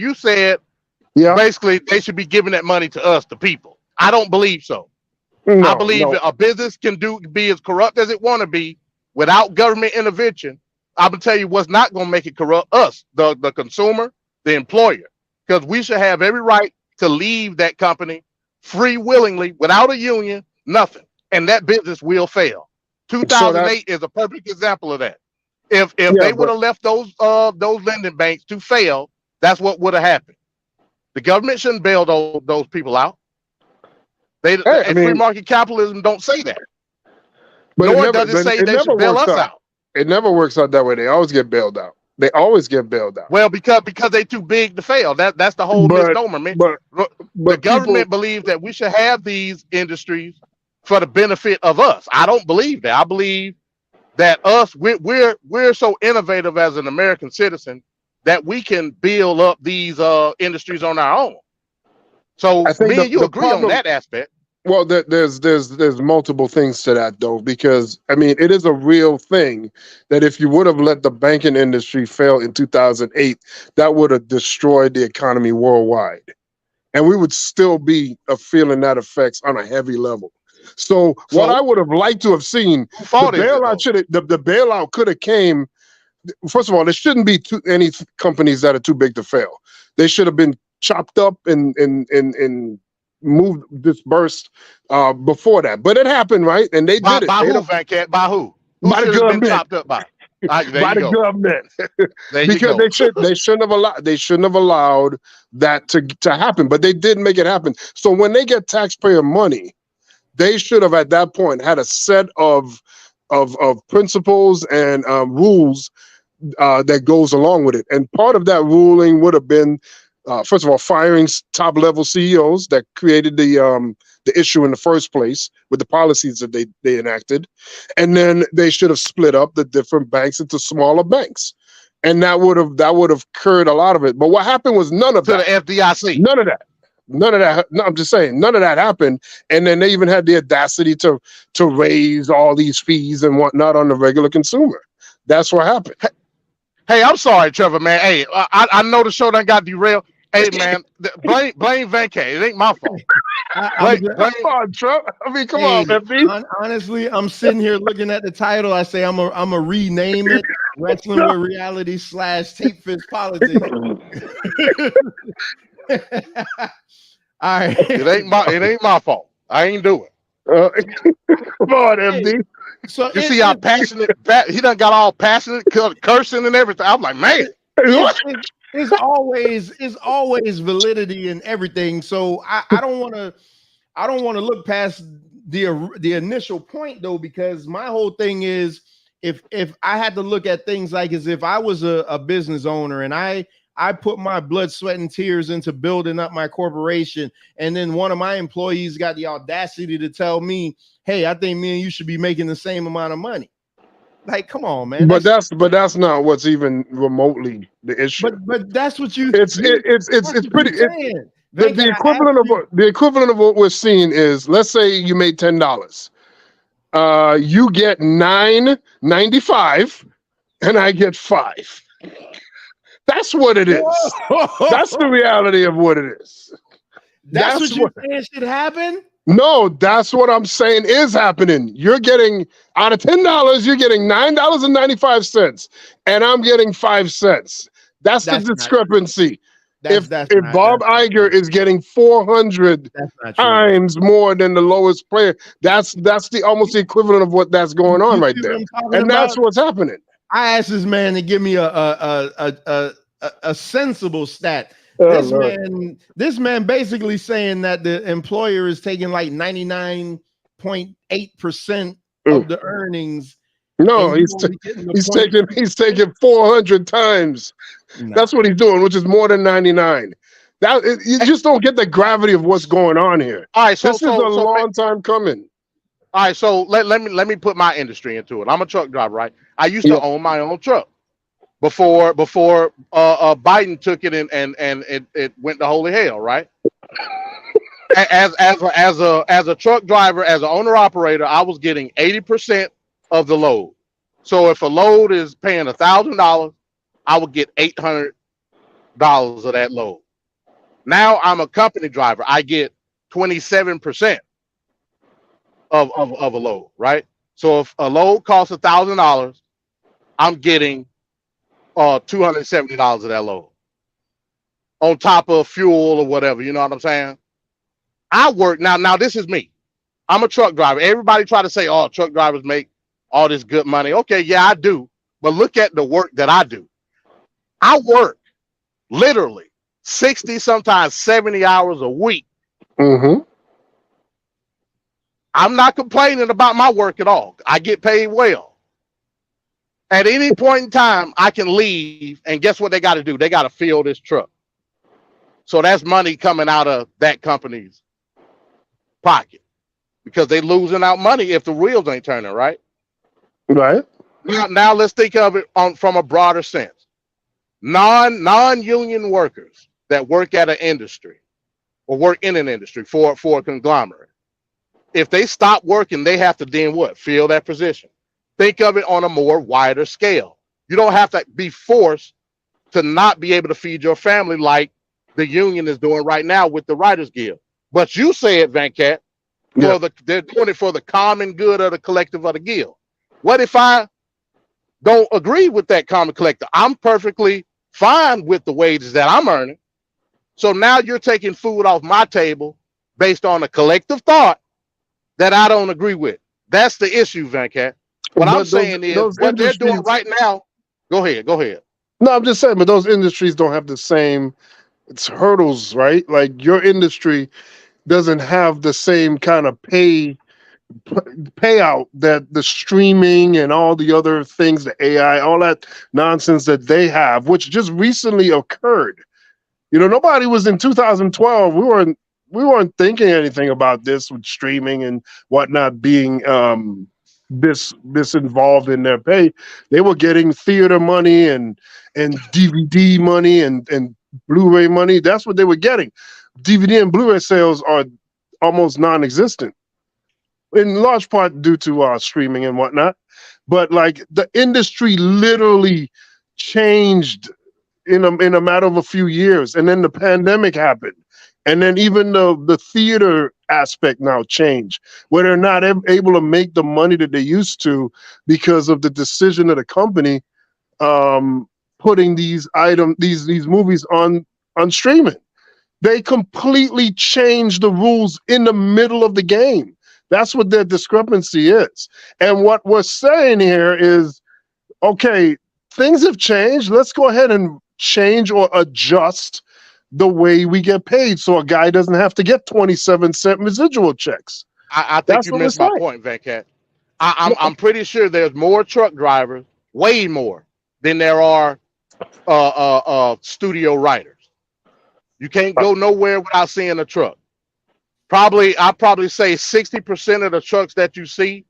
said basically they should be giving that money to us, the people. I don't believe so. I believe a business can be as corrupt as it want to be without government intervention. I'm gonna tell you what's not gonna make it corrupt: us, the consumer, the employer, because we should have every right to leave that company free willingly without a union, nothing, and that business will fail. 2008 is a perfect example of that. If they would have left those lending banks to fail, that's what would have happened. The government shouldn't bail those people out. Free market capitalism don't say that. Nor does it say they should bail us out. It never works out that way. They always get bailed out. Well, because they're too big to fail. That's the whole misnomer, man. The government believes that we should have these industries for the benefit of us. I don't believe that. I believe that we're so innovative as an American citizen that we can build up these industries on our own. So me and you agree on that aspect. Well, there's multiple things to that though, because I mean it is a real thing that if you would have let the banking industry fail in 2008, that would have destroyed the economy worldwide, and we would still be feeling that effects on a heavy level. So what I would have liked to have seen, the bailout could have came. First of all, there shouldn't be any companies that are too big to fail. They should have been chopped up and moved, dispersed before that. But it happened, right? And they did it. By who, Van Cat? By who? By the government. Been chopped up by? By the government. Because they shouldn't have allowed that to happen. But they did make it happen. So when they get taxpayer money, they should have at that point had a set of principles and rules that goes along with it. And part of that ruling would have been, first of all, firing top level CEOs that created the issue in the first place with the policies that they enacted. And then they should have split up the different banks into smaller banks. And that would have cured a lot of it. But what happened was none of that. To the FDIC. None of that. No, I'm just saying, none of that happened. And then they even had the audacity to raise all these fees and whatnot on the regular consumer. That's what happened. Hey, I'm sorry, Trevor, man. Hey, I know the show done got derailed. Hey, man, blame Van K. It ain't my fault. Come on, Trevor. I mean, come on, FB. Honestly, I'm sitting here looking at the title. I say I'm a rename it Wrestling with Reality / Tape Fish Politics. All right. It ain't my fault. I ain't do it. Come on, MD. So you see how passionate he done got all passionate, cursing and everything. I'm like, man. It's always validity in everything. So I don't want to look past the initial point though, because my whole thing is if I had to look at things like as if I was a business owner and I put my blood, sweat, and tears into building up my corporation, and then one of my employees got the audacity to tell me, "Hey, I think me and you should be making the same amount of money." Like, come on, man. But that's not what's even remotely the issue. But that's what you. It's pretty. The equivalent of what we're seeing is, let's say you made $10. You get $9.95, and I get $5. That's what it is. That's the reality of what it is. That's what you're saying should happen? No, that's what I'm saying is happening. You're getting, out of $10, you're getting $9.95, and I'm getting 5 cents. That's the discrepancy. If Bob Iger is getting 400 times more than the lowest player, that's the almost the equivalent of what that's going on right there. And that's what's happening. I asked this man to give me a sensible stat. This man basically saying that the employer is taking like 99.8% of the earnings. No, he's taking 400 times. No. That's what he's doing, which is more than 99. You just don't get the gravity of what's going on here. All right, this is a long time coming. All right, so let me put my industry into it. I'm a truck driver, right? I used to own my own truck before Biden took it and it went to holy hell, right? as a truck driver, as an owner operator, I was getting 80% of the load. So if a load is paying $1,000, I would get $800 of that load. Now I'm a company driver. I get 27% of a load, right? So if a load costs $1,000, I'm getting $270 of that load on top of fuel or whatever. You know what I'm saying? I work now. This is me. I'm a truck driver. Everybody try to say, "Oh, truck drivers make all this good money." Okay, yeah, I do. But look at the work that I do. I work literally 60, sometimes 70 hours a week. Mm-hmm. I'm not complaining about my work at all. I get paid well. At any point in time, I can leave, and guess what they got to do? They got to fill this truck. So that's money coming out of that company's pocket because they losing out money if the wheels ain't turning, right? Right. Now let's think of it from a broader sense. Non-union workers that work at an industry or work in an industry for a conglomerate. If they stop working, they have to then what? Fill that position. Think of it on a more wider scale. You don't have to be forced to not be able to feed your family like the union is doing right now with the Writers Guild. But you said, Van Cat, they're doing it for the common good of the collective of the guild. What if I don't agree with that common collective? I'm perfectly fine with the wages that I'm earning. So now you're taking food off my table based on a collective thought that I don't agree with. That's the issue, Van Cat. What I'm saying is what they're doing right now. Go ahead. No, I'm just saying, but those industries don't have the same hurdles, right? Like your industry doesn't have the same kind of payout that the streaming and all the other things, the AI, all that nonsense that they have, which just recently occurred. You know, nobody was in 2012. We weren't thinking anything about this with streaming and whatnot being this involved in their pay. They were getting theater money and DVD money and Blu-ray money. That's what they were getting. DVD and Blu-ray sales are almost non-existent, in large part due to streaming and whatnot. But like the industry literally changed in a matter of a few years, and then the pandemic happened, and then even the theater aspect now changed, where they're not able to make the money that they used to because of the decision of the company putting these movies on streaming. They completely changed the rules in the middle of the game. That's what their discrepancy is. And what we're saying here is, okay, things have changed. Let's go ahead and change or adjust the way we get paid, so a guy doesn't have to get 27-cent residual checks. I think you missed my point, Van Cat. I'm pretty sure there's more truck drivers, way more, than there are studio writers. You can't go nowhere without seeing a truck. I'd probably say 60% of the trucks that you see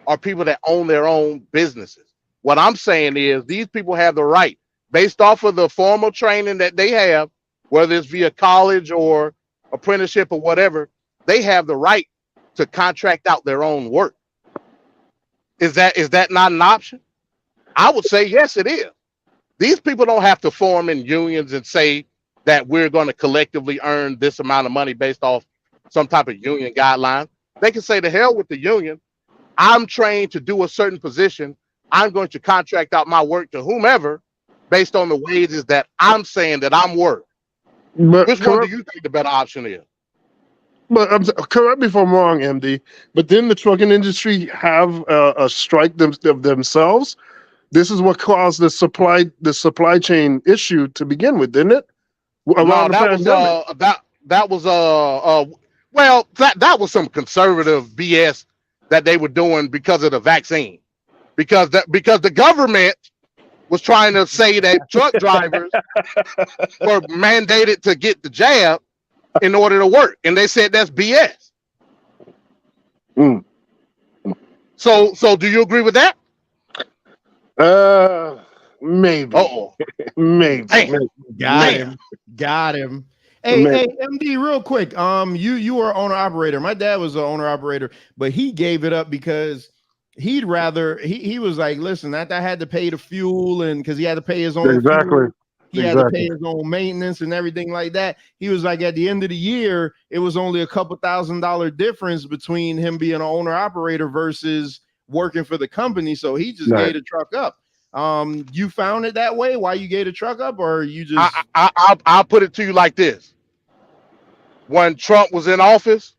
are people that own their own businesses. What I'm saying is these people have the right, based off of the formal training that they have, whether it's via college or apprenticeship or whatever, they have the right to contract out their own work. Is that not an option? I would say yes, it is. These people don't have to form in unions and say that we're going to collectively earn this amount of money based off some type of union guidelines. They can say, to hell with the union. I'm trained to do a certain position. I'm going to contract out my work to whomever based on the wages that I'm saying that I'm worth. Which one do you think the better option is? But correct me if I'm wrong, MD. But didn't the trucking industry have a strike themselves? This is what caused the supply chain issue to begin with, didn't it? No, that was some conservative BS that they were doing because of the vaccine, because the government was trying to say that truck drivers were mandated to get the jab in order to work, and they said that's BS. So do you agree with that? Maybe. Maybe. Got him. Hey, MD, real quick. You were owner operator. My dad was an owner operator, but he gave it up because he'd rather he was like, listen, I had to pay the fuel, and because he had to pay his own fuel, he had to pay his own maintenance and everything like that. He was like, at the end of the year, it was only a couple $1,000 difference between him being an owner operator versus working for the company. So he just gave the truck up. You found it that way? Why you gave the truck up, or you just? I'll put it to you like this: when Trump was in office,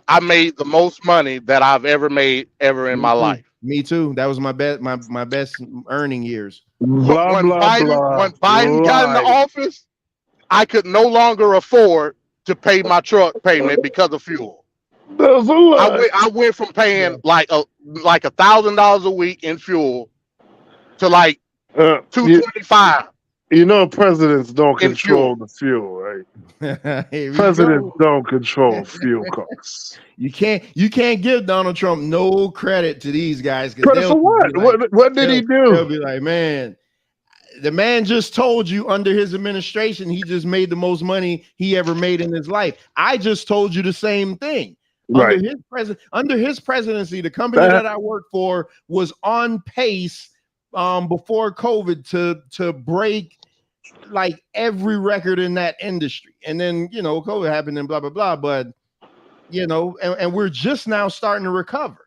I made the most money that I've ever made in my life. Me too. That was my best earning years. When Biden got in the office, I could no longer afford to pay my truck payment because of fuel. I went from paying like $1,000 a week in fuel to like $225. You know, presidents don't control the fuel, right? Presidents don't control fuel costs. You can't give Donald Trump no credit to these guys. Credit for what? Like, what did he do? They'll be like, man, the man just told you under his administration, he just made the most money he ever made in his life. I just told you the same thing. Right. Under his presidency, the company that I worked for was on pace before COVID to break like every record in that industry. And then, COVID happened and blah, blah, blah. But, and we're just now starting to recover.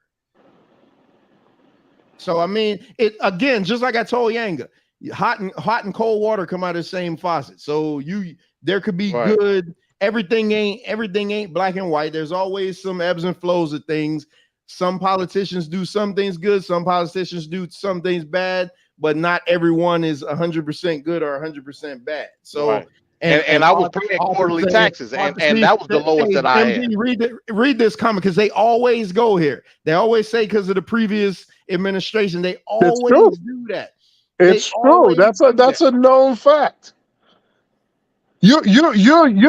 So, I mean, it again, just like I told Yanga, hot and cold water come out of the same faucet. So there could be good. Everything ain't black and white. There's always some ebbs and flows of things. Some politicians do some things good. Some politicians do some things bad, but not everyone is 100% good or 100% bad. So, and I was paying quarterly taxes, and that was the lowest that I had. Read this comment, because they always go here. They always say because of the previous administration, they always do that. It's true. That's a known fact. You're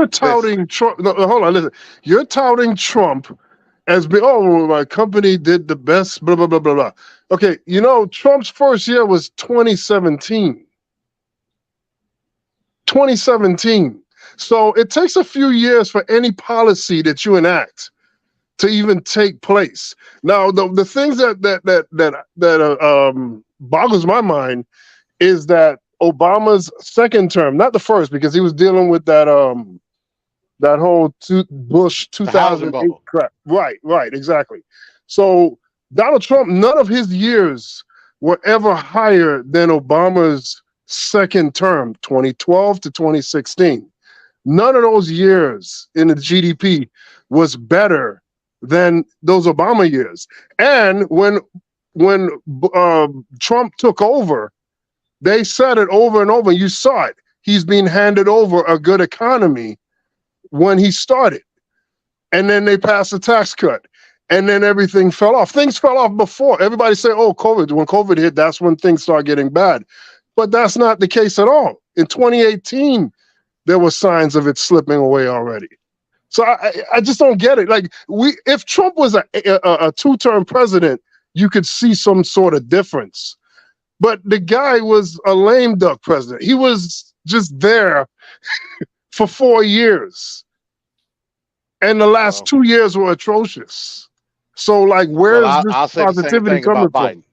touting Trump. No, hold on, listen. You're touting Trump as my company did the best, blah, blah, blah, blah, blah. Okay, Trump's first year was 2017. 2017. So it takes a few years for any policy that you enact to even take place. Now, the things that boggles my mind is that Obama's second term, not the first, because he was dealing with that whole Bush 2008 crap. Right, exactly. So Donald Trump, none of his years were ever higher than Obama's second term, 2012 to 2016. None of those years in the GDP was better than those Obama years. And when Trump took over, They said it over and over. You saw it. He's being handed over a good economy when he started. And then they passed a tax cut. And then everything fell off. Things fell off before. Everybody say, oh, COVID. When COVID hit, that's when things started getting bad. But that's not the case at all. In 2018, there were signs of it slipping away already. So I just don't get it. Like, if Trump was a two-term president, you could see some sort of difference. But the guy was a lame duck president. He was just there for 4 years. And the last 2 years were atrocious. So, like, where's this positivity coming from?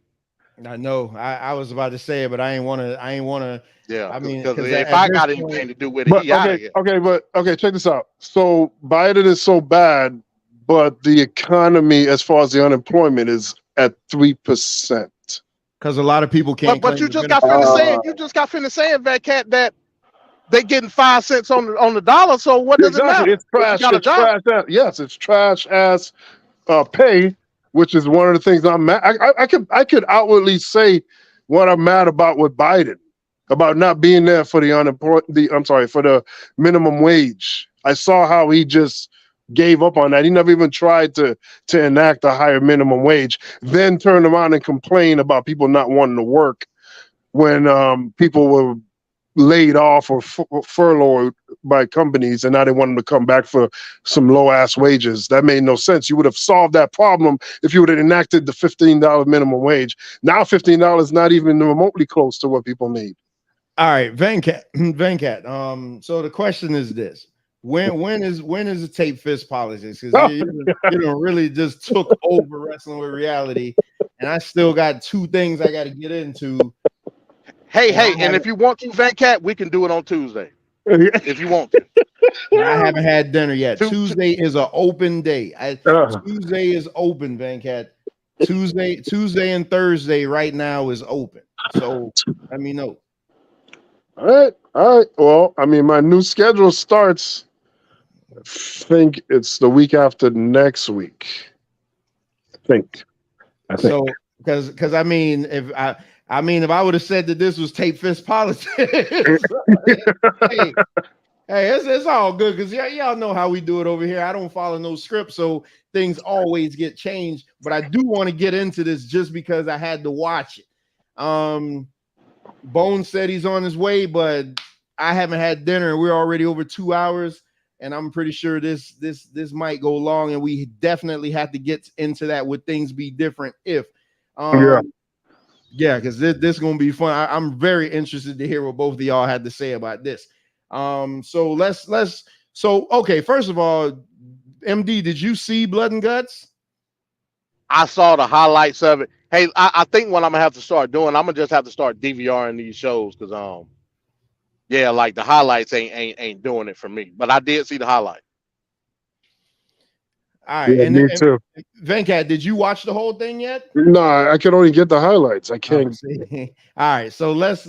I know. I was about to say it, but I ain't want to. Yeah, I mean, because if I got anything to do with it, check this out. So Biden is so bad, but the economy, as far as the unemployment, is at 3%. Because a lot of people can't. But you just got finished saying, Cat, that they getting 5 cents on the dollar. So what does it matter? It's trash. It's trash. Yes, it's trash ass pay, which is one of the things I'm mad. I could outwardly say what I'm mad about with Biden, about not being there for for the minimum wage. I saw how he just gave up on that. He never even tried to enact a higher minimum wage, then turned around and complained about people not wanting to work when people were laid off or furloughed by companies, and now they want them to come back for some low-ass wages. That made no sense. You would have solved that problem if you would have enacted the $15 minimum wage. Now $15 is not even remotely close to what people need. All right, Venkat. So the question is this: when is the tape fist politics? Because you really just took over Wrestling with Reality, and I still got 2 things I got to get into. Hey, and if you want to, Venkat, we can do it on Tuesday. If you want to. I haven't had dinner yet. Tuesday is an open day. Tuesday is open, Venkat. Tuesday and Thursday right now is open. So let me know. All right. Well, I mean, my new schedule starts, I think it's the week after next week. I think. So, because I mean, if I would have said that this was tape fist politics, hey, it's all good because y'all know how we do it over here. I don't follow no script, so things always get changed. But I do want to get into this just because I had to watch it. Bone said he's on his way, but I haven't had dinner. We're already over 2 hours, and I'm pretty sure this might go long, and we definitely have to get into that. Would things be different if? Yeah, because this is gonna be fun. I'm very interested to hear what both of y'all had to say about this. So let's. So okay, first of all, MD, did you see Blood and Guts? I saw the highlights of it. Hey, I think what I'm gonna have to start doing, I'm gonna just have to start DVRing these shows because like the highlights ain't doing it for me. But I did see the highlight. All right, yeah, me too. Venkat, did you watch the whole thing yet? No, I can only get the highlights. I can't. All right, so let's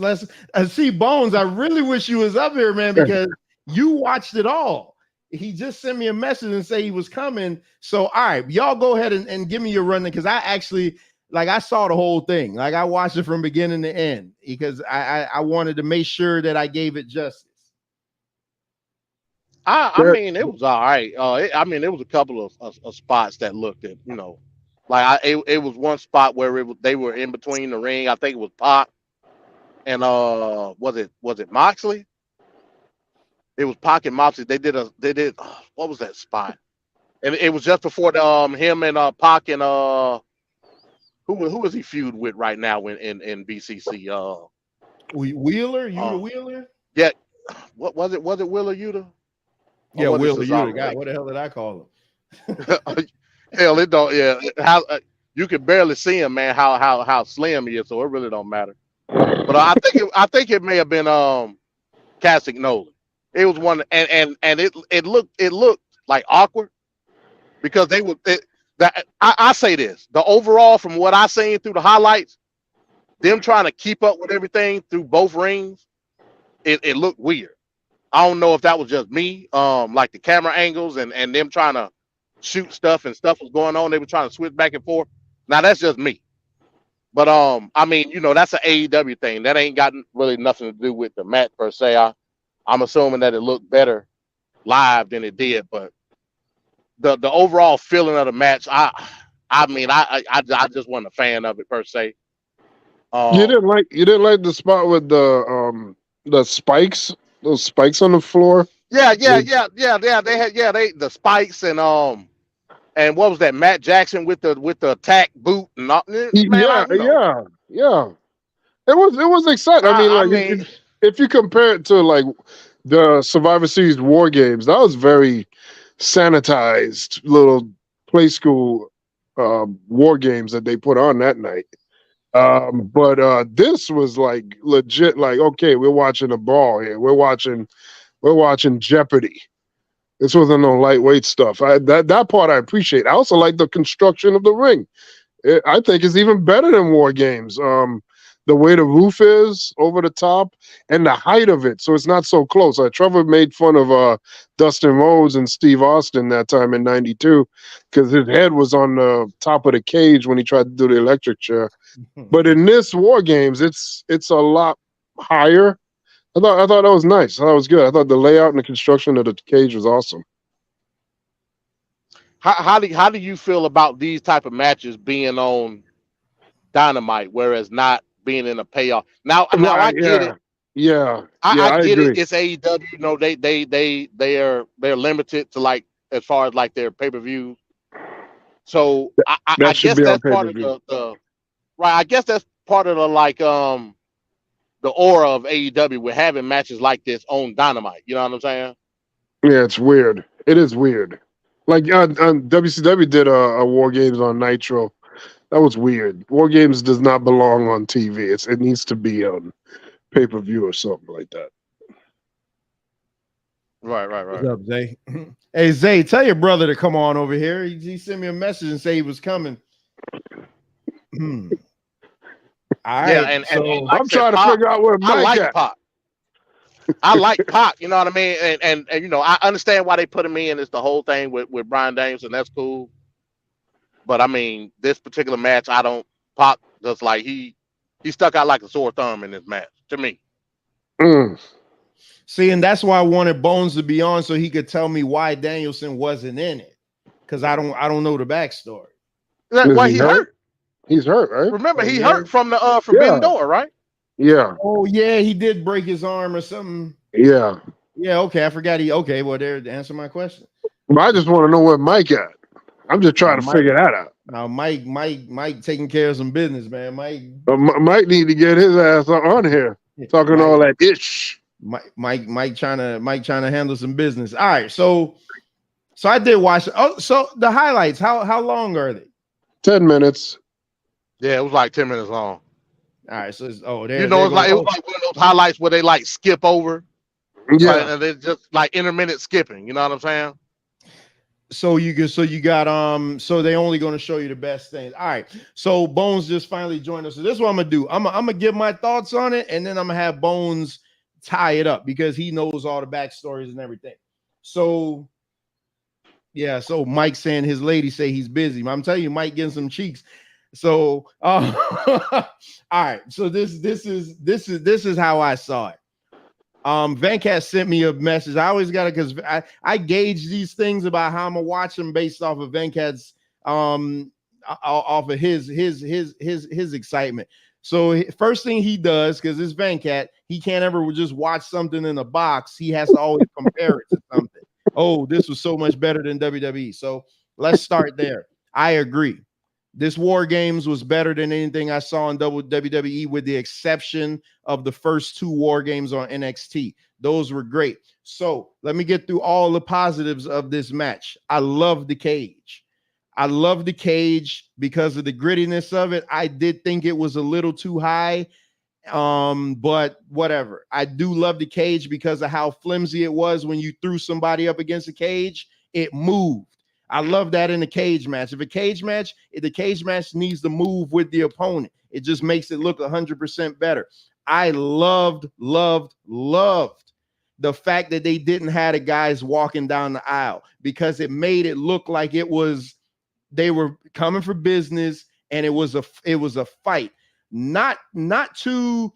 see. Bones, I really wish you was up here, man, because you watched it all. He just sent me a message and say he was coming. So all right, y'all go ahead and give me your run because I actually I saw the whole thing. Like I watched it from beginning to end because I wanted to make sure that I gave it justice. I mean, it was all right. It was a couple of spots that looked at, it was one spot where they were in between the ring. I think it was Pac and was it Moxley? It was Pac and Moxley. They did what was that spot? And it was just before him and Pac and who is he feud with right now in BCC? Wheeler, Yuta Wheeler. Yeah, what was it? Was it Wheeler Yuta? Yeah, Wheeler Yuta. God, what the hell did I call him? Hell, it don't. Yeah, how you can barely see him, man. How slim he is, so it really don't matter. But I think it may have been Castagnoli. It was one, and it looked like awkward because they were. I say this: the overall, from what I seen through the highlights, them trying to keep up with everything through both rings, it looked weird. I don't know if that was just me, like the camera angles and them trying to shoot stuff and stuff was going on. They were trying to switch back and forth. Now that's just me. But I mean, that's an AEW thing. That ain't got really nothing to do with the match per se. I'm assuming that it looked better live than it did, but the overall feeling of the match, I just wasn't a fan of it per se. You didn't like the spot with the spikes, those spikes on the floor. Yeah. They had the spikes and what was that? Matt Jackson with the attack boot and all, man. Yeah. It was exciting. I mean, if you compare it to like the Survivor Series War Games, that was very sanitized little play school war games that they put on that night. But this was like legit. Like, okay, we're watching a brawl here. We're watching Jeopardy. This wasn't no lightweight stuff. That part I appreciate. I also like the construction of the ring. I think it's even better than War Games. The way the roof is over the top and the height of it, so it's not so close. Trevor made fun of Dustin Rhodes and Steve Austin that time in '92 because his head was on the top of the cage when he tried to do the electric chair. But in this War Games, it's a lot higher. I thought that was nice. I thought it was good. I thought the layout and the construction of the cage was awesome. How do you feel about these type of matches being on Dynamite, whereas not being in a payoff? Now I get it. Yeah, I get agree. it. It's AEW. They're limited to like as far as like their pay per view. So I guess that's part of the right. I guess that's part of the like the aura of AEW. We're having matches like this on Dynamite. You know what I'm saying? Yeah, it's weird. It is weird. Like WCW did a War Games on Nitro. That was weird. War Games does not belong on TV. It needs to be on pay-per-view or something like that. Right. What's up, Zay? Hey, Zay, tell your brother to come on over here. He sent me a message and say he was coming. All right. Yeah, and I'm trying to figure out where Mike at. Pac. I like Pac, you know what I mean? And I understand why they put him in. It's the whole thing with Bryan Danielson. That's cool. But I mean, this particular match, Pac just like he stuck out like a sore thumb in this match to me. See, and that's why I wanted Bones to be on so he could tell me why Danielson wasn't in it. Because I don't know the backstory. Why he hurt? He's hurt, right? Remember, he hurt from the Forbidden Door, right? Yeah. Oh yeah, he did break his arm or something. Yeah. Yeah. Okay, I forgot okay. Well, there to answer my question. But I just want to know where Mike at. I'm just trying to figure that out. Now, Mike taking care of some business, man. Mike need to get his ass on here talking all that ish. Mike trying to handle some business. All right, so I did watch. Oh, so the highlights. How long are they? 10 minutes. Yeah, it was like 10 minutes long. All right, so it was like one of those highlights where they like skip over. Yeah, and they're just like intermittent skipping. You know what I'm saying? So they only going to show you the best things. All right. So Bones just finally joined us. So this is what I'm gonna do. I'm gonna give my thoughts on it, and then I'm gonna have Bones tie it up because he knows all the backstories and everything. So yeah. So Mike saying his lady say he's busy. I'm telling you, Mike getting some cheeks. So all right. So this is how I saw it. Venkat sent me a message. I always got it because I gauge these things about how I'm gonna watch them based off of Venkat's off of his excitement. So first thing he does, because it's Venkat, he can't ever just watch something in a box. He has to always compare it to something. Oh, this was so much better than WWE. So let's start there. I agree. This War Games was better than anything I saw in WWE, with the exception of the first two War Games on NXT. Those were great. So let me get through all the positives of this match. I love the cage. I love the cage because of the grittiness of it. I did think it was a little too high, but whatever. I do love the cage because of how flimsy it was when you threw somebody up against the cage. It moved. I love that in a cage match. If the cage match needs to move with the opponent, it just makes it look 100% better. I loved the fact that they didn't have the guys walking down the aisle, because it made it look like they were coming for business, and it was a fight. not too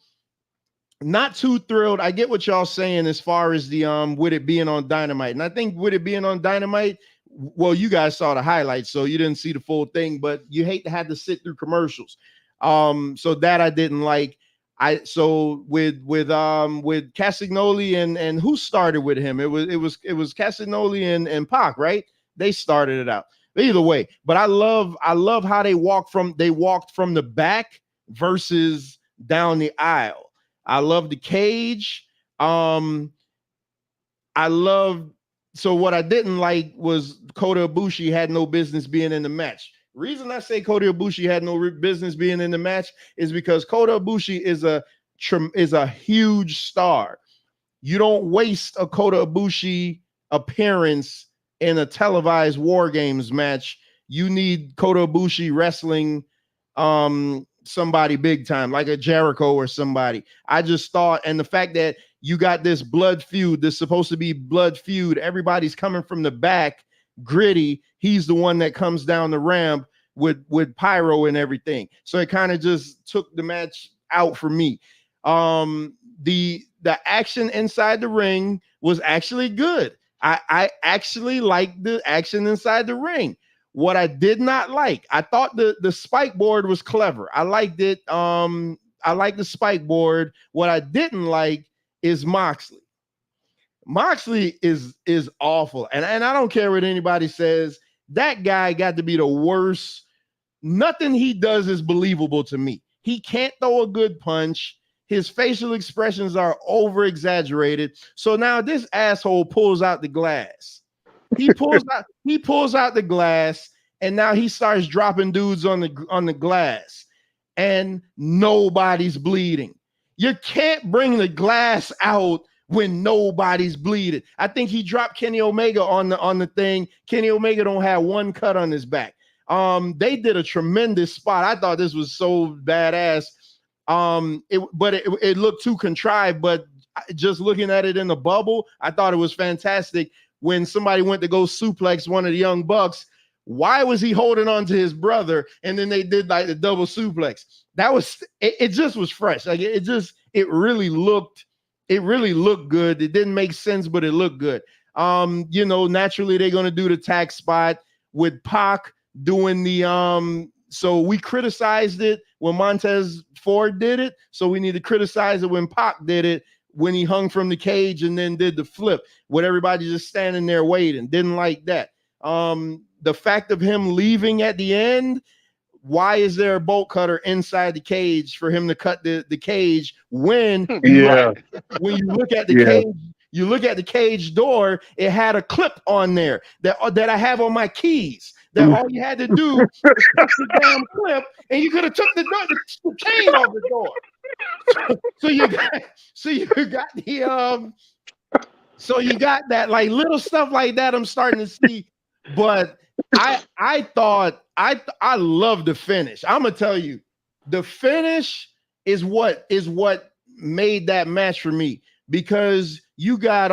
thrilled. I get what y'all saying as far as the with it being on Dynamite. And I think with it being on Dynamite, well, you guys saw the highlights, so you didn't see the full thing, but you hate to have to sit through commercials. So that I didn't like. With Castagnoli and who started with him? It was Castagnoli and Pac, right? They started it out. Either way, but I love how they walked from the back versus down the aisle. I love the cage. So what I didn't like was Kota Ibushi had no business being in the match. Reason I say Kota Ibushi had no business being in the match is because Kota Ibushi is a huge star. You don't waste a Kota Ibushi appearance in a televised War Games match. You need Kota Ibushi wrestling somebody big time, like a Jericho or somebody. I just thought, and the fact that you got this blood feud, this supposed to be blood feud, everybody's coming from the back, gritty. He's the one that comes down the ramp with pyro and everything. So it kind of just took the match out for me. The action inside the ring was actually good. I actually liked the action inside the ring. What I did not like, I thought the spike board was clever. I liked it. I like the spike board. What I didn't like is Moxley. Moxley is awful. And I don't care what anybody says. That guy got to be the worst. Nothing he does is believable to me. He can't throw a good punch. His facial expressions are over exaggerated. So now this asshole pulls out the glass. He pulls out the glass, and now he starts dropping dudes on the glass, and nobody's bleeding. You can't bring the glass out when nobody's bleeding. I think he dropped Kenny Omega on the thing. Kenny Omega don't have one cut on his back. They did a tremendous spot. I thought this was so badass. It looked too contrived, but just looking at it in the bubble, I thought it was fantastic. When somebody went to go suplex one of the Young Bucks, why was he holding on to his brother? And then they did like the double suplex. That was it just was fresh. Like it really looked good. It didn't make sense, but it looked good. Naturally they're gonna do the tag spot with Pac doing the so we criticized it when Montez Ford did it. So we need to criticize it when Pac did it, when he hung from the cage and then did the flip with everybody just standing there waiting. Didn't like that. The fact of him leaving at the end, why is there a bolt cutter inside the cage for him to cut the cage when you look at the cage, you look at the cage door, it had a clip on there that I have on my keys. That all you had to do was put the damn clip, and you could have took the chain off the door. So you got that, like little stuff like that I'm starting to see. But I thought I love the finish. I'm gonna tell you, the finish is what made that match for me, because you got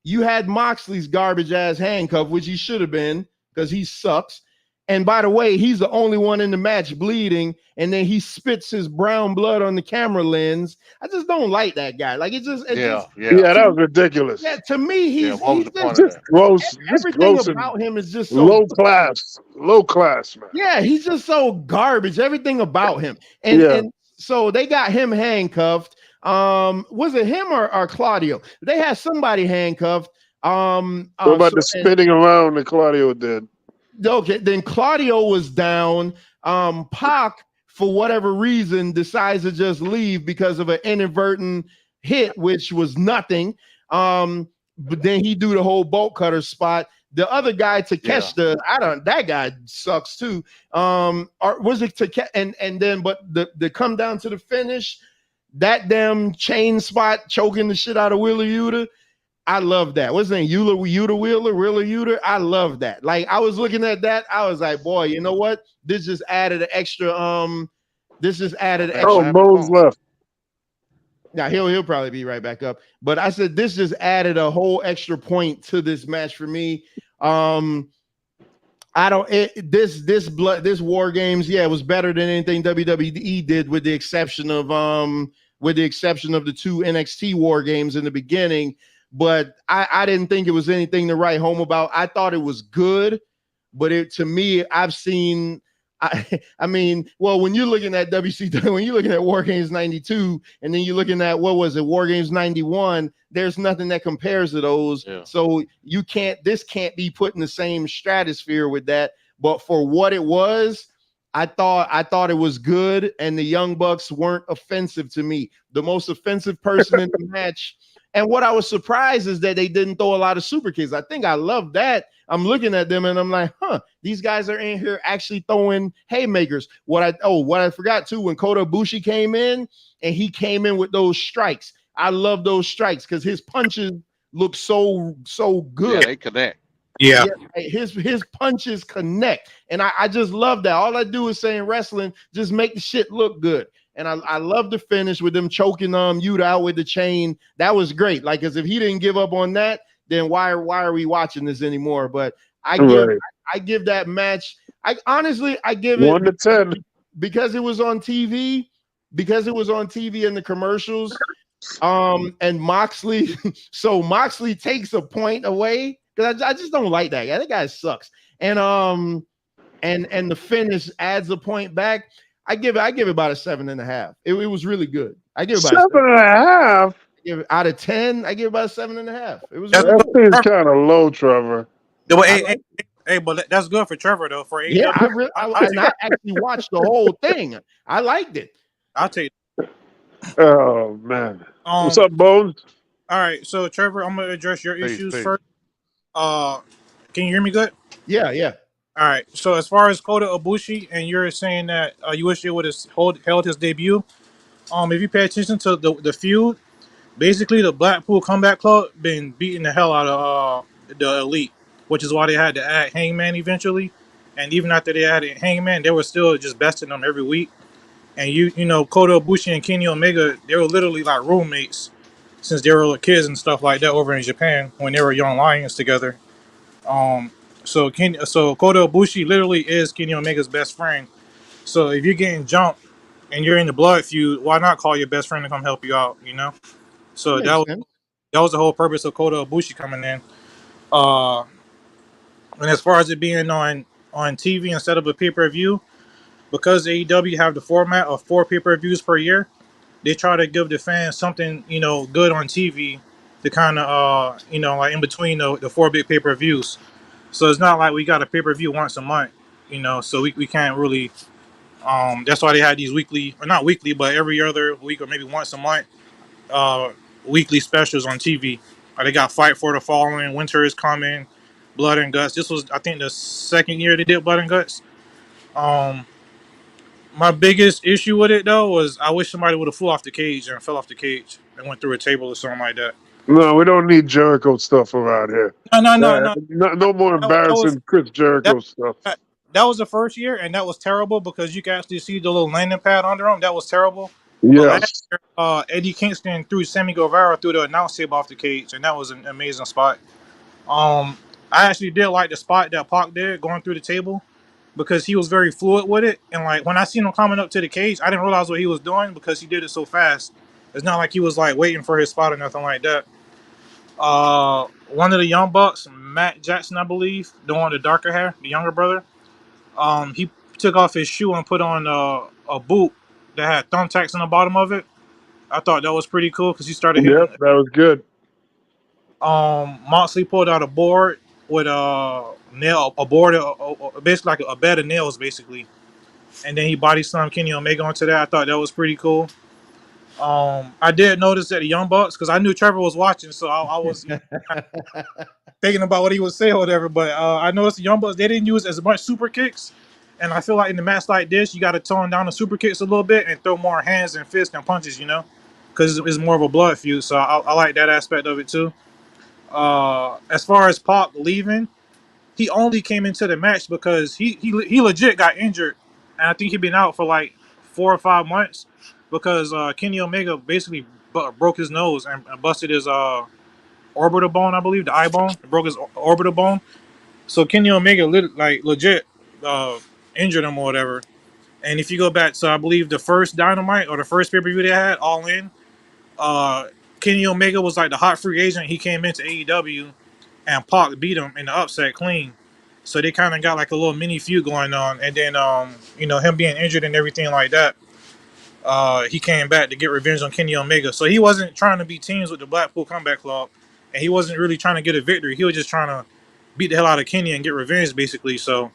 you had Moxley's garbage ass handcuff, which he should have been, because he sucks. And by the way, he's the only one in the match bleeding, and then he spits his brown blood on the camera lens. I just don't like that guy. Like that was ridiculous. Yeah, to me, he's just gross. Everything about him is just so low class, man. Yeah, he's just so garbage. Everything about him, and so they got him handcuffed. Was it him or Claudio? They had somebody handcuffed. What about the spinning around that Claudio did? Okay, then Claudio was down. Pac, for whatever reason, decides to just leave because of an inadvertent hit, which was nothing. But then he do the whole bolt cutter spot. The other guy, Takeshita, that guy sucks too. Or was it Takeshita? And then, but the come down to the finish, that damn chain spot choking the shit out of Wheeler Yuta. I love that. What's his name? Wheeler Yuta. I love that. Like, I was looking at that. I was like, boy, you know what? This just added an extra. Oh, Mo's left. Now he'll probably be right back up. But I said this just added a whole extra point to this match for me. I don't. This War Games, yeah, it was better than anything WWE did, with the exception of the two NXT War Games in the beginning. But I didn't think it was anything to write home about. I thought it was good, but to me, I've seen. I mean, well, when you're looking at WCW, when you're looking at War Games 92, and then you're looking at, what was it, War Games 91, there's nothing that compares to those. Yeah. So this can't be put in the same stratosphere with that. But for what it was, I thought it was good, and the Young Bucks weren't offensive to me. The most offensive person in the match. And what I was surprised is that they didn't throw a lot of super kicks. I think I love that. I'm looking at them and I'm like, these guys are in here actually throwing haymakers. What I forgot too, when Kota Ibushi came in, and he came in with those strikes. I love those strikes because his punches look so good. Yeah, they connect. Yeah, his punches connect, and I just love that. All I do is say in wrestling, just make the shit look good. And I love the finish with them choking Yuta out with the chain. That was great. Like, as if he didn't give up on that, then why are we watching this anymore? But I give that match. I honestly give it 1 to 10 because it was on TV. Because it was on TV in the commercials. And Moxley. So Moxley takes a point away, because I just don't like that guy. That guy sucks. And the finish adds a point back. I give it about a 7.5. It was really good. I give it about 7.5. Give it out of 10. I give it about a 7.5. It was that kind of low, Trevor. Hey, but that's good for Trevor though. For AEW. Yeah, I actually watched the whole thing. I liked it. I'll tell you. Oh man, what's up, Bones? All right, so Trevor, I'm gonna address your issues first. Can you hear me good? Yeah. All right. So as far as Kota Ibushi, and you're saying that you wish it would have held his debut. If you pay attention to the feud, basically the Blackpool Combat Club been beating the hell out of the Elite, which is why they had to add Hangman eventually. And even after they added Hangman, they were still just besting them every week. And you know Kota Ibushi and Kenny Omega, they were literally like roommates since they were kids and stuff like that over in Japan when they were young lions together. So Kota Ibushi literally is Kenny Omega's best friend. So if you're getting jumped and you're in the blood feud, why not call your best friend to come help you out? You know. So that was the whole purpose of Kota Ibushi coming in. And as far as it being on TV instead of a pay-per-view, because AEW have the format of 4 pay-per-views per year, they try to give the fans something, good on TV to kind of, like in between the 4 big pay-per-views. So it's not like we got a pay-per-view once a month, so we can't really, that's why they had these weekly, or not weekly, but every other week or maybe once a month, weekly specials on TV. They got Fight for the Fallen, Winter is Coming, Blood and Guts. This was, I think, the second year they did Blood and Guts. My biggest issue with it though was I wish somebody would have flew off the cage and fell off the cage and went through a table or something like that. No, we don't need Jericho stuff around here. No. No more embarrassing Chris Jericho stuff. That was the first year, and that was terrible because you can actually see the little landing pad under him. That was terrible. Yes. Eddie Kingston threw Sammy Guevara through the announce table off the cage, and that was an amazing spot. I actually did like the spot that Pac did going through the table, because he was very fluid with it. And like when I seen him coming up to the cage, I didn't realize what he was doing because he did it so fast. It's not like he was like waiting for his spot or nothing like that. One of the Young Bucks, Matt Jackson, I believe, the one with the darker hair, the younger brother, he took off his shoe and put on a boot that had thumbtacks on the bottom of it. I thought that was pretty cool because he started hitting. Yep, that was good. Moxley pulled out a board with a board, basically like a bed of nails, basically. And then he body slammed Kenny Omega onto that. I thought that was pretty cool. I did notice that the Young Bucks, because I knew Trevor was watching, so I was thinking about what he would say or whatever. But I noticed the Young Bucks, they didn't use as much super kicks. And I feel like in the match like this, you got to tone down the super kicks a little bit and throw more hands and fists and punches, because it's more of a blood feud. So I like that aspect of it too. As far as Pac leaving, he only came into the match because he legit got injured, and I think he'd been out for like 4 or 5 months because Kenny Omega basically broke his nose and busted his orbital bone, I believe, the eye bone. Broke his orbital bone, So Kenny Omega legit injured him or whatever. And if you go back to I believe the first Dynamite or the first pay-per-view they had, All In, uh, Kenny Omega was like the hot free agent. He came into AEW and Pac beat him in the upset clean. So they kind of got like a little mini feud going on. And then him being injured and everything like that, he came back to get revenge on Kenny Omega. So he wasn't trying to be teams with the Blackpool Combat Club, and he wasn't really trying to get a victory. He was just trying to beat the hell out of Kenny and get revenge, basically. So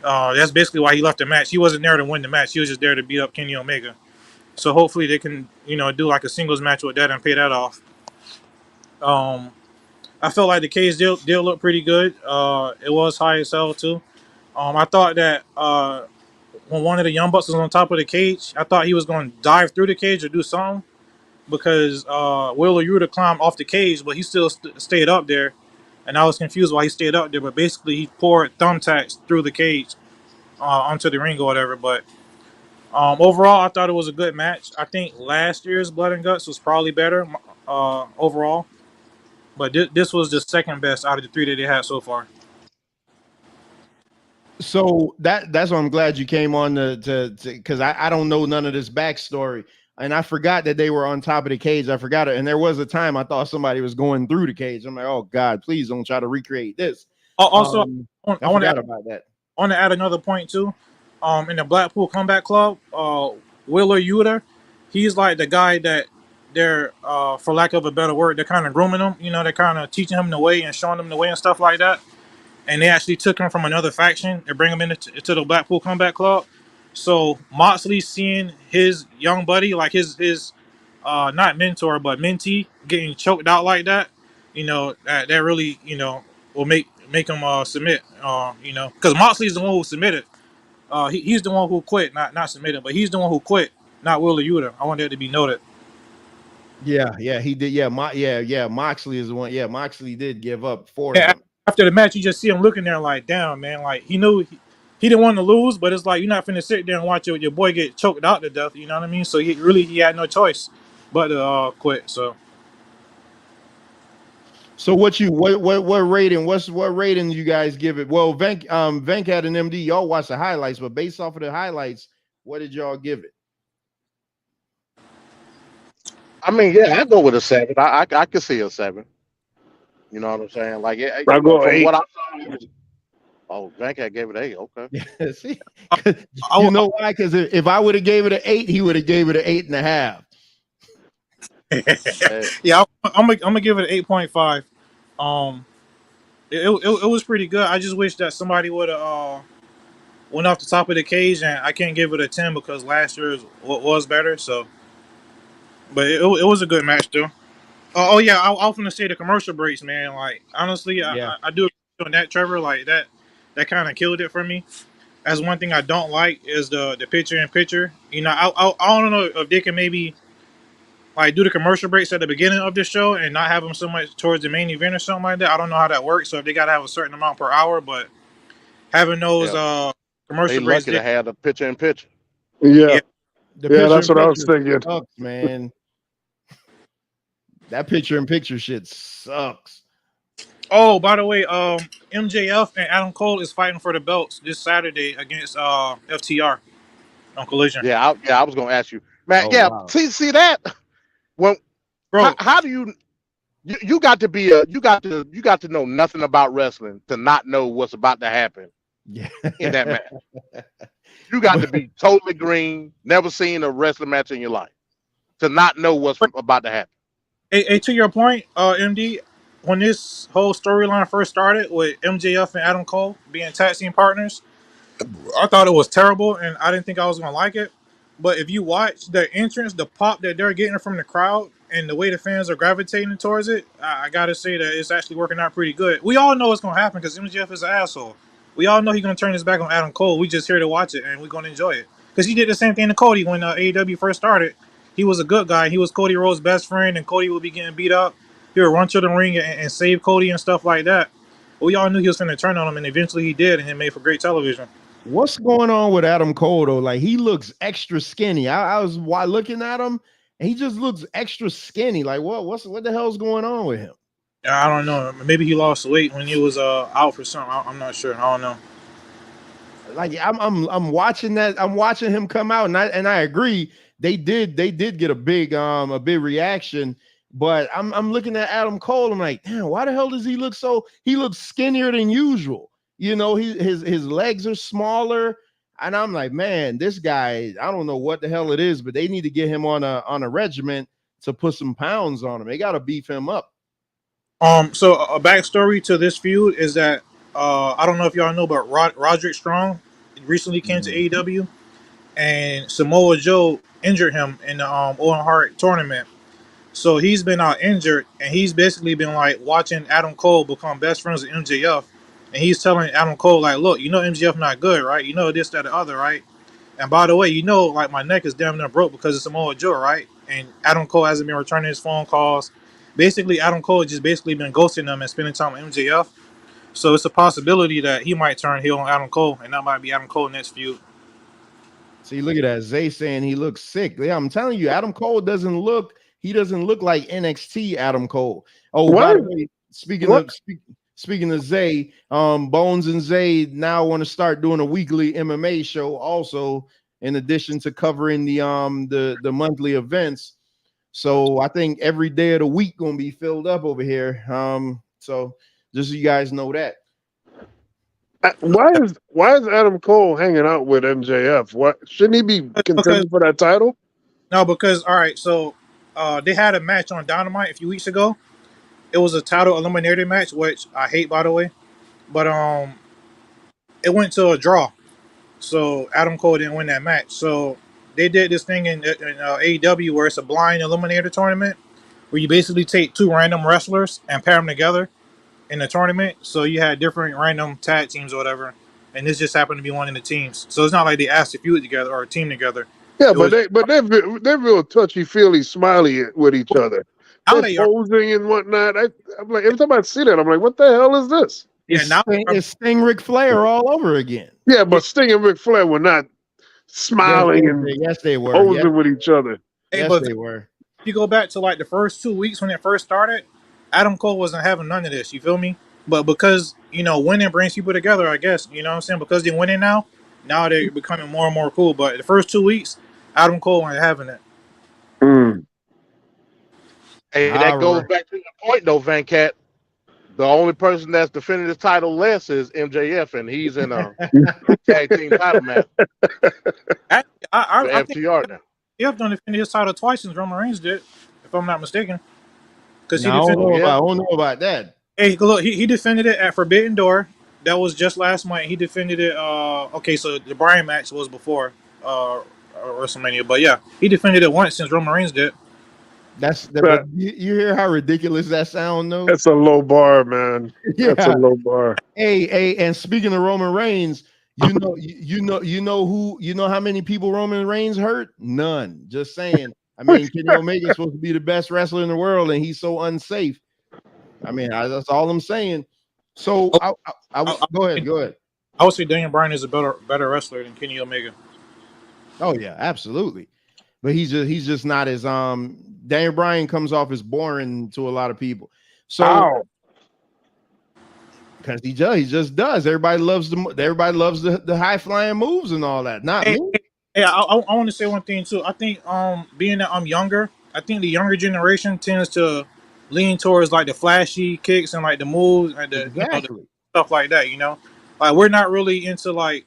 that's basically why he left the match. He wasn't there to win the match. He was just there to beat up Kenny Omega. So hopefully they can, do like a singles match with that and pay that off. I felt like the cage did look pretty good. It was high as hell too. I thought that when one of the Young Bucks was on top of the cage, I thought he was going to dive through the cage or do something because Wheeler Yuta climbed off the cage, but he still stayed up there. And I was confused why he stayed up there. But basically, he poured thumbtacks through the cage onto the ring or whatever. But overall, I thought it was a good match. I think last year's Blood and Guts was probably better overall. But this was the second best out of the three that they had so far. So that's why I'm glad you came on to because I don't know none of this backstory. And I forgot that they were on top of the cage. I forgot it. And there was a time I thought somebody was going through the cage. I'm like, oh God, please don't try to recreate this. Also, I forgot about that. I want to add another point too. In the Blackpool Combat Club, Wheeler Yuta, he's like the guy that they're, for lack of a better word, they're kind of grooming him. They're kind of teaching him the way and showing him the way and stuff like that. And they actually took him from another faction and bring him into the Blackpool Combat Club. So Moxley seeing his young buddy, like his not mentor but mentee, getting choked out like that, that really will make him submit. Because Moxley's the one who submitted. He's the one who quit, not submitted, but he's the one who quit, not Wheeler Yuta. I want that to be noted. Yeah, he did. Yeah, Moxley is the one. Yeah, Moxley did give up for Yeah, him. after the match, you just see him looking there like, damn, man, like he knew he didn't want to lose, but it's like you're not finna sit there and watch your boy get choked out to death. You know what I mean? So he had no choice but to quit. So what rating? What rating you guys give it? Well, Venkat and MD, y'all watch the highlights, but based off of the highlights, what did y'all give it? I mean, yeah, I go with a 7. I could see a 7. You know what I'm saying? Like, I go from 8. what I saw. Oh, Venkat gave it 8. Okay. See, you know why? Because if I would have gave it an 8, he would have gave it an 8.5. Yeah, I'm gonna give it an 8.5. It was pretty good. I just wish that somebody would have went off the top of the cage, and I can't give it a 10 because last year's was better. So, but it was a good match though. Oh yeah, I often say the commercial breaks, man. Like honestly, I do agree on that, Trevor. Like that kind of killed it for me. As one thing I don't like is the picture in picture. I don't know if they can maybe like do the commercial breaks at the beginning of the show and not have them so much towards the main event or something like that. I don't know how that works. So if they got to have a certain amount per hour, but having those commercial They breaks, lucky to have the picture in picture. Yeah, that's what I was thinking. Sucks, man. That picture in picture shit sucks. Oh, by the way, MJF and Adam Cole is fighting for the belts this Saturday against FTR on Collision. Yeah, I was gonna ask you, man. Oh, yeah, wow. see that? When, bro, how do you got to be you got to know nothing about wrestling to not know what's about to happen in that match. You got to be totally green, never seen a wrestling match in your life to not know what's about to happen. Hey, to your point, MD, when this whole storyline first started with MJF and Adam Cole being tag team partners, I thought it was terrible, and I didn't think I was gonna like it. But if you watch the entrance, the pop that they're getting from the crowd, and the way the fans are gravitating towards it, I gotta say that it's actually working out pretty good. We all know what's gonna happen because MJF is an asshole. We all know he's gonna turn his back on Adam Cole. We just here to watch it, and we're gonna enjoy it because he did the same thing to Cody when AEW first started. He was a good guy. He was Cody Rhodes' best friend, and Cody would be getting beat up. He would run to the ring and save Cody and stuff like that. We all knew he was going to turn on him, and eventually he did, and it made for great television. What's going on with Adam Cole though? Like he looks extra skinny. I was looking at him, and he just looks extra skinny. Like what the hell's going on with him? I don't know. Maybe he lost weight when he was out for something. I'm not sure. I don't know. Like I'm watching that. I'm watching him come out, and I agree. They did get a big reaction. But I'm looking at Adam Cole. I'm like, damn, why the hell does he look so? He looks skinnier than usual. You know, his legs are smaller, and I'm like, man, this guy. I don't know what the hell it is, but they need to get him on a regiment to put some pounds on him. They got to beef him up. So a backstory to this feud is that I don't know if y'all know, but Roderick Strong recently came to AEW, and Samoa Joe injured him in the Owen Hart tournament. So he's been out injured, and he's basically been like watching Adam Cole become best friends with MJF, and he's telling Adam Cole like, "Look, you know MJF not good, right? You know this, that, the other, right? And by the way, you know like my neck is damn near broke because of Samoa Joe, right?" And Adam Cole hasn't been returning his phone calls. Basically, Adam Cole just basically been ghosting them and spending time with MJF. So it's a possibility that he might turn heel on Adam Cole, and that might be Adam Cole next feud. See, look at that. Zay saying he looks sick. Yeah, I'm telling you, Adam Cole doesn't look like NXT Adam Cole. Oh, What? by the way, speaking of Zay, Bones and Zay now want to start doing a weekly MMA show also, in addition to covering the monthly events. So I think every day of the week gonna be filled up over here. So just so you guys know that. Why is Adam Cole hanging out with MJF? What shouldn't he be contending for that title? No, because all right, so they had a match on Dynamite a few weeks ago. It was a title eliminator match, which I hate, by the way. But it went to a draw, so Adam Cole didn't win that match. So they did this thing in AEW where it's a blind eliminator tournament, where you basically take two random wrestlers and pair them together in the tournament. So you had different random tag teams or whatever, and this just happened to be one of the teams. So it's not like they asked to feud together or a team together. Yeah, It was they're real touchy feely, smiley with each other. now They're they are. posing and whatnot. I'm like, every time I see that, I'm like, what the hell is this? Yeah, now It's Sting Ric Flair all over again. Yeah, but Sting and Ric Flair were not smiling Yes, they were. posing Yes, with each other. hey, yes, but they were. if you go back to like the first 2 weeks when it first started, Adam Cole wasn't having none of this. You feel me? But because winning brings people together, I guess. You know what I'm saying? Because they're winning now they're becoming more and more cool. But the first 2 weeks, Adam Cole wasn't having it. Hey, that goes back to the point though, Van Cat. The only person that's defending the title less is MJF, and he's in a tag team title match. I think FTR now. MJF done defended his title twice since Roman Reigns did, if I'm not mistaken. Because he No, I defended. don't know about that. Hey, look, he defended it at Forbidden Door. That was just last month. He defended it. Okay, so the Bryan match was before WrestleMania, but yeah, he defended it once since Roman Reigns did. But you hear how ridiculous that sound, though? That's a low bar, man. Yeah. That's a low bar. Hey, and speaking of Roman Reigns, you know how many people Roman Reigns hurt? None. Just saying. I mean, Kenny Omega's supposed to be the best wrestler in the world, and he's so unsafe. I mean, that's all I'm saying. So go ahead. I would say Daniel Bryan is a better wrestler than Kenny Omega. Oh yeah, absolutely. But he's just not as Daniel Bryan comes off as boring to a lot of people. So because he just does. Everybody loves the high flying moves and all that. Not me. Hey, I want to say one thing too. I think being that I'm younger, I think the younger generation tends to lean towards like the flashy kicks and like the moves and the the stuff like that. Like we're not really into like.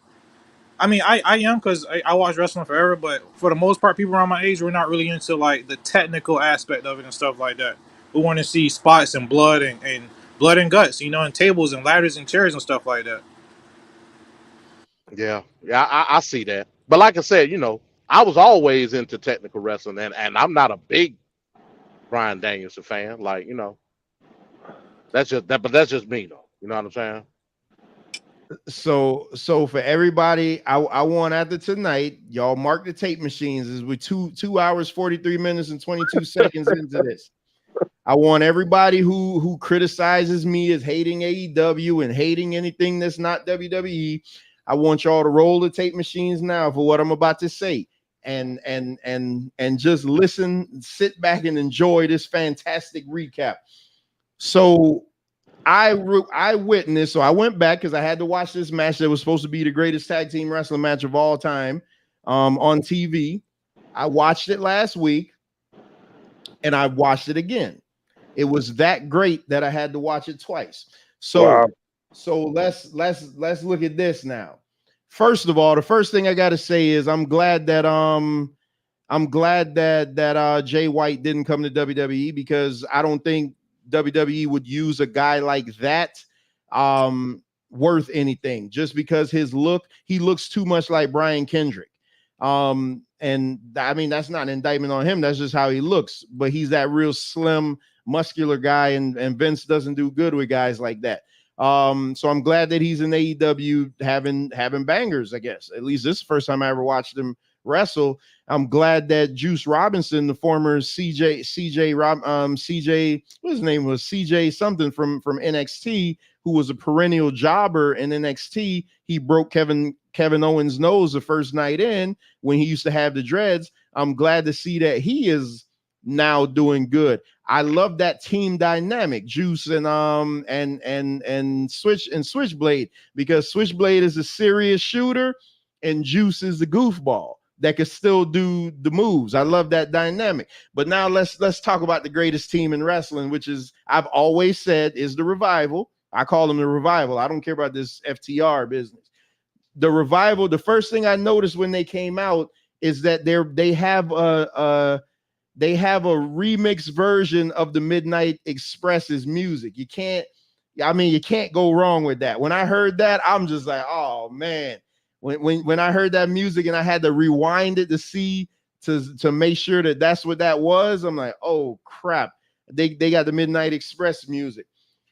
I mean, I am because I watch wrestling forever, but for the most part, people around my age, we're not really into like the technical aspect of it and stuff like that. We want to see spots and blood and blood and guts, and tables and ladders and chairs and stuff like that. Yeah, I see that. But like I said, I was always into technical wrestling, and I'm not a big Bryan Danielson fan. Like, that's just that, but that's just me though. You know what I'm saying? So for everybody, I want after tonight, y'all mark the tape machines as we're 2 hours, 43 minutes, and 22 seconds into this. I want everybody who criticizes me as hating AEW and hating anything that's not WWE. I want y'all to roll the tape machines now for what I'm about to say, and just listen, sit back, and enjoy this fantastic recap. So I witnessed. So I went back because I had to watch this match that was supposed to be the greatest tag team wrestling match of all time on TV. I watched it last week, and I watched it again. It was that great that I had to watch it twice. So, Wow. so let's look at this now. First of all, the first thing I got to say is I'm glad that Jay White didn't come to WWE, because I don't think WWE would use a guy like that worth anything, just because he looks too much like Brian Kendrick. And I mean, that's not an indictment on him. That's just how he looks. But he's that real slim, muscular guy, and Vince doesn't do good with guys like that. So I'm glad that he's in AEW having bangers, I guess. At least this is the first time I ever watched him wrestle. I'm glad that Juice Robinson, the former CJ, what his name was, CJ something from NXT, who was a perennial jobber in NXT. He broke Kevin Owens' nose the first night in when he used to have the dreads. I'm glad to see that he is now doing good. I love that team dynamic, Juice and Switchblade, because Switchblade is a serious shooter and Juice is the goofball that could still do the moves. I love that dynamic. But now let's talk about the greatest team in wrestling, which is, I've always said, is the Revival. I call them the Revival. I don't care about this FTR business. The Revival, the first thing I noticed when they came out is that they have a remix version of the Midnight Express's music. You can't go wrong with that. When I heard that, I'm just like, oh man. When I heard that music and I had to rewind it to see to make sure that that's what that was, I'm like, oh crap, they got the Midnight Express music.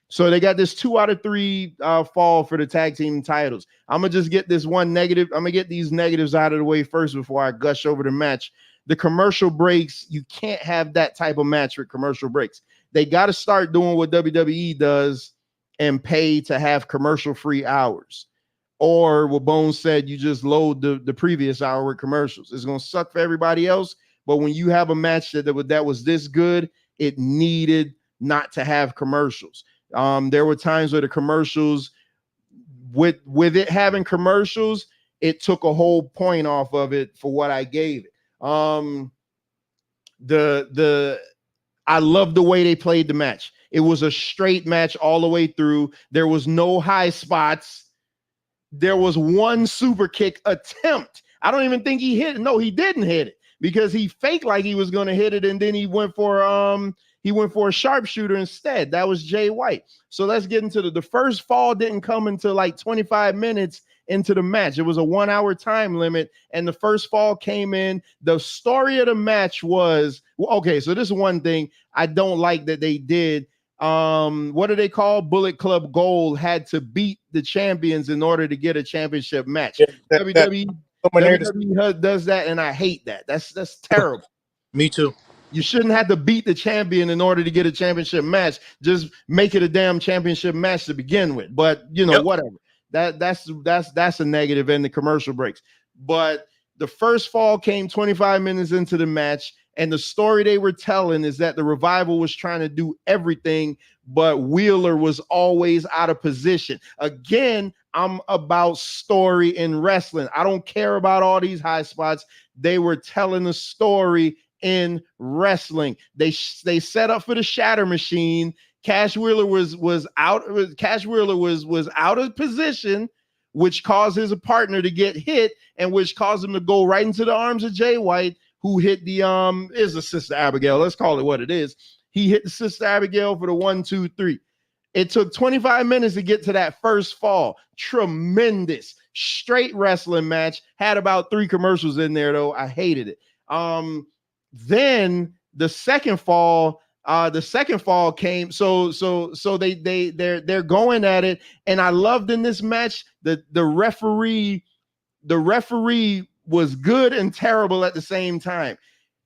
So they got this 2 out of 3 fall for the tag team titles. I'm gonna just get this one negative. I'm gonna get these negatives out of the way first before I gush over the match. The commercial breaks, you can't have that type of match with commercial breaks. They got to start doing what WWE does and pay to have commercial-free hours. Or what Bones said, you just load the previous hour with commercials. It's going to suck for everybody else. But when you have a match that was this good, it needed not to have commercials. There were times where the commercials, with it having commercials, it took a whole point off of it for what I gave it. I love the way they played the match. It was a straight match all the way through. There was no high spots. There was one super kick attempt. I don't even think he hit it. No, he didn't hit it because he faked like he was going to hit it, and then he went for a sharpshooter instead. That was Jay White. So let's get into the first fall. Didn't come until like 25 minutes into the match. It was a 1 hour time limit, and the first fall came in. The story of the match was, okay, so this is one thing I don't like that they did. What do they call Bullet Club Gold had to beat the champions in order to get a championship match. WWE does that, and I hate that. That's terrible. Me too. You shouldn't have to beat the champion in order to get a championship match. Just make it a damn championship match to begin with. But whatever. That's a negative, and the commercial breaks. But the first fall came 25 minutes into the match, and the story they were telling is that the Revival was trying to do everything, but Wheeler was always out of position. Again, I'm about story in wrestling. I don't care about all these high spots. They were telling the story in wrestling. They set up for the Shatter Machine. Cash Wheeler was out of position, which caused his partner to get hit, and which caused him to go right into the arms of Jay White, who hit is the Sister Abigail. Let's call it what it is. He hit the Sister Abigail for the 1, 2, 3. It took 25 minutes to get to that first fall. Tremendous straight wrestling match. Had about 3 commercials in there though. I hated it. Then the second fall came. So they're going at it, and I loved in this match the referee was good and terrible at the same time.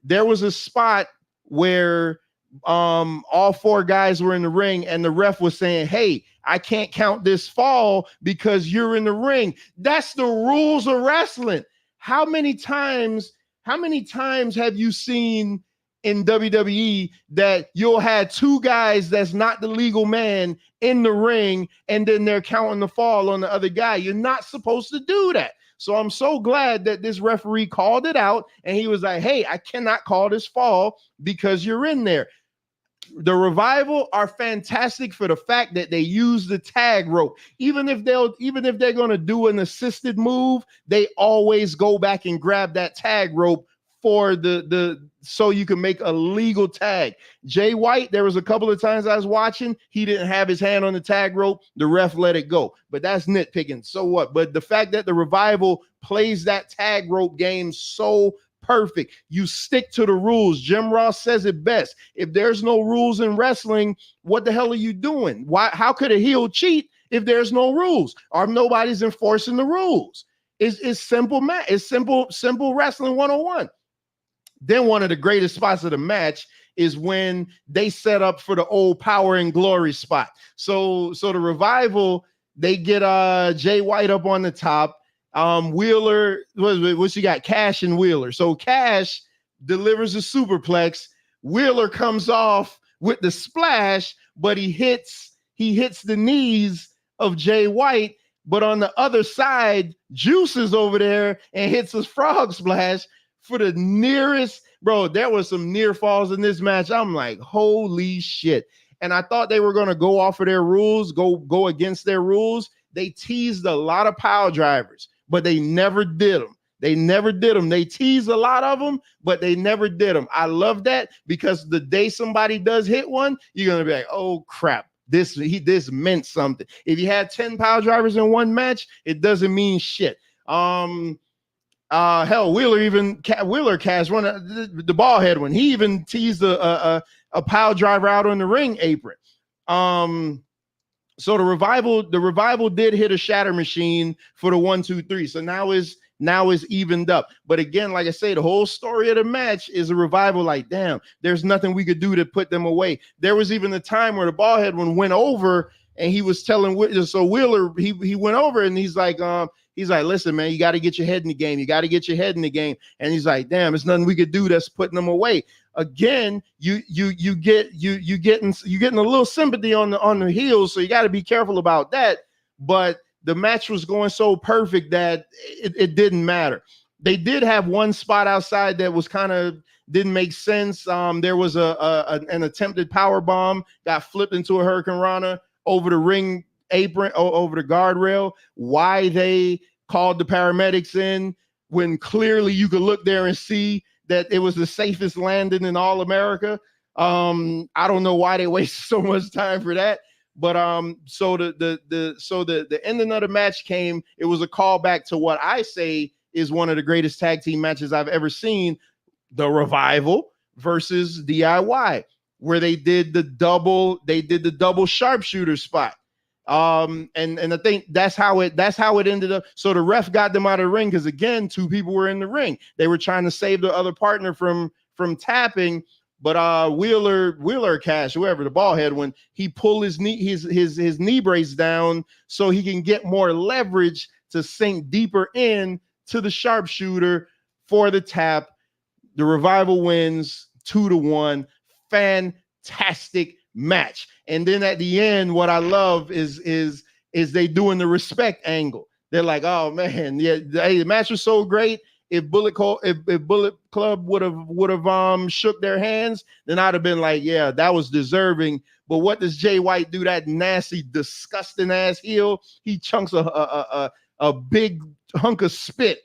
There was a spot where all 4 guys were in the ring, and the ref was saying, "Hey, I can't count this fall because you're in the ring." That's the rules of wrestling. How many times have you seen in WWE that you'll have two guys that's not the legal man in the ring, and then they're counting the fall on the other guy. You're not supposed to do that. So I'm so glad that this referee called it out, and he was like, hey, I cannot call this fall because you're in there. The Revival are fantastic for the fact that they use the tag rope. Even if they're going to do an assisted move, they always go back and grab that tag rope for the so you can make a legal tag. Jay White, there was a couple of times I was watching, he didn't have his hand on the tag rope, the ref let it go. But that's nitpicking. So what? But the fact that the Revival plays that tag rope game so perfect. You stick to the rules. Jim Ross says it best. If there's no rules in wrestling, what the hell are you doing? How could a heel cheat if there's no rules or nobody's enforcing the rules? It's simple, man. It's simple wrestling 101. Then one of the greatest spots of the match is when they set up for the old Power and Glory spot. So the Revival, they get Jay White up on the top. Wheeler, what you got? Cash and Wheeler. So Cash delivers a superplex. Wheeler comes off with the splash, but he hits the knees of Jay White. But on the other side, Juice is over there and hits his frog splash for the nearest. Bro, there was some near falls in this match. I'm like, holy shit. And I thought they were going to go off of their rules, go against their rules. They teased a lot of pile drivers, but they never did them. They teased a lot of them, but they never did them. I love that because the day somebody does hit one, you're going to be like, oh, crap. This meant something. If you had 10 pile drivers in one match, it doesn't mean shit. Hell, Wheeler Cash one, the ball head one. He even teased a pile driver out on the ring apron. So the revival did hit a shatter machine for the 1, 2, 3. So now is evened up. But again, like I say, the whole story of the match is a Revival. Like, damn, there's nothing we could do to put them away. There was even a time where the ball head one went over, and he was telling Wheeler, he went over and he's like, listen, man, you got to get your head in the game. You got to get your head in the game. And he's like, damn, there's nothing we could do that's putting them away. Again, you getting a little sympathy on the heels, so you got to be careful about that. But the match was going so perfect that it didn't matter. They did have one spot outside that was kind of didn't make sense. There was an attempted power bomb, got flipped into a Hurricane Rana over the ring apron, over the guardrail. Why they called the paramedics in when clearly you could look there and see that it was the safest landing in all America. I don't know why they wasted so much time for that. But so the ending of the match came. It was a callback to what I say is one of the greatest tag team matches I've ever seen: the Revival versus DIY, where they did the double sharpshooter spot. And I think that's how it ended up. So the ref got them out of the ring because again, two people were in the ring. They were trying to save the other partner from tapping. But Wheeler Cash, whoever the ball head, when he pulled his knee brace down so he can get more leverage to sink deeper in to the sharpshooter for the tap. The Revival wins 2-1. Fantastic match. And then at the end, what I love is they doing the respect angle. They're like, oh man, yeah, the match was so great. If Bullet Club would have shook their hands, then I'd have been like, yeah, that was deserving. But what does Jay White do? That nasty, disgusting ass heel. He chunks a big hunk of spit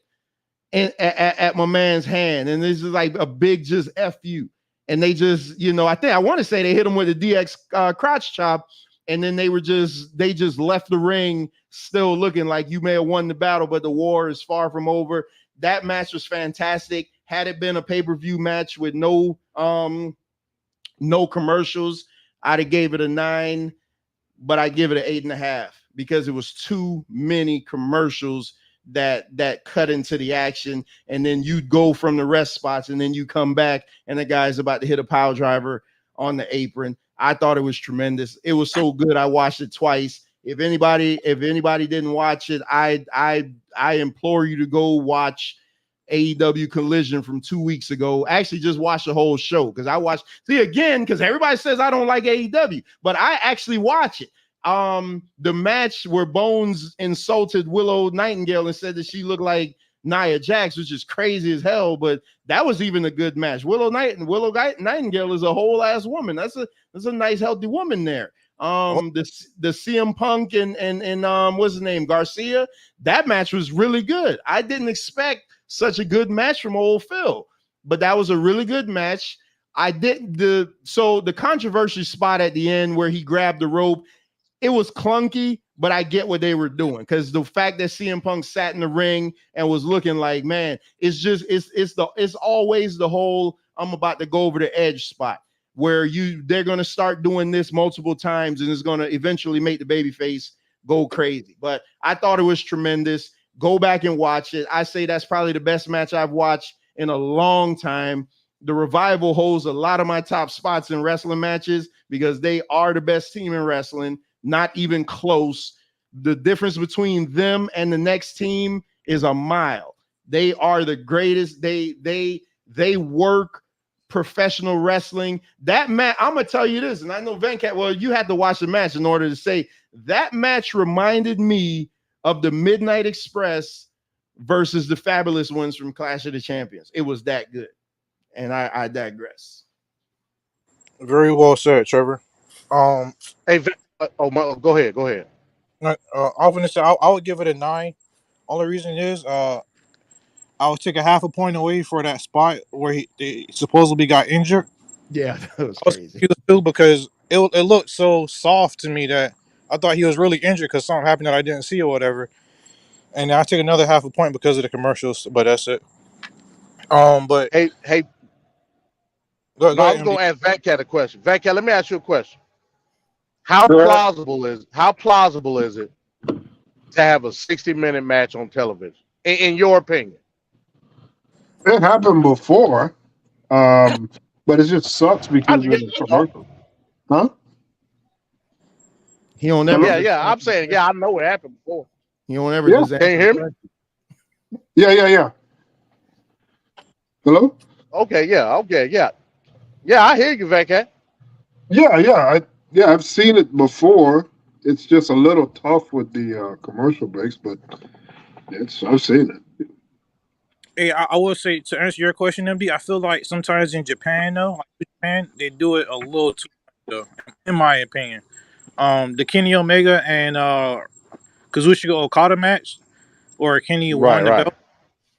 at my man's hand, and this is like a big just F you. And they just, I want to say they hit him with a DX crotch chop, and then they just left the ring still looking like you may have won the battle, but the war is far from over. That match was fantastic. Had it been a pay-per-view match with no commercials, I'd have gave it a 9, but I give it an 8.5 because it was too many commercials that cut into the action, and then you'd go from the rest spots, and then you come back, and the guy's about to hit a pile driver on the apron. I thought it was tremendous. It was so good. I watched it twice. If anybody didn't watch it, I implore you to go watch AEW Collision from 2 weeks ago. I actually just watched the whole show because I watched because everybody says I don't like AEW, but I actually watch it. The match where Bones insulted Willow Nightingale and said that she looked like Nia Jax, which is crazy as hell, but that was even a good match. Willow Nightingale is a whole ass woman. That's a nice healthy woman there. The CM Punk and what's his name, Garcia, that match was really good. I didn't expect such a good match from old Phil, but that was a really good match. The controversy spot at the end where he grabbed the rope, it was clunky, but I get what they were doing because the fact that CM Punk sat in the ring and was looking like, man, it's always the whole I'm about to go over the edge spot where they're going to start doing this multiple times and it's going to eventually make the babyface go crazy. But I thought it was tremendous. Go back and watch it. I say that's probably the best match I've watched in a long time. The Revival holds a lot of my top spots in wrestling matches because they are the best team in wrestling. Not even close. The difference between them and the next team is a mile. They are the greatest. They work professional wrestling. That match, I'm gonna tell you this, and I know Venkat, well, you had to watch the match in order to say that match reminded me of the Midnight Express versus the Fabulous Ones from Clash of the Champions. It was that good. And I digress. Very well said, Trevor. Hey, go ahead. I would give it a 9. Only reason is I would take a half a point away for that spot where he supposedly got injured. Yeah, that was crazy. Too because it looked so soft to me that I thought he was really injured because something happened that I didn't see or whatever. And I take another half a point because of the commercials, but that's it. But hey, I was going to ask Vatcat a question. Vatcat, let me ask you a question. How plausible is it to have a 60-minute match on television? In your opinion, it happened before, but it just sucks because of the commercial. Huh? He don't ever. Yeah. I'm saying, I know it happened before. He don't ever. Yeah. Can you hear me? Yeah. Hello? Okay, yeah. Yeah, I hear you, Vatcat. Yeah, I've seen it before. It's just a little tough with the commercial breaks, but I've seen it. Hey, I will say to answer your question, MD, I feel like sometimes in Japan, they do it a little too much, though, in my opinion. The Kenny Omega and Kazuchika Okada match, or Kenny won the belt.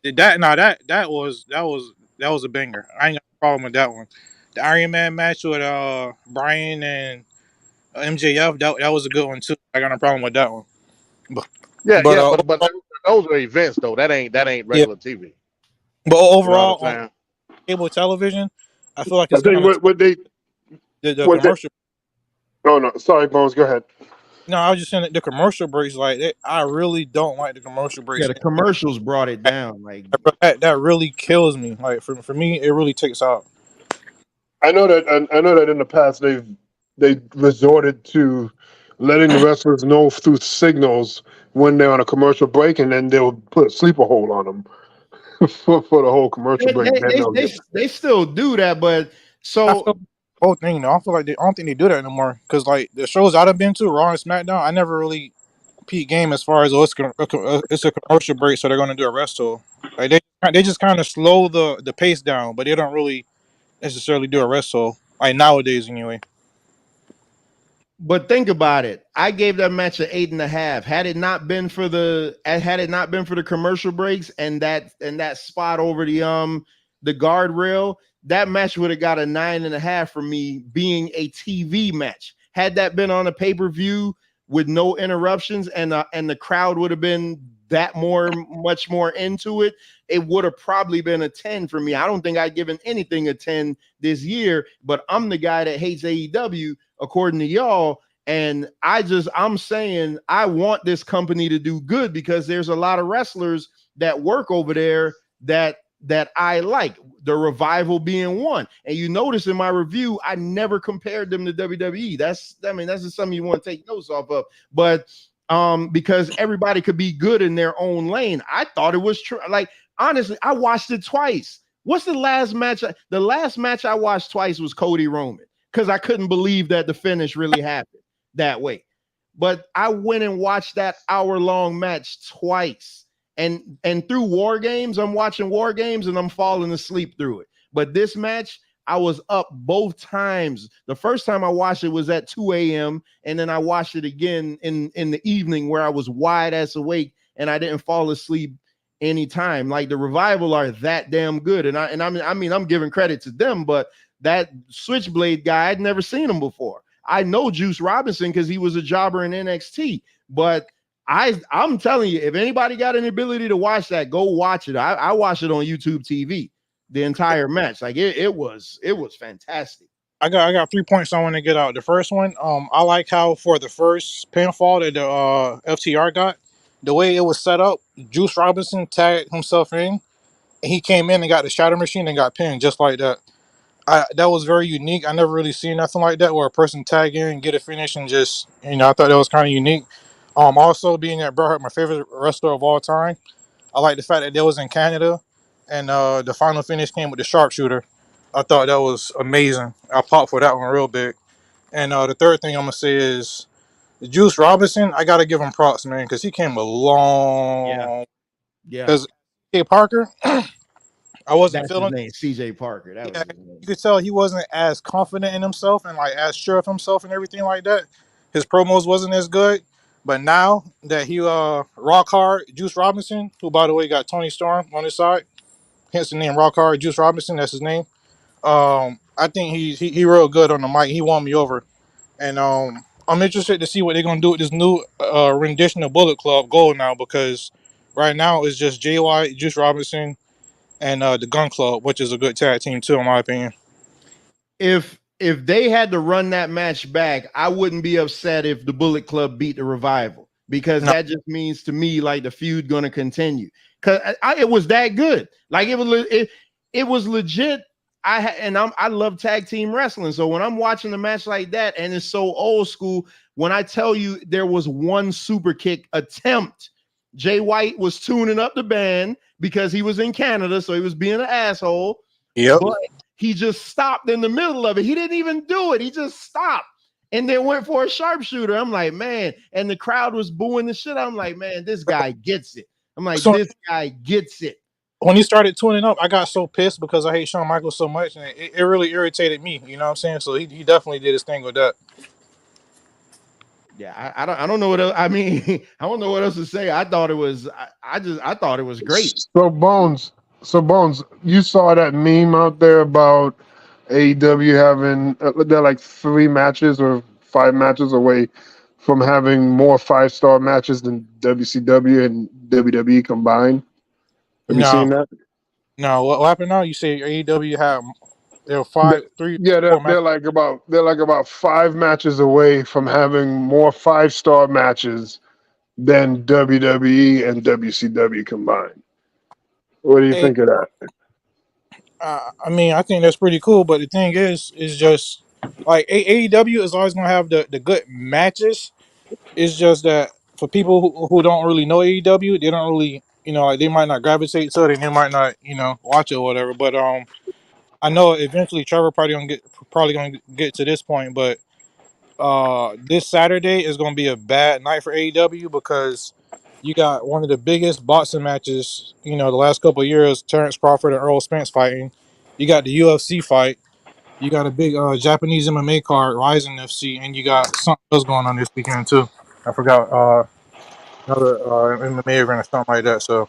That was a banger. I ain't got a problem with that one. The Iron Man match with Bryan and MJF, that was a good one too. I got no problem with that one. But those are events though. That ain't regular TV. But overall, on cable television, I feel like it's the commercial. Oh no, sorry, Bones. Go ahead. No, I was just saying that the commercial breaks, I really don't like the commercial breaks. Yeah, the commercials brought it down. Like that really kills me. Like for me, it really takes out. I know that in the past they resorted to letting the wrestlers know through signals when they're on a commercial break, and then they'll put a sleeper hold on them for the whole commercial break. They still do that, but whole thing. I feel like I don't think they do that anymore because like the shows I've been to, Raw and SmackDown, I never really peak game as far as it's a commercial break, so they're going to do a wrestle. Like they just kind of slow the pace down, but they don't really necessarily do a wrestle like nowadays anyway. But think about it. I gave that match an 8.5. Had it not been for the commercial breaks and that spot over the guardrail, that match would have got a 9.5 from me, being a TV match. Had that been on a pay-per-view with no interruptions and the crowd would have been much more into it, it would have probably been a 10 for me. I don't think I'd given anything a 10 this year, but I'm the guy that hates AEW according to y'all. And I'm saying I want this company to do good because there's a lot of wrestlers that work over there that I like, the Revival being one. And you notice in my review, I never compared them to WWE. That's just something you want to take notes off of. But because everybody could be good in their own lane, I thought it was true. Like, honestly, I watched it twice. What's the last match? The last match I watched twice was Cody Roman because I couldn't believe that the finish really happened that way. But I went and watched that hour-long match twice. And through War Games, I'm watching War Games and I'm falling asleep through it. But this match, I was up both times. The first time I watched it was at 2 a.m. and then I watched it again in the evening where I was wide ass awake and I didn't fall asleep anytime. Like the Revival are that damn good. And I mean, I'm giving credit to them, but that Switchblade guy, I'd never seen him before. I know Juice Robinson because he was a jobber in NXT, but I'm telling you, if anybody got an ability to watch that, go watch it. I watched it on YouTube TV, the entire match. Like it was fantastic. I got 3 points I want to get out. The first one, I like how for the first pinfall that the FTR got, the way it was set up, Juice Robinson tagged himself in, and he came in and got the shadow machine and got pinned just like that. That was very unique. I never really seen nothing like that where a person tag in, get a finish, and just I thought that was kind of unique. Also being that Bret Hart, my favorite wrestler of all time, I like the fact that they was in Canada, and the final finish came with the sharpshooter. I thought that was amazing. I popped for that one real big. And the third thing I'm gonna say is Juice Robinson. I gotta give him props, man, because he came a long. Yeah. Because K Parker, I wasn't That's feeling. his name, CJ Parker. That was his name. You could tell he wasn't as confident in himself and like as sure of himself and everything like that. His promos wasn't as good. But now that he rock hard, Juice Robinson, who by the way got Tony Storm on his side, hence the name Rock Hard Juice Robinson, that's his name. I think he real good on the mic. He won me over. And I'm interested to see what they're gonna do with this new rendition of Bullet Club Gold now, because right now it's just Jay White, Juice Robinson, and the Gun Club, which is a good tag team too, in my opinion. If they had to run that match back, I wouldn't be upset if the Bullet Club beat the Revival, because that just means to me like the feud going to continue, because it was that good. Like it was legit. I love tag team wrestling, so when I'm watching a match like that and it's so old school, when I tell you there was one super kick attempt, Jay White was tuning up the band because he was in Canada, so he was being an asshole. Yep. But he just stopped in the middle of it. He didn't even do it. He just stopped and then went for a sharpshooter. I'm like, man, and the crowd was booing the shit. I'm like, man, this guy gets it. I'm like, this guy gets it. When he started tuning up, I got so pissed because I hate Shawn Michaels so much, and it really irritated me. You know what I'm saying? So he definitely did his thing with that. Yeah, I don't know what else. I mean, I don't know what else to say. I thought it was. I thought it was great. So Bones, you saw that meme out there about AEW having they're like 3 matches or 5 matches away from having more 5-star matches than WCW and WWE combined. Have you seen that? No, what happened now? You say AEW have there were 3. Yeah, they're like about 5 matches away from having more 5-star matches than WWE and WCW combined. What do you think of that? I mean, I think that's pretty cool, but the thing is just like AEW is always gonna have the good matches. It's just that for people who don't really know AEW, they don't really, like they might not gravitate to it, and they might not, watch it or whatever. But I know eventually Trevor probably gonna get to this point, but this Saturday is gonna be a bad night for AEW because you got one of the biggest boxing matches, the last couple of years, Terrence Crawford and Earl Spence fighting. You got the UFC fight. You got a big Japanese MMA card, Rising FC, and you got something else going on this weekend too. I forgot another MMA event or something like that. So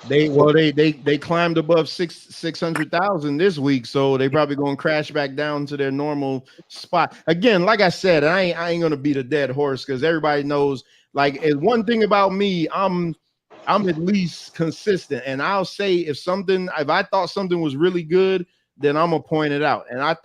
They climbed above 600,000 this week, so they probably gonna crash back down to their normal spot again. Like I said, I ain't gonna beat a dead horse because everybody knows. Like, one thing about me, I'm at least consistent, and I'll say if I thought something was really good, then I'm gonna point it out. And I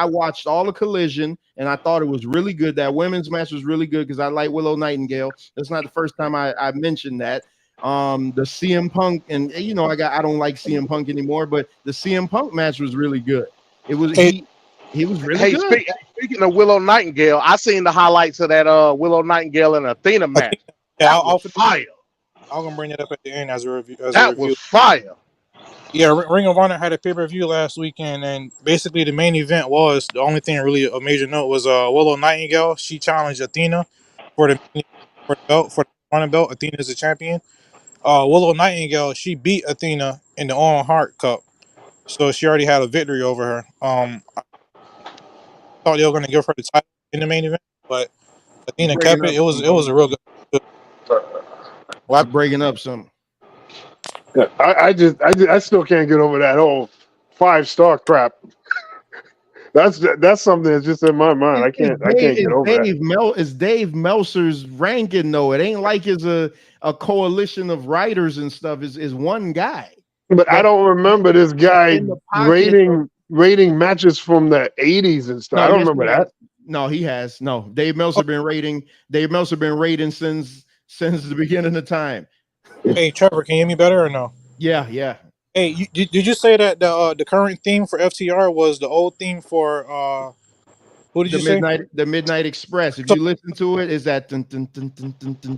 watched all the Collision, and I thought it was really good. That women's match was really good because I like Willow Nightingale. That's not the first time I mentioned that. The CM Punk, and I don't like CM Punk anymore, but the CM Punk match was really good. It was he was really good. Speaking of Willow Nightingale, I seen the highlights of that Willow Nightingale and Athena match. Yeah, That was fire. I'm gonna bring it up at the end as a review. That was fire. Yeah, Ring of Honor had a pay-per-view last weekend, and basically the main event was the only thing really a major note was Willow Nightingale. She challenged Athena for the belt for the Honor belt. Athena's the champion. Willow Nightingale, she beat Athena in the Owen Hart Cup, so she already had a victory over her. I thought they were gonna give her the title in the main event, but You Athena breaking kept it. up It was some, a real good. you breaking up some. Yeah, I still can't get over that whole 5-star crap. That's something that's just in my mind. I can't get over that. It's Dave Meltzer's ranking though. It ain't like it's a coalition of writers and stuff. Is one guy. But I don't remember this guy in the pocket rating matches from the 80s and stuff. I don't remember that. No, he has. No, Dave Meltzer been rating. Dave Meltzer been rating since the beginning of time. Hey Trevor, can you hear me better or no? Yeah. Hey, did you say that the current theme for FTR was the old theme for who did you say? The Midnight Express. If you listen to it, is that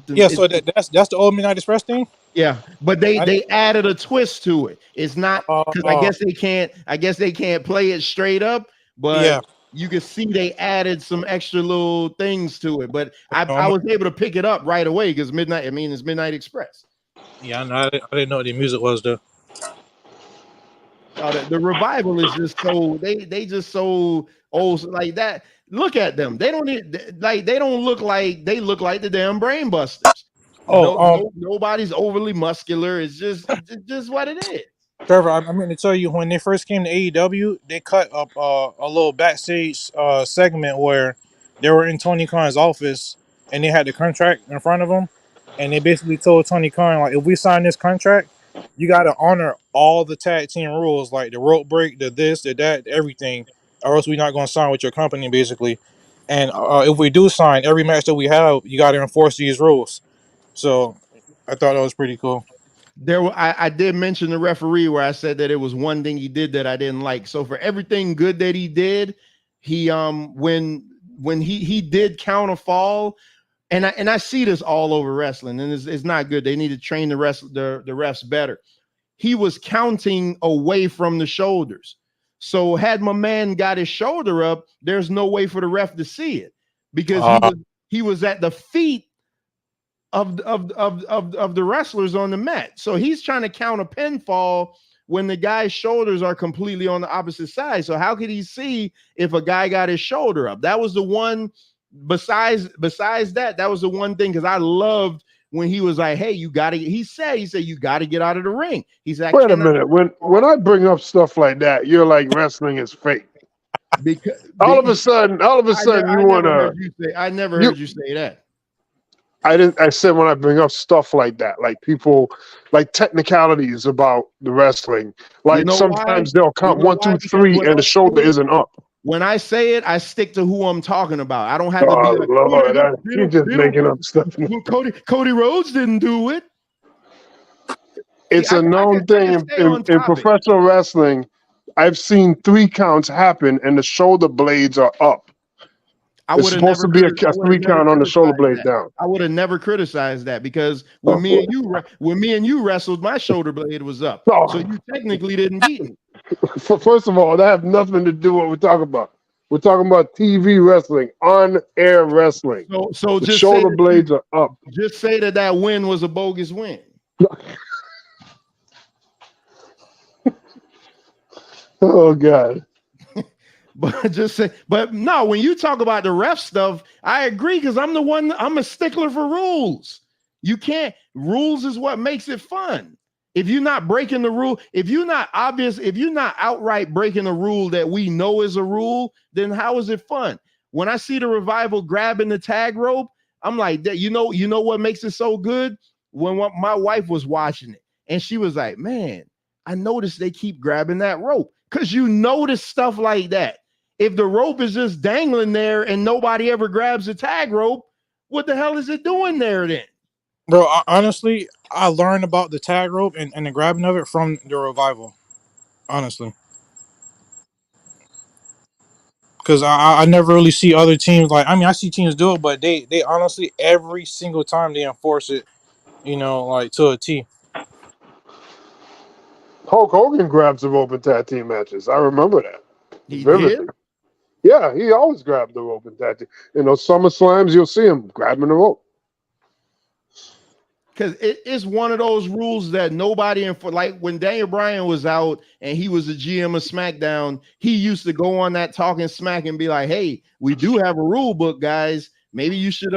yeah? So that's the old Midnight Express theme. Yeah, but they added a twist to it. It's not because I guess they can't play it straight up, but you can see they added some extra little things to it. But I was able to pick it up right away because it's Midnight Express. Yeah, I didn't know what the music was though. The Revival is just so they just so old like that. Look at them. They don't look like the damn Brain Busters. Nobody's overly muscular. It's just what it is. Trevor, I'm going to tell you, when they first came to AEW, they cut up a little backstage segment where they were in Tony Khan's office and they had the contract in front of them, and they basically told Tony Khan, like, if we sign this contract, you got to honor all the tag team rules, like the rope break, the this, the that, everything, or else we're not going to sign with your company, basically. And if we do sign, every match that we have, you got to enforce these rules. So I thought that was pretty cool. I did mention the referee where I said that it was one thing he did that I didn't like. So for everything good that he did, he when he did count a fall, and I see this all over wrestling, and it's not good. They need to train the refs better. He was counting away from the shoulders. So had my man got his shoulder up, there's no way for the ref to see it because he was at the feet of the wrestlers on the mat. So he's trying to count a pinfall when the guy's shoulders are completely on the opposite side. So how could he see if a guy got his shoulder up? That was the one. Besides that was the one thing, because I loved when he was like, hey, he said you got to get out of the ring. He's like, wait a minute. When I bring up stuff like that, you're like wrestling is fake. Because all of a sudden you want to. I never heard you say that. I said when I bring up stuff like that, like people, like technicalities about the wrestling, like sometimes they'll count 1, 2, 3, and the shoulder isn't up. When I say it, I stick to who I'm talking about. I don't have to be like, Lord, you're just making up stuff. Cody Rhodes didn't do it. It's a known thing in professional wrestling. I've seen 3 counts happen, and the shoulder blades are up. It's supposed to be a 3 count on the shoulder blade down. I would have never criticized that because when me and you wrestled, my shoulder blade was up. So you technically didn't beat me. First of all, that has nothing to do with what we're talking about. We're talking about TV wrestling, on-air wrestling. So the just shoulder blades are up. Just say that win was a bogus win. Oh God. But no, when you talk about the ref stuff, I agree because I'm a stickler for rules. Rules is what makes it fun. If you're not breaking the rule, if you're not outright breaking a rule that we know is a rule, then how is it fun? When I see the Revival grabbing the tag rope, I'm like, you know what makes it so good? When my wife was watching it and she was like, man, I noticed they keep grabbing that rope. Because you notice stuff like that. If the rope is just dangling there and nobody ever grabs the tag rope, what the hell is it doing there then? Bro, honestly, I learned about the tag rope and the grabbing of it from the Revival. Honestly. because I never really see other teams like. I mean, I see teams do it, but they honestly every single time they enforce it, like to a T. Hulk Hogan grabs the rope in tag team matches. I remember that He vividly. did. Yeah, he always grabbed the rope in tag team. In those Summer Slams, you'll see him grabbing the rope. Because it's one of those rules that nobody like when Daniel Bryan was out and he was the GM of SmackDown, he used to go on that talking smack and be like, "Hey, we do have a rule book, guys. Maybe you should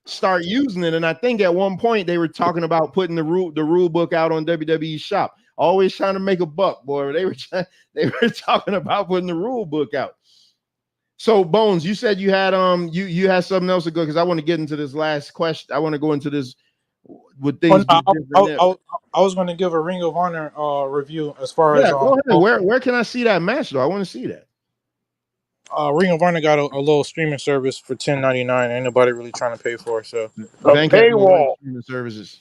start using it." And I think at one point they were talking about putting the rule book out on WWE Shop. Always trying to make a buck, boy. They were talking about putting the rule book out. So Bones, you said you had you had something else to go because I want to get into this last question. I want to go into this. Would things be different? I was going to give a Ring of Honor review as far as go ahead. Where can I see that match though? I want to see that. Ring of Honor got a little streaming service for $10.99. Ain't nobody really trying to pay for it. So paywall streaming services.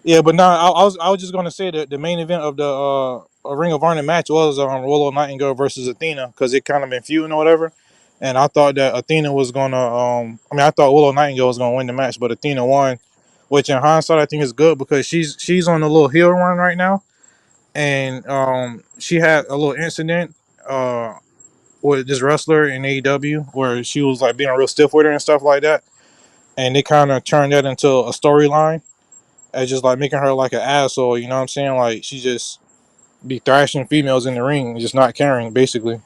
Yeah, but no, I was just going to say that the main event of the Ring of Honor match was Willow Nightingale versus Athena because it kind of been feuding or whatever. And I thought that Athena was gonna I thought Willow Nightingale was gonna win the match, but Athena won. Which in hindsight I think is good because she's on a little heel run right now, and she had a little incident with this wrestler in AEW where she was like being real stiff with her and stuff like that, and they kind of turned that into a storyline as just like making her like an asshole. You know what I'm saying? Like she just be thrashing females in the ring, just not caring, basically.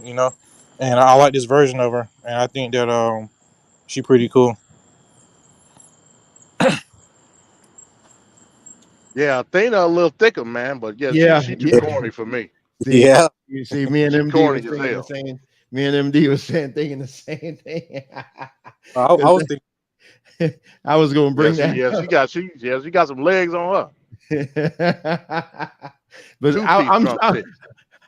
And I like this version of her, and I think that she pretty cool. Yeah, Athena a little thicker, man, but she too corny for me. You see, me and MD corny was as saying hell. the same. Me and MD was thinking the same thing. I was thinking. I was going to bring that. She got some legs on her. But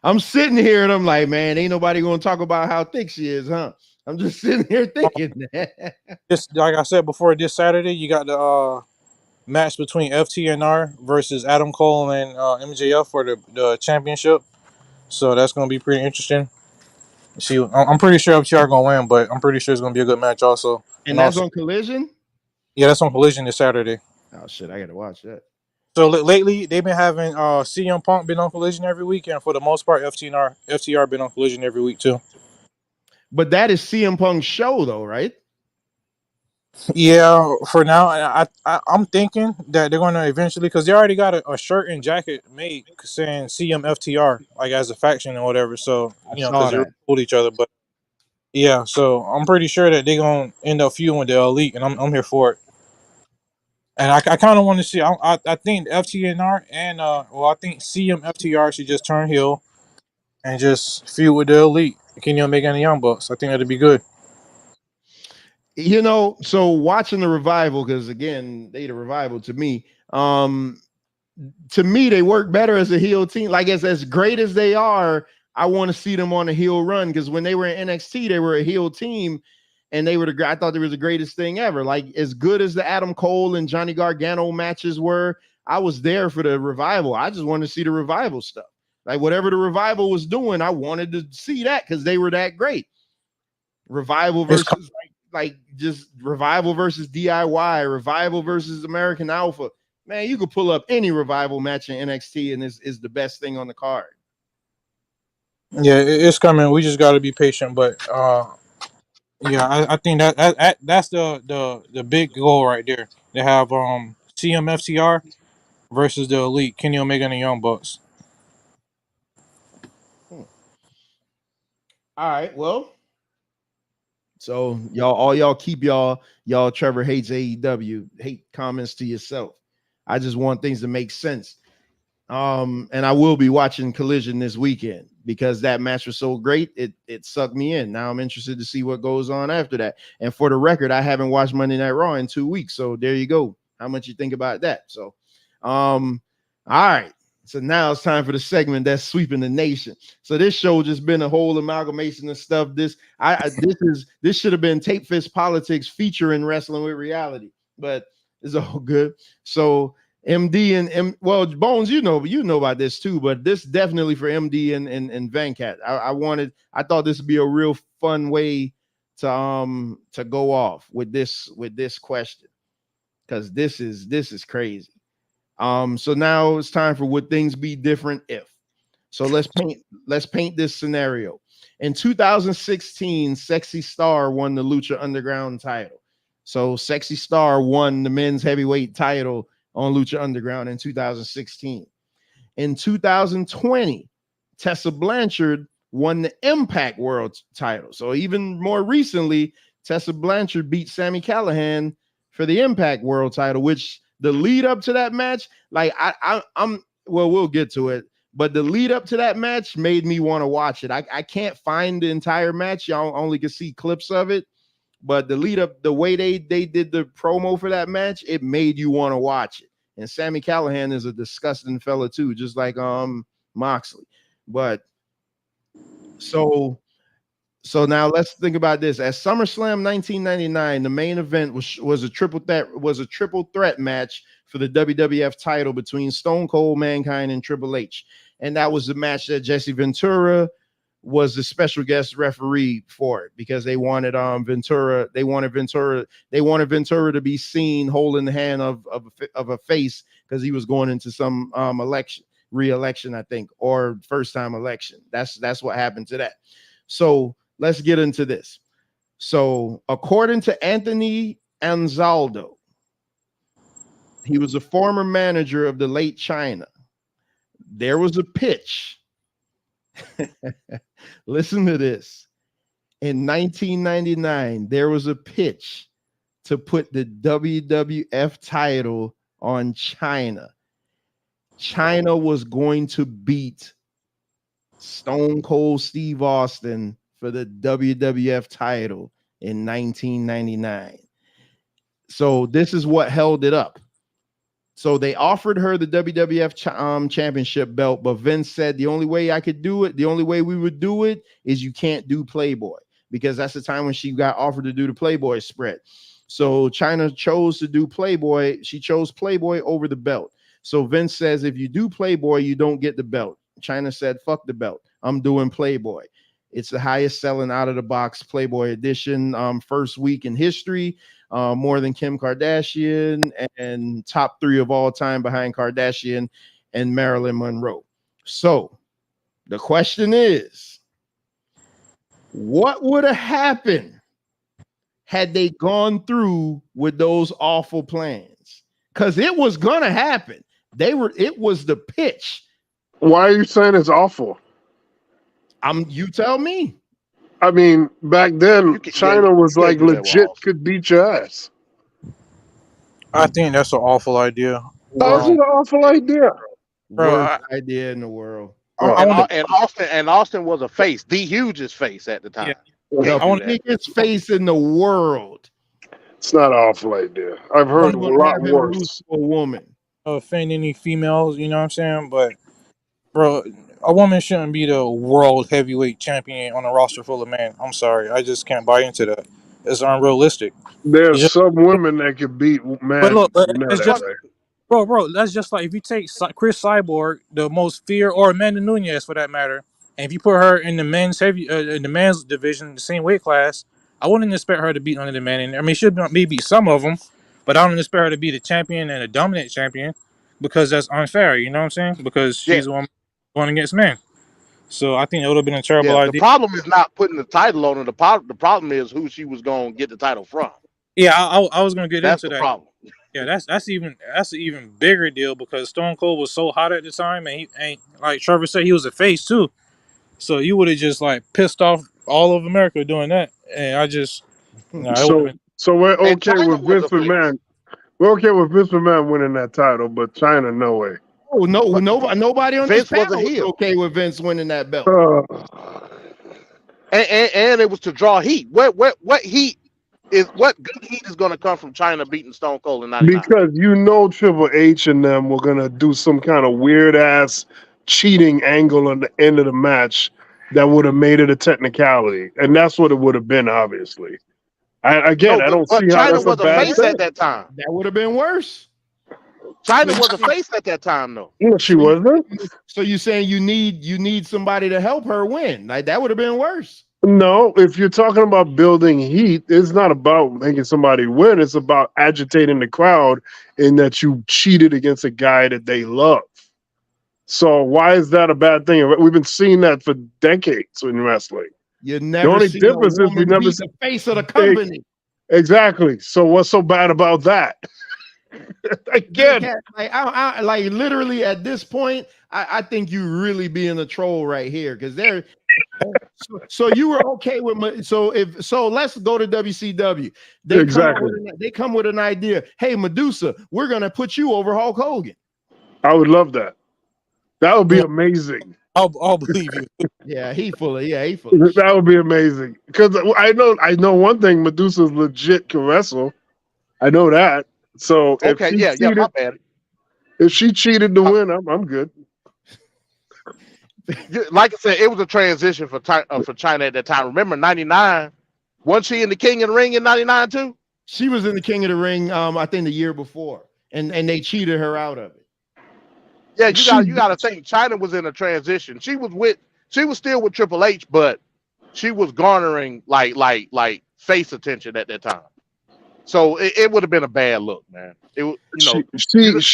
I'm sitting here and I'm like, man, ain't nobody going to talk about how thick she is, huh? I'm just sitting here thinking that. Just like I said before, this Saturday you got the match between FTNR versus Adam Cole and MJF for the championship. So that's going to be pretty interesting. See, I'm pretty sure FTR going to win, but I'm pretty sure it's going to be a good match also. And that's on Collision? Yeah, that's on Collision this Saturday. Oh, shit, I got to watch that. So lately, they've been having CM Punk been on Collision every week, and for the most part, FTR been on Collision every week too. But that is CM Punk's show, though, right? Yeah, for now, I'm thinking that they're going to eventually, because they already got a shirt and jacket made saying CM FTR, like as a faction or whatever. So because they pulled each other, but yeah, so I'm pretty sure that they're going to end up feuding with the Elite, and I'm here for it. And I kind of want to see. I think FTNR and I think CM FTR should just turn heel and just feud with the Elite, Kenny Omega and the Young Bucks. I think that'd be good. So watching the Revival, because again, they the Revival to me. To me, they work better as a heel team. Like as great as they are, I want to see them on a heel run because when they were in NXT, they were a heel team, and they were I thought they was the greatest thing ever. Like as good as the Adam Cole and Johnny Gargano matches were, I was there for the Revival. I just wanted to see the Revival stuff. Like whatever the Revival was doing, I wanted to see that because they were that great. Revival versus like just Revival versus DIY, Revival versus American Alpha. Man, you could pull up any Revival match in NXT, and is the best thing on the card. Yeah, it's coming. We just got to be patient, but yeah, I think that's the big goal right there. They have CM FTR versus the Elite, Kenny Omega and the Young Bucks. All right, well. So y'all keep y'all Trevor hates AEW hate comments to yourself. I just want things to make sense. And I will be watching Collision this weekend because that match was so great. It sucked me in. Now I'm interested to see what goes on after that. And for the record, I haven't watched Monday Night Raw in 2 weeks. So there you go. How much you think about that? So all right. So now it's time for the segment that's sweeping the nation. So this show just been a whole amalgamation of stuff. This should have been Tape Fist Politics featuring Wrestling with Reality, but it's all good. So MD and well, Bones, you know about this too, but this definitely for MD and Venkat. I thought this would be a real fun way to go off with this question, because this is crazy. So now it's time for would things be different if. So let's paint this scenario. In 2016, Sexy Star won the Lucha Underground title. So Sexy Star won the men's heavyweight title on Lucha Underground in 2016. In 2020, Tessa Blanchard won the Impact World title. So even more recently, Tessa Blanchard beat Sami Callihan for the Impact World title, which the lead up to that match, like I'm well, we'll get to it, but the lead up to that match made me want to watch it. I can't find the entire match. Y'all only can see clips of it. But the lead up, the way they did the promo for that match, it made you want to watch it. And Sami Callihan is a disgusting fella too, just like Moxley. But so now let's think about this. At SummerSlam 1999, the main event was a triple threat match for the WWF title between Stone Cold, Mankind, and Triple H. And that was the match that Jesse Ventura was the special guest referee for it, because they wanted Ventura to be seen holding the hand of a face, because he was going into some re-election, I think, or first time election. That's what happened to that. So let's get into this. So according to Anthony Anzaldo, he was a former manager of the late China. There was a pitch. Listen to this. In 1999, there was a pitch to put the WWF title on China. China was going to beat Stone Cold Steve Austin for the WWF title in 1999. So this is what held it up. So they offered her the WWF championship belt, but Vince said the only way I could do it, the only way we would do it is you can't do Playboy, because that's the time when she got offered to do the Playboy spread. So China chose to do Playboy. She chose Playboy over the belt. So Vince says, if you do Playboy, you don't get the belt. China said, fuck the belt. I'm doing Playboy. It's the highest selling out of the box Playboy edition, first week in history. More than Kim Kardashian, and top 3 of all time behind Kardashian and Marilyn Monroe. So the question is, what would have happened had they gone through with those awful plans? Because it was gonna happen. It was the pitch. Why are you saying it's awful? You tell me. I mean, back then, China was like legit could beat your ass. I think that's an awful idea. That's an awful idea. Worst idea in the world. And Austin was a face, the hugest face at the time. Yeah. The biggest face in the world. It's not an awful idea. I've heard a lot worse. A woman. Offend any females, you know what I'm saying? But, bro, a woman shouldn't be the world heavyweight champion on a roster full of men. I'm sorry. I just can't buy into that. It's unrealistic. There's some women that could beat men. But look, it's just, bro, that's just like if you take Chris Cyborg, the most feared, or Amanda Nunes for that matter, and if you put her in the men's in the men's division, the same weight class, I wouldn't expect her to beat none of the men. I mean, she maybe beat some of them, but I don't expect her to be the champion and a dominant champion, because that's unfair. You know what I'm saying? Because she's the one going against men. So I think it would have been a terrible idea. The problem is not putting the title on her. The problem is who she was going to get the title from. Yeah, I was going to get into that. Problem. Yeah, that's an even bigger deal, because Stone Cold was so hot at the time, and he ain't, like Trevor said, he was a face too. So you would have just like pissed off all of America doing that, and I just so we're okay with Vince McMahon. We're okay with Vince McMahon winning that title, but China, no way. Oh no, nobody on Vince this panel was okay with Vince winning that belt. And it was to draw heat. What heat is what good heat is going to come from China beating Stone Cold in 99? Because you know Triple H and them were gonna do some kind of weird ass cheating angle on the end of the match that would have made it a technicality, and that's what it would have been. Obviously, I don't see how China that's was a bad face thing. at that time. That would have been worse. China was a face at that time, though. No, she wasn't. So you saying you need somebody to help her win? Like that would have been worse. No, if you're talking about building heat, it's not about making somebody win. It's about agitating the crowd in that you cheated against a guy that they love. So why is that a bad thing? We've been seeing that for decades in wrestling. You never the only see difference a is we woman never be see the face of the company. Exactly. So what's so bad about that? Again, like literally at this point, I think you really being a troll right here because they're. So you were okay with let's go to WCW. They come with an idea. Hey, Medusa, we're gonna put you over Hulk Hogan. I would love that. That would be amazing. I'll believe you. Yeah, he full of that would be amazing. Because I know one thing, Medusa's legit can wrestle. I know that. So my bad. If she cheated to win, I'm good. Like I said, it was a transition for China at that time. Remember, 99, wasn't she in the King of the Ring in 99 too? She was in the King of the Ring, I think the year before, and they cheated her out of it. Yeah, you got to think China was in a transition. She was still with Triple H, but she was garnering like face attention at that time. So it would have been a bad look, man. She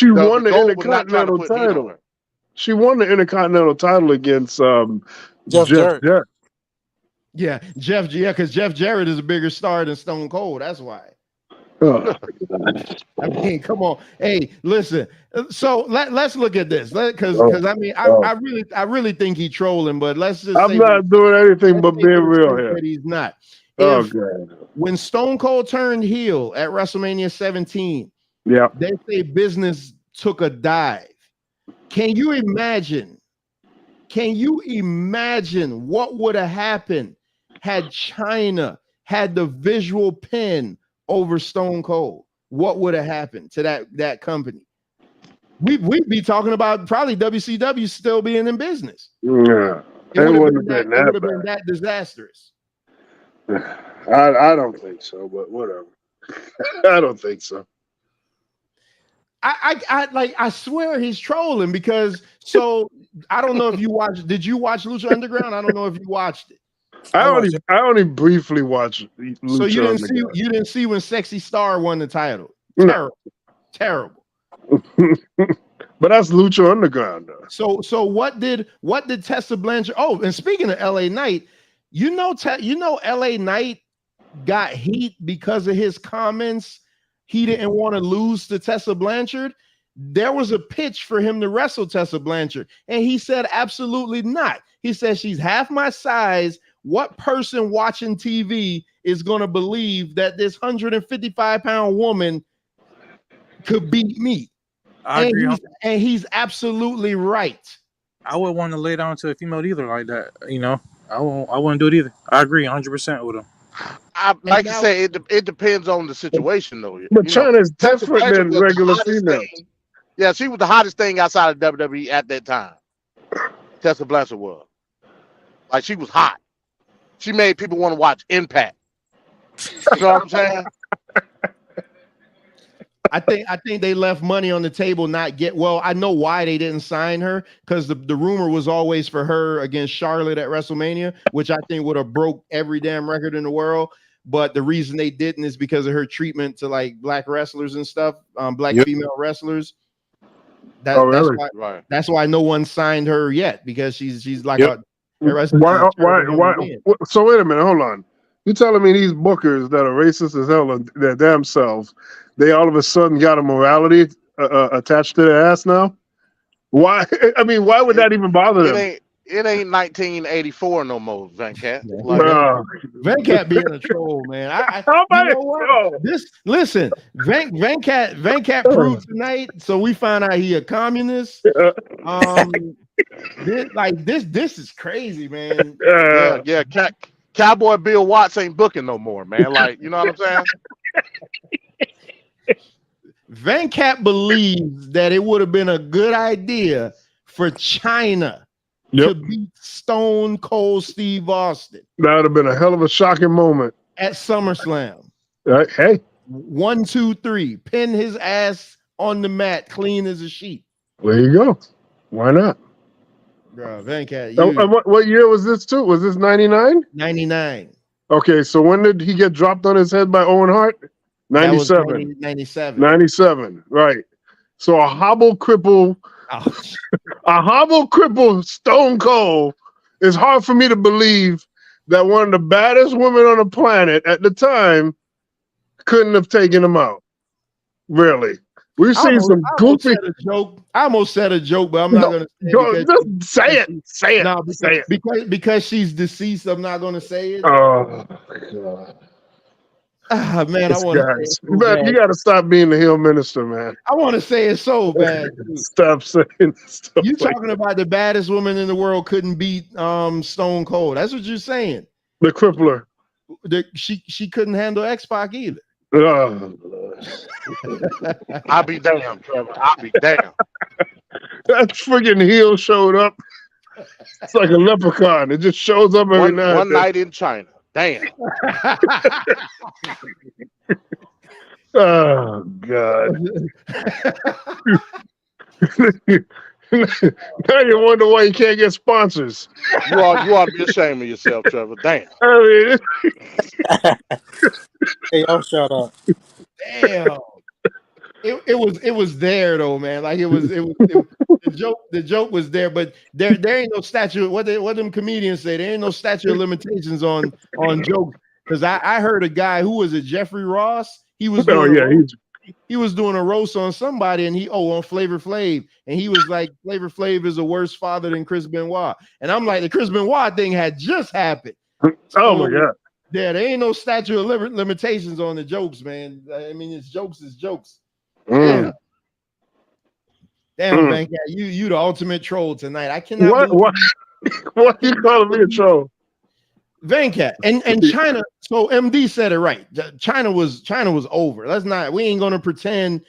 won the Intercontinental title. She won the Intercontinental title against Jeff Jarrett. Yeah, because Jeff Jarrett is a bigger star than Stone Cold. That's why. Oh. I mean, come on. Hey, listen. So let's look at this because I mean, I really think he's trolling, but let's just. I'm not doing anything but being real here. He's not. God. When Stone Cold turned heel at WrestleMania 17, they say business took a dive. Can you imagine what would have happened had China had the visual pin over Stone Cold? What would have happened to that company? We'd be talking about probably WCW still being in business. Yeah, it would have been that disastrous. I don't think so, but whatever. I don't think so. I swear he's trolling because I don't know if you watched. Did you watch Lucha Underground? I don't know if you watched it. I only briefly watched Lucha So you didn't see when Sexy Star won the title. Terrible. But that's Lucha Underground though. So what did Tessa Blanchard? Oh, and speaking of LA Knight, you know LA Knight got heat because of his comments. He didn't want to lose to Tessa Blanchard. There was a pitch for him to wrestle Tessa Blanchard, and he said absolutely not. He said she's half my size. What person watching TV is going to believe that this 155-pound woman could beat me? I agree. And he's absolutely right. I wouldn't want to lay down to a female either like that. You know, I wouldn't do it either. I agree 100% with him. Like I said, it depends on the situation, though. But China's different than regular females. Yeah, she was the hottest thing outside of WWE at that time. Tessa Blanchard was. Like, she was hot. She made people want to watch Impact. You know what I'm saying? I think they left money on the table. I know why they didn't sign her, because the rumor was always for her against Charlotte at WrestleMania, which I think would have broke every damn record in the world. But the reason they didn't is because of her treatment to like black wrestlers and stuff, black female wrestlers. That's why no one signed her yet, because she's like why? So wait a minute, hold on. You telling me these bookers that are racist as hell on their damn selves, they all of a sudden got a morality attached to their ass now? Why? I mean, why would that even bother them? It ain't 1984 no more, Venkat. Venkat being a troll, man. Venkat proved tonight, so we found out he a communist. This is crazy, man. Cowboy Bill Watts ain't booking no more, man. Like, you know what I'm saying? Venkat believes that it would have been a good idea for China to beat Stone Cold Steve Austin. That would have been a hell of a shocking moment at SummerSlam. Hey, 1, 2, 3, pin his ass on the mat, clean as a sheet. There you go. Why not? Bro, Venkat, What year was this too? Was this 99? 99. Okay, so when did he get dropped on his head by Owen Hart? 97. That was 97. 97, right. So a hobble cripple Stone Cold. It's hard for me to believe that one of the baddest women on the planet at the time couldn't have taken him out. Really. We've seen some goofy joke. I almost said a joke, but I'm not gonna say it. Say it. No, say it. Because she's deceased, I'm not gonna say it. Oh God. Man, I want to. You got to stop being the heel minister, man. I want to say it so bad. Stop saying stuff. You talking about the baddest woman in the world couldn't beat Stone Cold? That's what you're saying. The crippler. She couldn't handle X-Pac either. Oh, I'll be damned, Trevor. I'll be damned. That friggin' heel showed up. It's like a leprechaun. It just shows up every night. One night in China. Damn. Oh God. Now you wonder why you can't get sponsors. You ought to be ashamed of yourself, Trevor. Damn. I mean, hey, y'all shut up. Damn. It was there though, man. Like the joke was there, but there ain't no statute. What them comedians say, there ain't no statute of limitations on jokes. Because I heard a guy, who was it, Jeffrey Ross? He was he was doing a roast on somebody, and on Flavor Flav, and he was like, Flavor Flav is a worse father than Chris Benoit. And I'm like, the Chris Benoit thing had just happened. Oh my God. Yeah, there ain't no statute of limitations on the jokes, man. I mean, it's jokes. Mm. Damn, Venkat, you the ultimate troll tonight. I cannot. What are you calling me a troll? Venkat and China. So MD said it right. China was over. We ain't gonna pretend.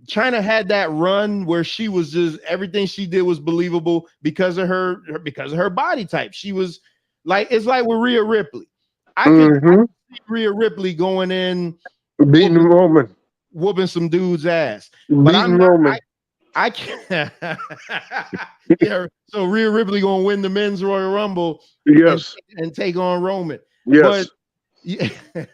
China had that run where she was just, everything she did was believable because of her body type. She was like, it's like with Rhea Ripley. I can see Rhea Ripley going in, beating Roman, whooping some dude's ass. But Roman. I can't. Yeah, so Rhea Ripley gonna win the men's Royal Rumble, yes, and take on Roman. Yes, but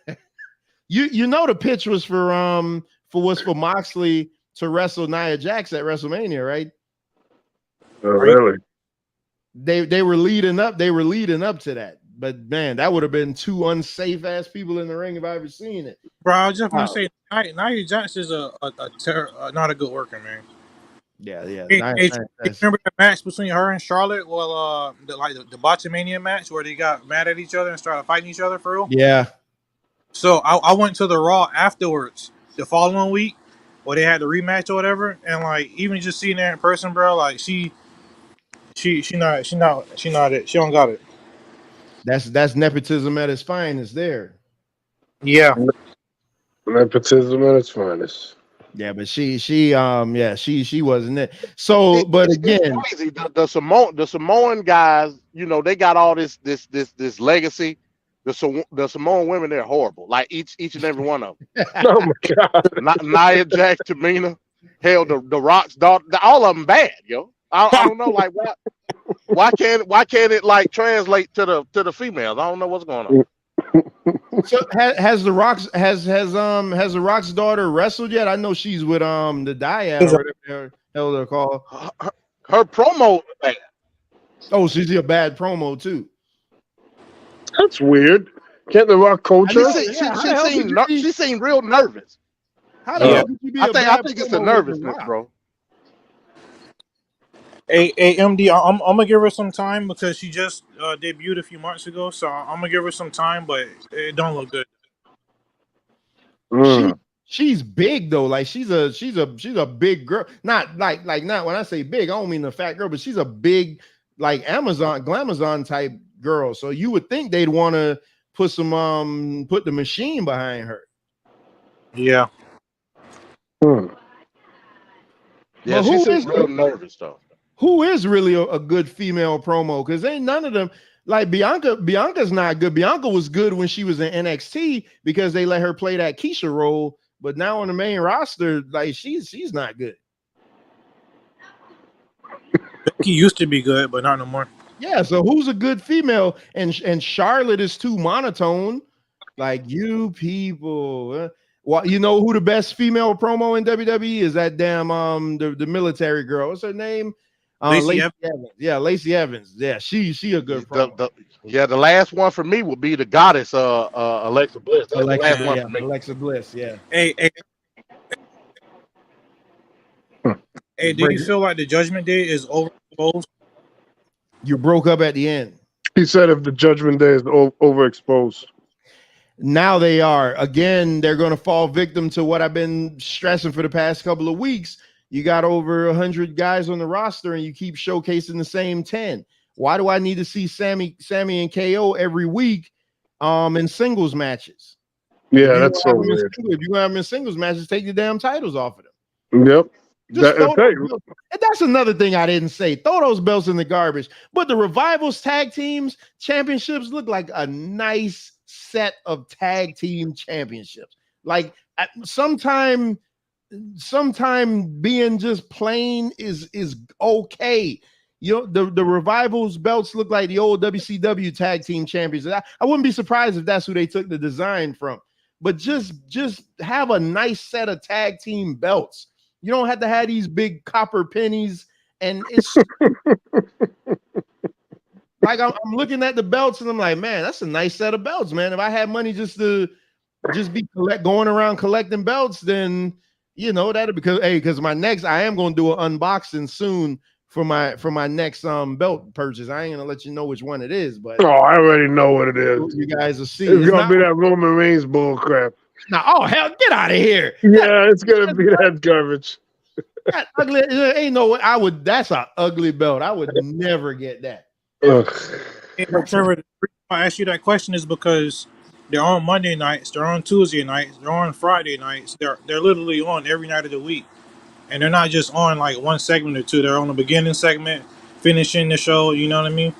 you know the pitch was for Moxley to wrestle Nia Jax at WrestleMania, right? Oh, really? They were leading up. They were leading up to that. But man, that would have been two unsafe ass people in the ring if I ever seen it. Bro, I was just want to say, Nia Jax is not a good worker, man. Yeah. Hey, remember the match between her and Charlotte? Well, the Botchamania match where they got mad at each other and started fighting each other for real. Yeah. So I went to the Raw afterwards the following week where they had the rematch or whatever, and like even just seeing her in person, bro, like she not it. She don't got it. That's nepotism at its finest there. Yeah. Nepotism at its finest. Yeah, but she wasn't it. So, but again, it's crazy. The Samoan guys, they got all this legacy. The Samoan women, they're horrible. Like each and every one of them. Oh my God. Nia Jax, Tamina, hell, the Rock's daughter, all of them bad, yo. I don't know, like why can't it like translate to the females? I don't know what's going on. So has the Rock's daughter wrestled yet? I know she's with the Dyad or whatever the hell they're called. Her promo bad. Oh, she's a bad promo too. That's weird. Can't the Rock coach her? She seemed real nervous. How the hell could you be I think it's the nervousness, bro. Hey, MD, I'm gonna give her some time because she just debuted a few months ago, so I'm gonna give her some time, but it don't look good. She's big though, like she's a big girl. Not like not when I say big, I don't mean a fat girl, but she's a big like Glamazon type girl. So you would think they'd want to put the machine behind her. Yeah. Yeah, she's real nervous though. Who is really a good female promo? Because ain't none of them like Bianca. Bianca's not good. Bianca was good when she was in NXT because they let her play that Keisha role. but now on the main roster, like she's not good. Becky used to be good, but not no more. Yeah, so who's a good female? And Charlotte is too monotone. Like you people. Well, you know who the best female promo in WWE is? That damn the military girl. What's her name? Lacey Evans. Yeah, Lacey Evans. Yeah, she a good promo. The last one for me would be the goddess Alexa Bliss. That's the last one for me. Alexa Bliss, yeah. Hey, do you feel like the Judgment Day is overexposed? You broke up at the end. He said if the Judgment Day is overexposed. Now they are. Again, they're going to fall victim to what I've been stressing for the past couple of weeks. You got over 100 guys on the roster and you keep showcasing the same 10. Why do I need to see Sammy and KO every week in singles matches? Yeah, that's so weird. If you have them in singles matches, take the damn titles off of them. Yep. That's another thing I didn't say. Throw those belts in the garbage. But the Revival's tag teams championships look like a nice set of tag team championships. Like sometime being just plain is okay. You know, the Revival's belts look like the old WCW tag team champions. I wouldn't be surprised if that's who they took the design from. But just have a nice set of tag team belts. You don't have to have these big copper pennies, and it's like I'm looking at the belts, and I'm like, man, that's a nice set of belts, man. If I had money just be going around collecting belts, then you know that'd because my next I am going to do an unboxing soon for my next belt purchase. I ain't gonna let you know which one it is, but I already know what it is. You guys will see. It's gonna be that Roman Reigns bull crap. Now, oh hell, get out of here! Yeah, it's gonna be that garbage. That ugly, ain't no. That's an ugly belt. I would never get that. Hey, Trevor, the reason I asked you that question is because they're on Monday nights, they're on Tuesday nights, they're on Friday nights. They're literally on every night of the week, and they're not just on like one segment or two. They're on the beginning segment, finishing the show. You know what I mean?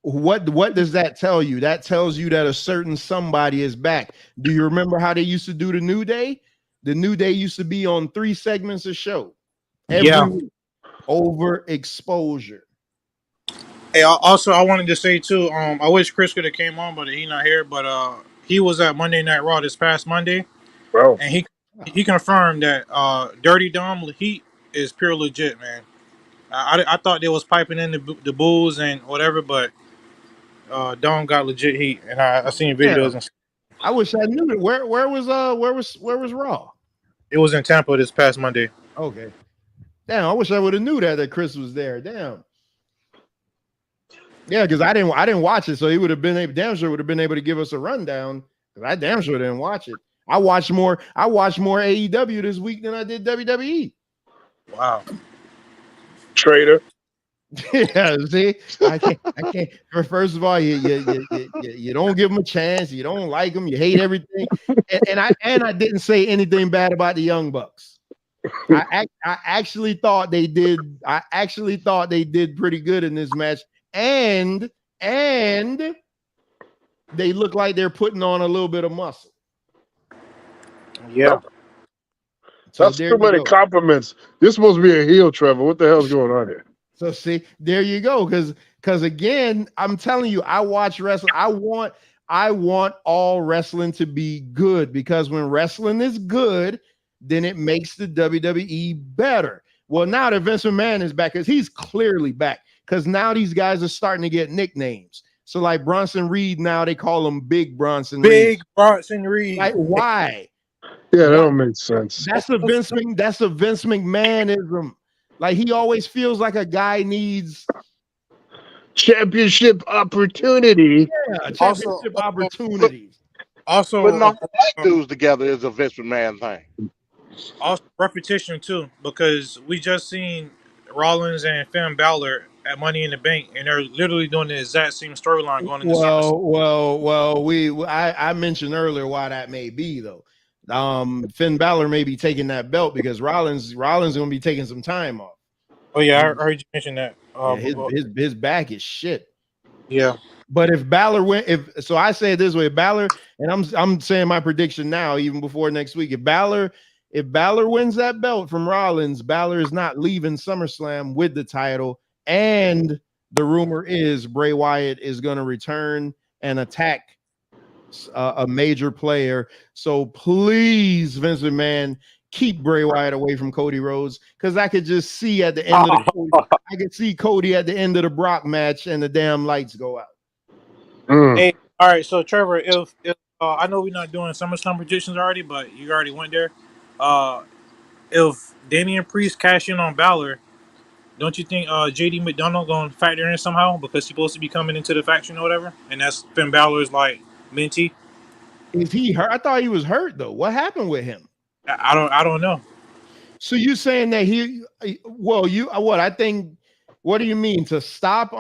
What does that tell you? That tells you that a certain somebody is back. Do you remember how they used to do the New Day? The New Day used to be on 3 segments a show. Every week. Overexposure. Hey, also I wanted to say too. I wish Chris could have came on, but he's not here. But he was at Monday Night Raw this past Monday, and he confirmed that Dirty Dom Heat is pure legit, man. I thought they was piping in the booze and whatever, but Dom got legit heat, and I seen videos and stuff. I wish I knew it. Where was Raw? It was in Tampa this past Monday. Okay. Damn, I wish I would have knew that Chris was there. Damn. Yeah, because I didn't watch it, so he would have been able to give us a rundown. Because I damn sure didn't watch it. I watched more AEW this week than I did WWE. Wow. Traitor. Yeah, see, I can't. First of all, you don't give them a chance. You don't like them. You hate everything. And I didn't say anything bad about the Young Bucks. I actually thought they did. I actually thought they did pretty good in this match, and they look like they're putting on a little bit of muscle. Yeah. So that's too many compliments. You're supposed to be a heel, Trevor. What the hell's going on here? So see, there you go. Because again, I'm telling you, I watch wrestling. I want all wrestling to be good, because when wrestling is good, then it makes the WWE better. Well, now that Vince McMahon is back, because he's clearly back, because now these guys are starting to get nicknames. So like Bronson Reed, now they call him Big Bronson Reed. Big Bronson Reed. Like, why? Yeah, that don't make sense. That's a Vince McMahonism. Like, he always feels like a guy needs championship opportunity. Yeah, championship opportunities. Also, putting all the black dudes together is a Vince McMahon thing. Also, repetition too, because we just seen Rollins and Finn Balor at Money in the Bank, and they're literally doing the exact same storyline going into Well, I mentioned earlier why that may be though. Finn Balor may be taking that belt because Rollins going to be taking some time off. Oh yeah, I heard you mention that. His back is shit. Yeah. But if Balor win, so I say it this way, Balor, and I'm saying my prediction now, even before next week. If Balor wins that belt from Rollins, Balor is not leaving SummerSlam with the title. And the rumor is Bray Wyatt is going to return and attack a major player. So please, Vince McMahon, keep Bray Wyatt away from Cody Rhodes, because I could just see at the end of I could see Cody at the end of the Brock match and the damn lights go out. Hey, all right. So Trevor, if I know we're not doing SummerSlam predictions already, but you already went there. If Damian Priest cash in on Balor, don't you think JD McDonough gonna factor in somehow because he's supposed to be coming into the faction or whatever, and that's Finn Balor's like mentee? Is he hurt? I thought he was hurt though. What happened with him? I don't know. So you saying that I think. What do you mean to stop?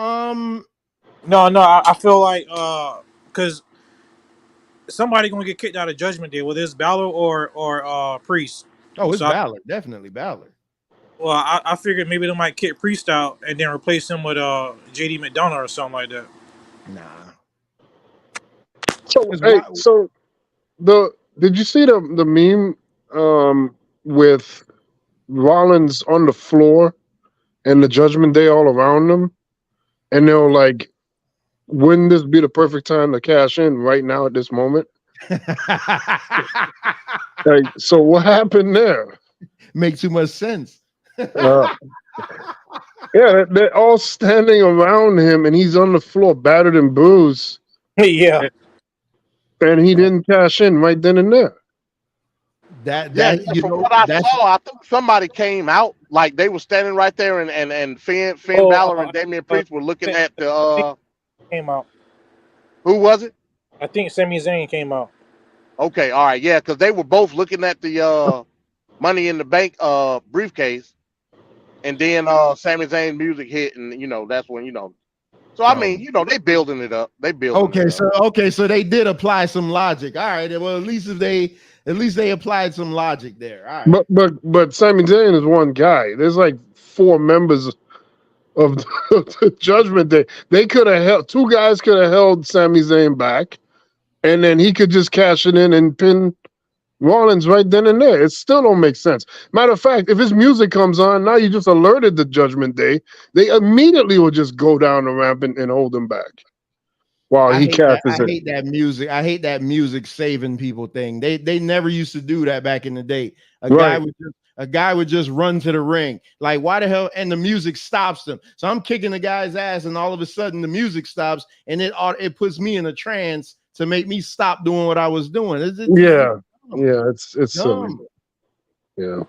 No, I feel like because somebody gonna get kicked out of Judgment Day, whether it's Balor or Priest. Oh, it's So Balor, definitely Balor. Well, I figured maybe they might kick Priest out and then replace him with JD McDonough or something like that. Nah. So did you see the meme with Rollins on the floor and the Judgment Day all around them, and they're like, wouldn't this be the perfect time to cash in right now at this moment? Like, so what happened there? Makes too much sense. Yeah, they're all standing around him, and he's on the floor, battered and bruised. Yeah, and he didn't cash in right then and there. From what I saw, I think somebody came out like they were standing right there, and Finn Balor and Damian Priest were looking at the came out. Who was it? I think Sami Zayn came out. Okay, all right, yeah, because they were both looking at the Money in the Bank briefcase, and then Sami Zayn music hit, and that's when So I mean, they building it up. So they did apply some logic. All right, well at least they applied some logic there. All right. But Sami Zayn is one guy. There's like 4 members of the Judgment Day. They could have held 2 guys could have held Sami Zayn back, and then he could just cash it in and pin Rollins right then and there. It still don't make sense. Matter of fact, if his music comes on, now you just alerted the Judgment Day. They immediately will just go down the ramp and hold him back while he cashes in. I hate that music. I hate that music saving people thing. They never used to do that back in the day. A guy would just run to the ring. Like, why the hell? And the music stops them. So I'm kicking the guy's ass, and all of a sudden the music stops, and it puts me in a trance to make me stop doing what I was doing. It's silly. Yeah.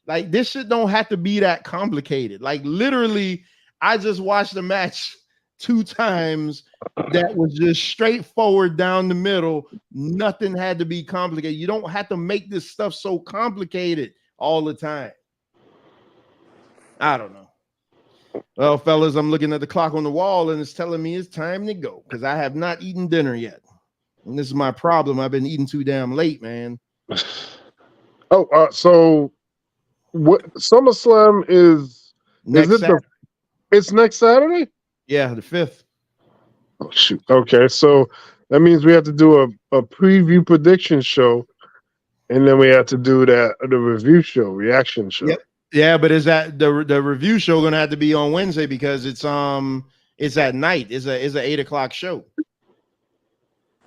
Like this shit don't have to be that complicated. Like literally, I just watched the match 2 times that was just straightforward down the middle. Nothing had to be complicated. You don't have to make this stuff so complicated all the time. I don't know. Well, fellas, I'm looking at the clock on the wall and it's telling me it's time to go because I have not eaten dinner yet. And this is my problem. I've been eating too damn late, man. So what SummerSlam is it Saturday. It's next Saturday? Yeah, the 5th. Oh shoot. Okay, so that means we have to do a preview prediction show, and then we have to do the review show, reaction show. Yep. Yeah, but is that the review show gonna have to be on Wednesday because it's at night. It's a 8 o'clock show.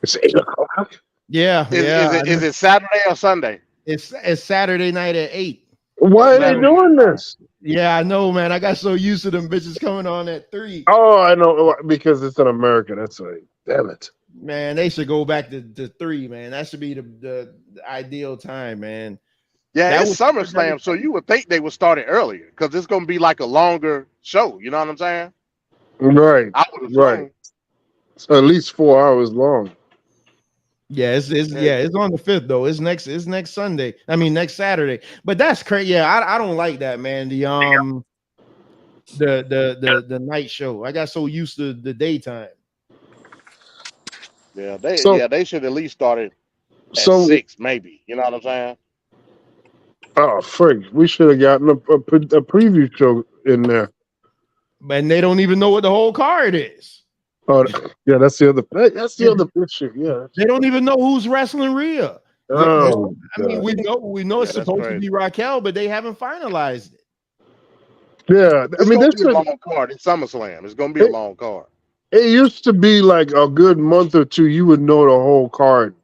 It's 8 o'clock. Yeah. Is it Saturday or Sunday? It's Saturday night at 8. Why are they doing this? Yeah, I know, man. I got so used to them bitches coming on at 3. Oh, I know, because it's in America. That's right. Damn it. Man, they should go back to 3, man. That should be the ideal time, man. Yeah, it's SummerSlam, so you would think they would start it earlier because it's going to be like a longer show. You know what I'm saying? Right. I would assume. Right. So at least 4 hours long. Yeah, it's on the 5th though. It's next Sunday. I mean next Saturday. But that's crazy. Yeah, I don't like that, man. The night show. I got so used to the daytime. Yeah, they should at least start it at 6, maybe. You know what I'm saying? Oh, frig. We should have gotten a preview show in there. and they don't even know what the whole card is. Oh, yeah, that's the other picture. Yeah, They don't even know who's wrestling Rhea. Oh, I mean, we know it's that's supposed to crazy. be Raquel, but they haven't finalized it. yeah. I It's mean, gonna this be a long card in SummerSlam. It's gonna be a long card. it used to be like a good month or two. You would know the whole card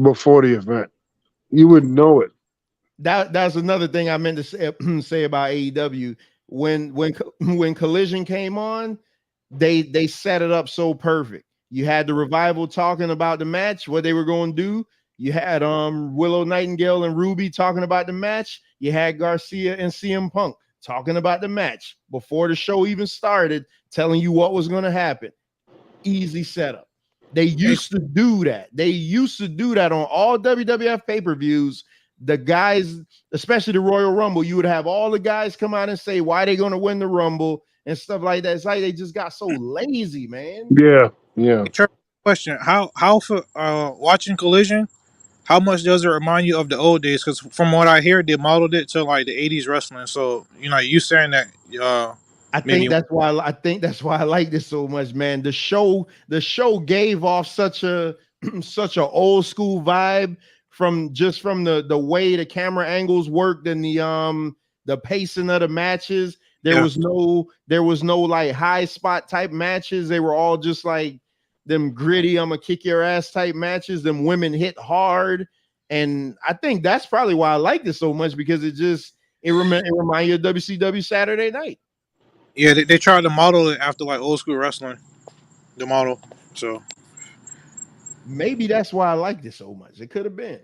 before the event. You would know it. That's another thing I meant to say about AEW. When Collision came on, they set it up so perfect. You had the Revival talking about the match, what they were going to do. You had Willow Nightingale and Ruby talking about the match. You had Garcia and CM Punk talking about the match before the show even started, telling you what was going to happen. Easy setup. They used to do that. They used to do that on all WWF pay-per-views. The guys, especially the Royal Rumble, you would have all the guys come out and say why they're going to win the Rumble and stuff like that. It's like they just got so lazy, man. Yeah, yeah. Question: How for watching Collision? How much does it remind you of the old days? Because from what I hear, they modeled it to like the '80s wrestling. So you saying that I maybe think that's why I like this so much, man. The show gave off such a old school vibe from the way the camera angles worked and the pacing of the matches. There was no like high spot type matches. They were all just like them gritty, I'm gonna kick your ass type matches. Them women hit hard, and I think that's probably why I like this so much, because it reminds you of WCW Saturday Night. Yeah, they tried to model it after like old school wrestling, the model. So maybe that's why I like this so much. It could have been.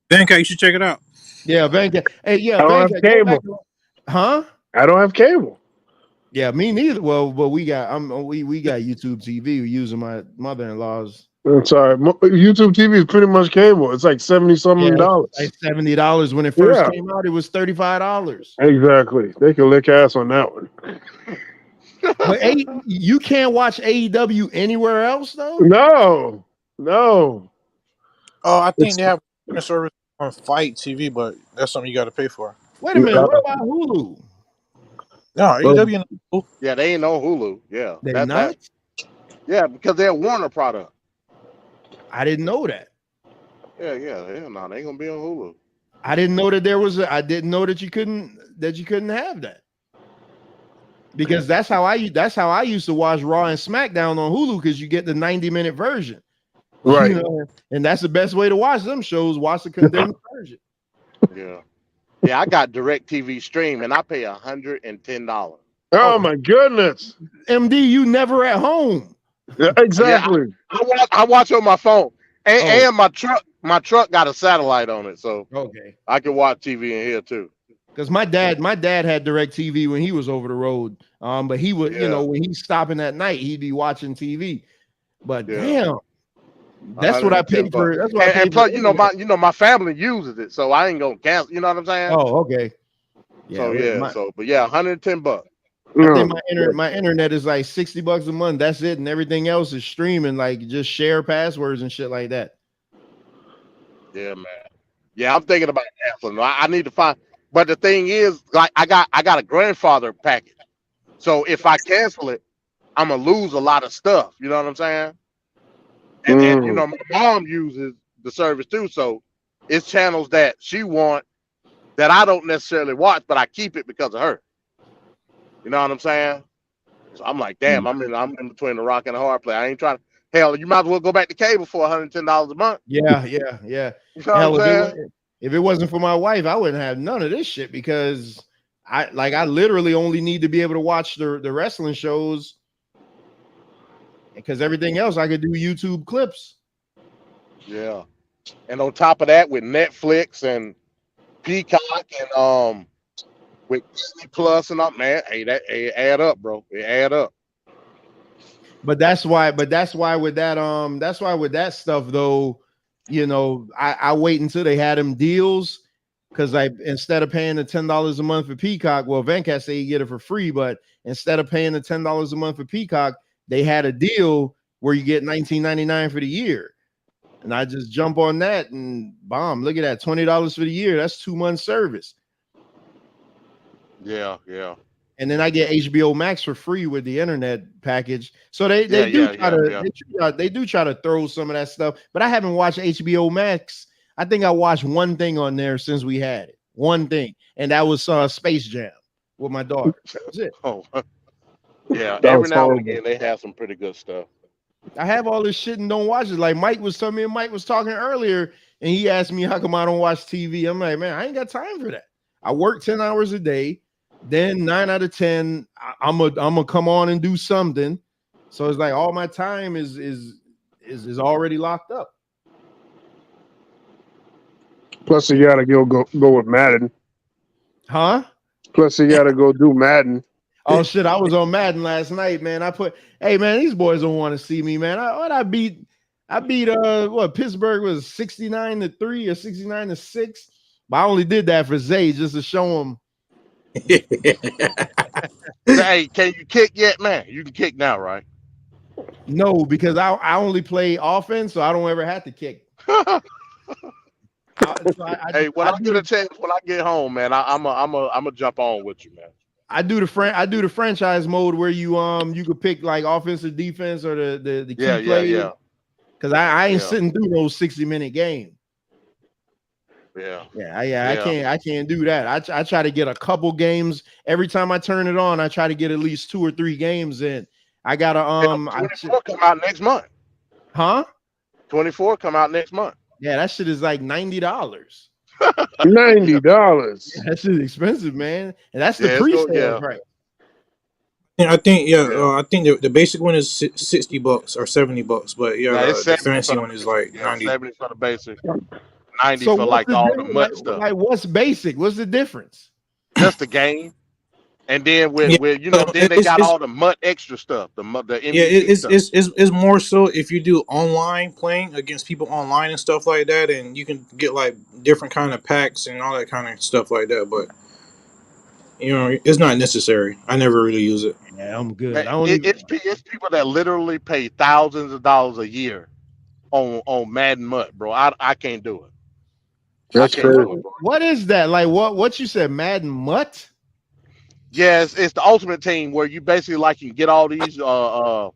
Benka, you should check it out. Yeah, Benka. Hey, yeah, I don't Benka. have cable. Huh? I don't have cable. Yeah, me neither. Well, but we got we got YouTube TV. We're using my mother-in-law's. I'm sorry. YouTube TV is pretty much cable. It's like $70-something. Like $70 when it first came out. It was $35. Exactly. They can lick ass on that one. But you can't watch AEW anywhere else, though. No. Oh, I think they have a service on Fight TV, but that's something you got to pay for. Wait a minute. What about Hulu? No, AEW. Yeah, they ain't on Hulu. Yeah, They're not. Yeah, because they're a Warner product. I didn't know that. Yeah, hell no, they ain't gonna be on Hulu. I didn't know that there was I didn't know that you couldn't have that. Because that's how I used to watch Raw and SmackDown on Hulu, because you get the 90-minute version. Right. And that's the best way to watch them shows, watch the condensed version. Yeah. Yeah, I got DirecTV Stream and I pay $110. Oh my goodness. MD, you never at home. Yeah, exactly. Yeah, I watch on my phone. And my truck got a satellite on it, so okay, I can watch TV in here too. Because my dad had DirecTV when he was over the road. But he would, when he's stopping at night, he'd be watching TV. But damn, that's what I paid for. That's what and plus, my family uses it, so I ain't gonna cancel. You know what I'm saying? Oh, okay. Yeah, but $110. I think my internet is like $60 a month. That's it, and everything else is streaming, like just share passwords and shit like that. Yeah, man. Yeah, I'm thinking about canceling. I need to find. But the thing is, like, I got a grandfather package, so if I cancel it, I'm gonna lose a lot of stuff. You know what I'm saying? And my mom uses the service too, so it's channels that she wants that I don't necessarily watch, but I keep it because of her. You know what I'm saying? So I'm like, damn, I'm in between the rock and the hard place. I ain't trying to. Hell, you might as well go back to cable for $110 a month. Yeah. You know Hell, what I'm saying? if it wasn't for my wife, I wouldn't have none of this shit, because I literally only need to be able to watch the wrestling shows, because everything else I could do YouTube clips. Yeah. And on top of that, with Netflix and Peacock and with Disney Plus and up, man, it add up, bro. It add up. But that's why with that stuff though, I wait until they had them deals, because instead of paying the $10 a month for Peacock, well, Venkat say you get it for free, but instead of paying the $10 a month for Peacock, they had a deal where you get $19.99 for the year. And I just jump on that and bomb. Look at that, $20 for the year. That's 2 months service. Yeah, yeah. And then I get HBO Max for free with the internet package. So they do try to throw some of that stuff, but I haven't watched HBO Max. I think I watched one thing on there since we had it. One thing, and that was Space Jam with my daughter. That was it. Oh, yeah. That Every was now and horrible. again, they have some pretty good stuff. I have all this shit and don't watch it. Like Mike was telling me, and Mike was talking earlier, and he asked me how come I don't watch TV. I'm like, man, I ain't got time for that. I work 10 hours a day. Then 9 out of 10, I'm gonna come on and do something. So it's like all my time is already locked up. Plus, you gotta go with Madden. Huh? Plus, you gotta go do Madden. Oh shit! I was on Madden last night, man. Hey man, these boys don't want to see me, man. I beat what Pittsburgh was 69-3 or 69-6. But I only did that for Zay just to show him. Hey, can you kick yet, man? You can kick now, right? No, because I only play offense, so I don't ever have to kick. Hey, when I get a chance, when I get home, man, I'm a jump on with you, man. I do the franchise mode where you could pick like offensive, defense, or the key plays. Yeah. Because I ain't sitting through those 60-minute games. Yeah. I can't do that. I try to get a couple games every time I turn it on. I try to get at least 2 or 3 games in. I gotta 24 come out next month. Huh? 24 come out next month. Yeah, that shit is like $90. $90. Yeah, that shit is expensive, man. And that's the pre-sale price. Yeah, I think I think the basic one is $60 or $70, but the fancy one is like 90. 70 for the basic, 90 for like all the mud stuff. Like what's basic? What's the difference? Just the game, and then with then they got all the mud extra stuff. The Yeah, stuff. it's more so if you do online playing against people online and stuff like that, and you can get like different kind of packs and all that kind of stuff like that. But it's not necessary. I never really use it. Yeah, I'm good. It's people that literally pay thousands of dollars a year on Madden Mud, bro. I can't do it. That's crazy. What is that? Like what you said, Madden Mutt? Yes, it's the Ultimate Team where you basically like you get all these player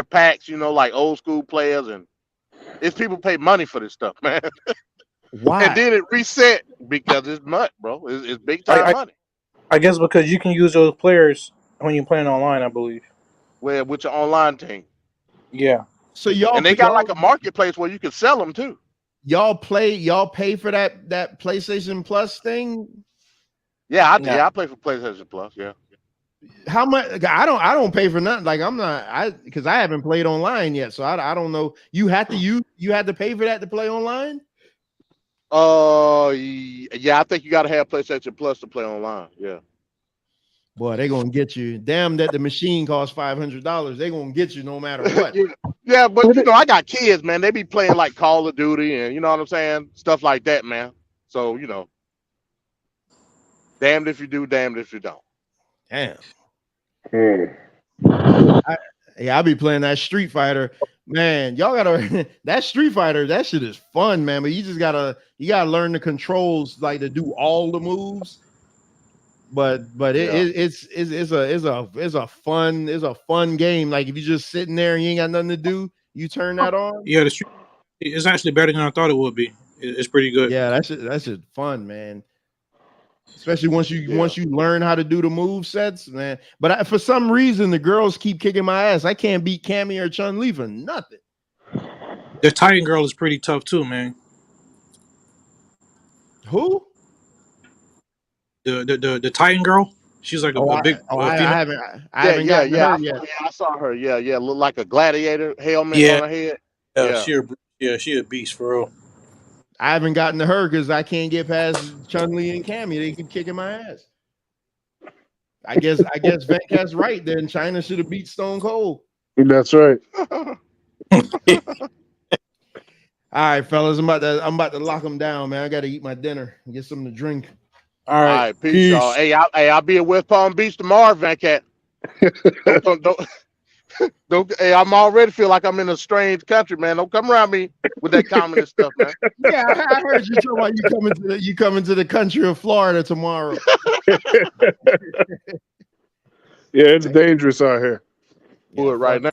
packs, like old school players, and it's people pay money for this stuff, man. Why? And then it reset because it's mud, bro. It's big time money. I guess because you can use those players when you're playing online, I believe. Well, with your online team. Yeah. So y'all and they got like a marketplace where you can sell them too. Y'all pay for that PlayStation Plus thing? Yeah, I play for PlayStation Plus. Yeah. How much? I don't pay for nothing. Like because I haven't played online yet, so I don't know. You had to pay for that to play online. Yeah, I think you got to have PlayStation Plus to play online. Yeah. Boy, they gonna get you. Damn that the machine costs $500. They gonna get you no matter what. Yeah, but I got kids, man. They be playing like Call of Duty and you know what I'm saying, stuff like that, man. So damned if you do, damned if you don't. Damn. I be playing that Street Fighter, man. Y'all gotta that Street Fighter. That shit is fun, man. But you gotta learn the controls, like to do all the moves. But it's a fun game. Like if you're just sitting there and you ain't got nothing to do, you turn that on. Yeah, it's actually better than I thought it would be. It's pretty good. Yeah, that's just fun, man. Especially once you learn how to do the move sets, man. But for some reason, the girls keep kicking my ass. I can't beat Cammy or Chun-Li for nothing. The Titan girl is pretty tough too, man. Who? The Titan girl. She's like a big. I haven't gotten her yet. Yeah, I saw her. Yeah, look like a gladiator helmet on her head. She a beast for real. I haven't gotten to her because I can't get past Chun-Li and Cammy. They keep kicking my ass. I guess Venkat's right. Then China should have beat Stone Cold. That's right. All right, fellas. I'm about to lock them down, man. I got to eat my dinner and get something to drink. All right, peace, y'all. Hey, I'll be at West Palm Beach tomorrow, Venkat. Hey, I'm already feel like I'm in a strange country, man. Don't come around me with that communist stuff, man. Yeah, I heard you talking about you coming to the country of Florida tomorrow. Yeah, it's dangerous out here. Do it right now.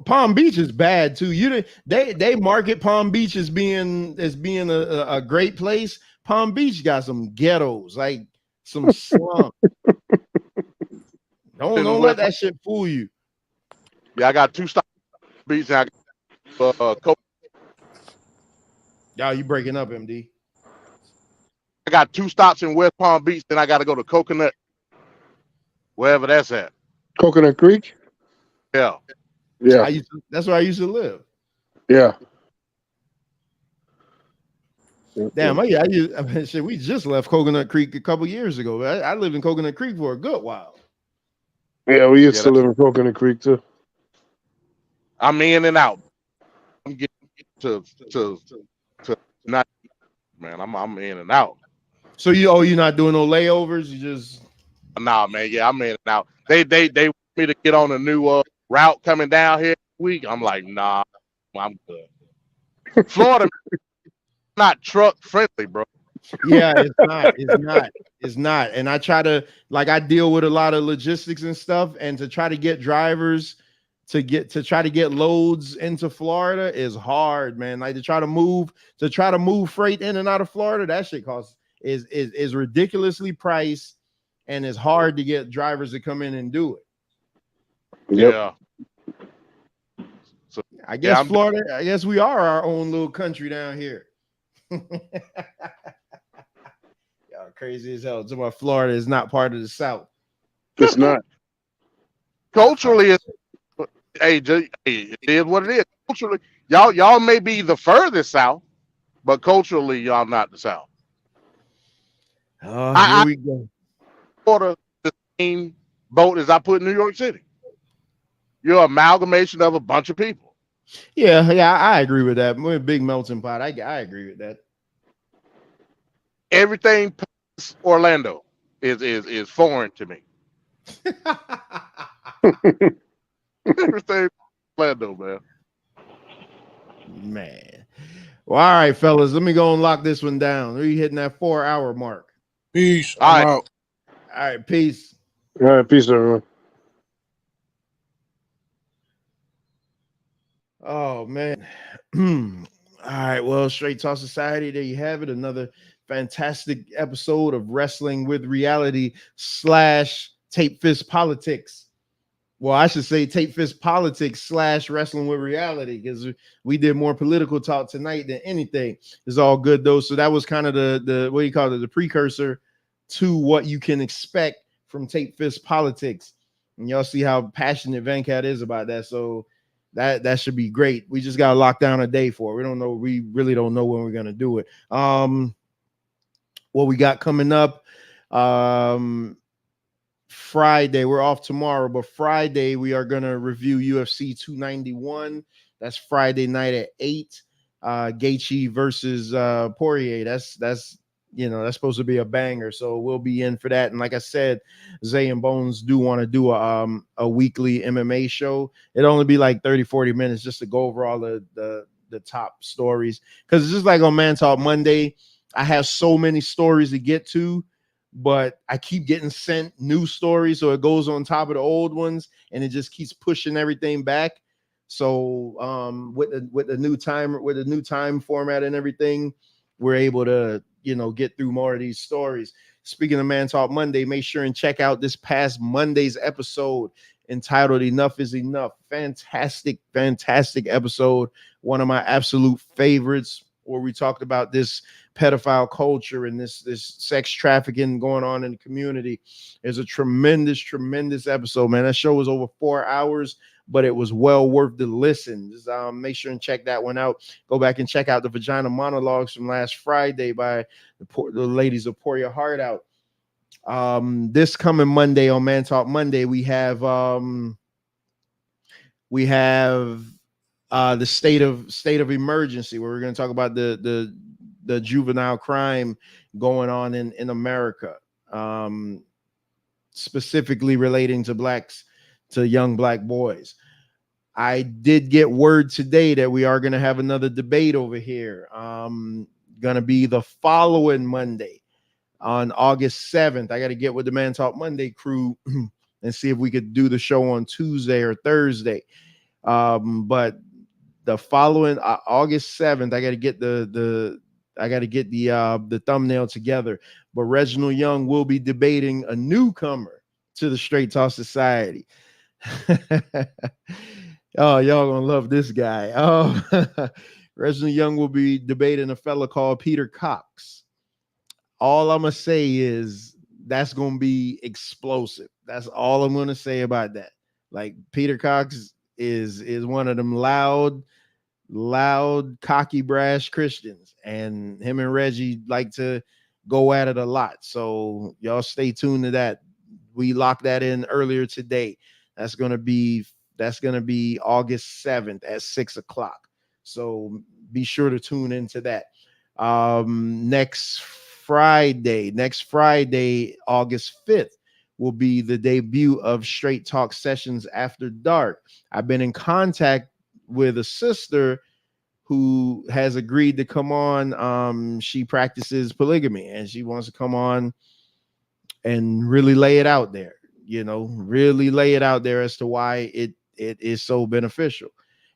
Palm Beach is bad too. They market Palm Beach as being a great place. Palm Beach got some ghettos, like some slum. Don't let that shit fool you. Yeah, I got 2 stops beach. And I got, Y'all, you breaking up, MD? I got 2 stops in West Palm Beach. Then I got to go to Coconut, wherever that's at. Coconut Creek? Yeah. Yeah. That's where I used to live. Yeah. Damn, shit, we just left Coconut Creek a couple years ago. I lived in Coconut Creek for a good while. Yeah, we used to live in Coconut Creek too. I'm in and out. I'm getting to not, man. I'm in and out. So you're not doing no layovers? You just nah, man. Yeah, I'm in and out. They want me to get on a new route coming down here this week. I'm like, nah, I'm good. Florida, not truck friendly, bro. Yeah, it's not. And I try to I deal with a lot of logistics and stuff, and to try to get drivers to try to get loads into Florida is hard, man. Like to try to move freight in and out of Florida, that shit is ridiculously priced, and it's hard to get drivers to come in and do it. Yep. Yeah. So I guess Florida, I guess we are our own little country down here. Y'all crazy as hell. About Florida is not part of the South. It's not. Culturally, it is what it is. Culturally, y'all may be the furthest south, but culturally, y'all not the South. Here we go. Florida, the same boat as I put in New York City. You're an amalgamation of a bunch of people. Yeah, I agree with that. We're a big melting pot. I agree with that. Everything past Orlando is foreign to me. Everything Orlando, man. Well, all right, fellas. Let me go and lock this one down. We're hitting that 4-hour mark. Peace. I'm out. All right, peace. All right, peace, everyone. Oh man. All right. Well, Straight Talk Society, there you have it. Another fantastic episode of Wrestling with Reality / Tape Fist Politics. Well, I should say Tape Fist Politics / Wrestling with Reality, because we did more political talk tonight than anything. It's all good though. So that was kind of the what do you call it, the precursor to what you can expect from Tape Fist Politics. And y'all see how passionate Venkat is about that. So that should be great. We just got to lock down a day for it. We really don't know when we're gonna do it. What we got coming up, Friday, we're off tomorrow, but Friday we are gonna review UFC 291. That's Friday night at 8. Gaethje versus Poirier. That's supposed to be a banger, so we'll be in for that. And like I said, Zay and Bones do want to do a weekly MMA show. It'll only be like 30-40 minutes just to go over all the top stories, because it's just like on Man Talk Monday, I have so many stories to get to, but I keep getting sent new stories, so it goes on top of the old ones, and it just keeps pushing everything back. So with the new time format and everything, we're able to get through more of these stories. Speaking of Man Talk Monday, make sure and check out this past Monday's episode entitled Enough is Enough. Fantastic episode. One of my absolute favorites, where we talked about this pedophile culture and this sex trafficking going on in the community. It's a tremendous episode, man. That show was over 4 hours, but it was well worth the listen. Just make sure and check that one out. Go back and check out the Vagina Monologues from last Friday by the ladies of Pour Your Heart Out. This coming Monday on Man Talk Monday, we have the state of emergency, where we're going to talk about the juvenile crime going on in America, specifically relating to young black boys. I did get word today that we are going to have another debate over here. Going to be the following Monday on August 7th. I got to get with the Man Talk Monday crew and see if we could do the show on Tuesday or Thursday. But the following August 7th, I got to get the thumbnail together. But Reginald Young will be debating a newcomer to the Straight Talk Society. Oh, y'all gonna love this guy. Oh, Reginald Young will be debating a fella called Peter Cox. All I'm gonna say is that's gonna be explosive. That's all I'm gonna say about that. Like, Peter Cox is one of them loud, cocky, brash Christians, and him and Reggie like to go at it a lot. So y'all stay tuned to that. We locked that in earlier today. That's gonna be August 7th at 6:00. So be sure to tune into that. Next Friday, August 5th, will be the debut of Straight Talk Sessions After Dark. I've been in contact with a sister who has agreed to come on. She practices polygamy and she wants to come on and really lay it out there, really lay it out there as to why it is so beneficial.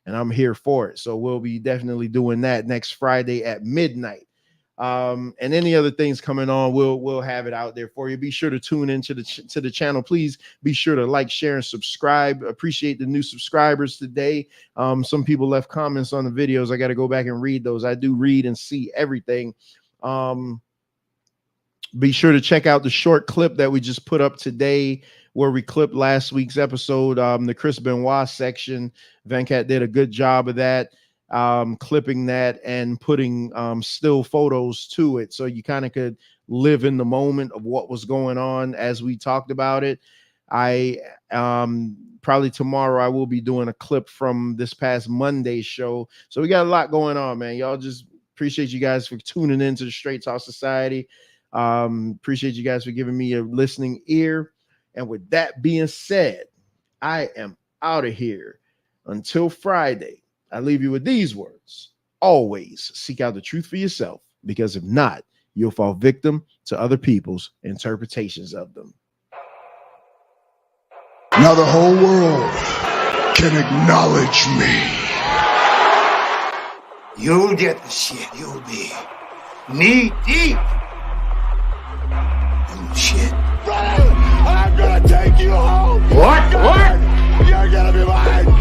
And I'm here for it. So we'll be definitely doing that next Friday at midnight. And any other things coming on, we'll have it out there for you. Be sure to tune into the channel. Please be sure to like, share, and subscribe. Appreciate the new subscribers today. Some people left comments on the videos. I got to go back and read those. I do read and see everything. Be sure to check out the short clip that we just put up today, where we clipped last week's episode, the Chris Benoit section. Venkat did a good job of that, clipping that and putting still photos to it, so you kind of could live in the moment of what was going on as we talked about it. I probably tomorrow I will be doing a clip from this past Monday's show. So we got a lot going on, man. Y'all, just appreciate you guys for tuning into the Straight Talk Society. Appreciate you guys for giving me a listening ear. And with that being said, I am out of here until Friday. I leave you with these words. Always seek out the truth for yourself, because if not, you'll fall victim to other people's interpretations of them. Now the whole world can acknowledge me. You'll get the shit. You'll be knee deep in shit. Brother, I'm gonna take you home. What? You're gonna be mine.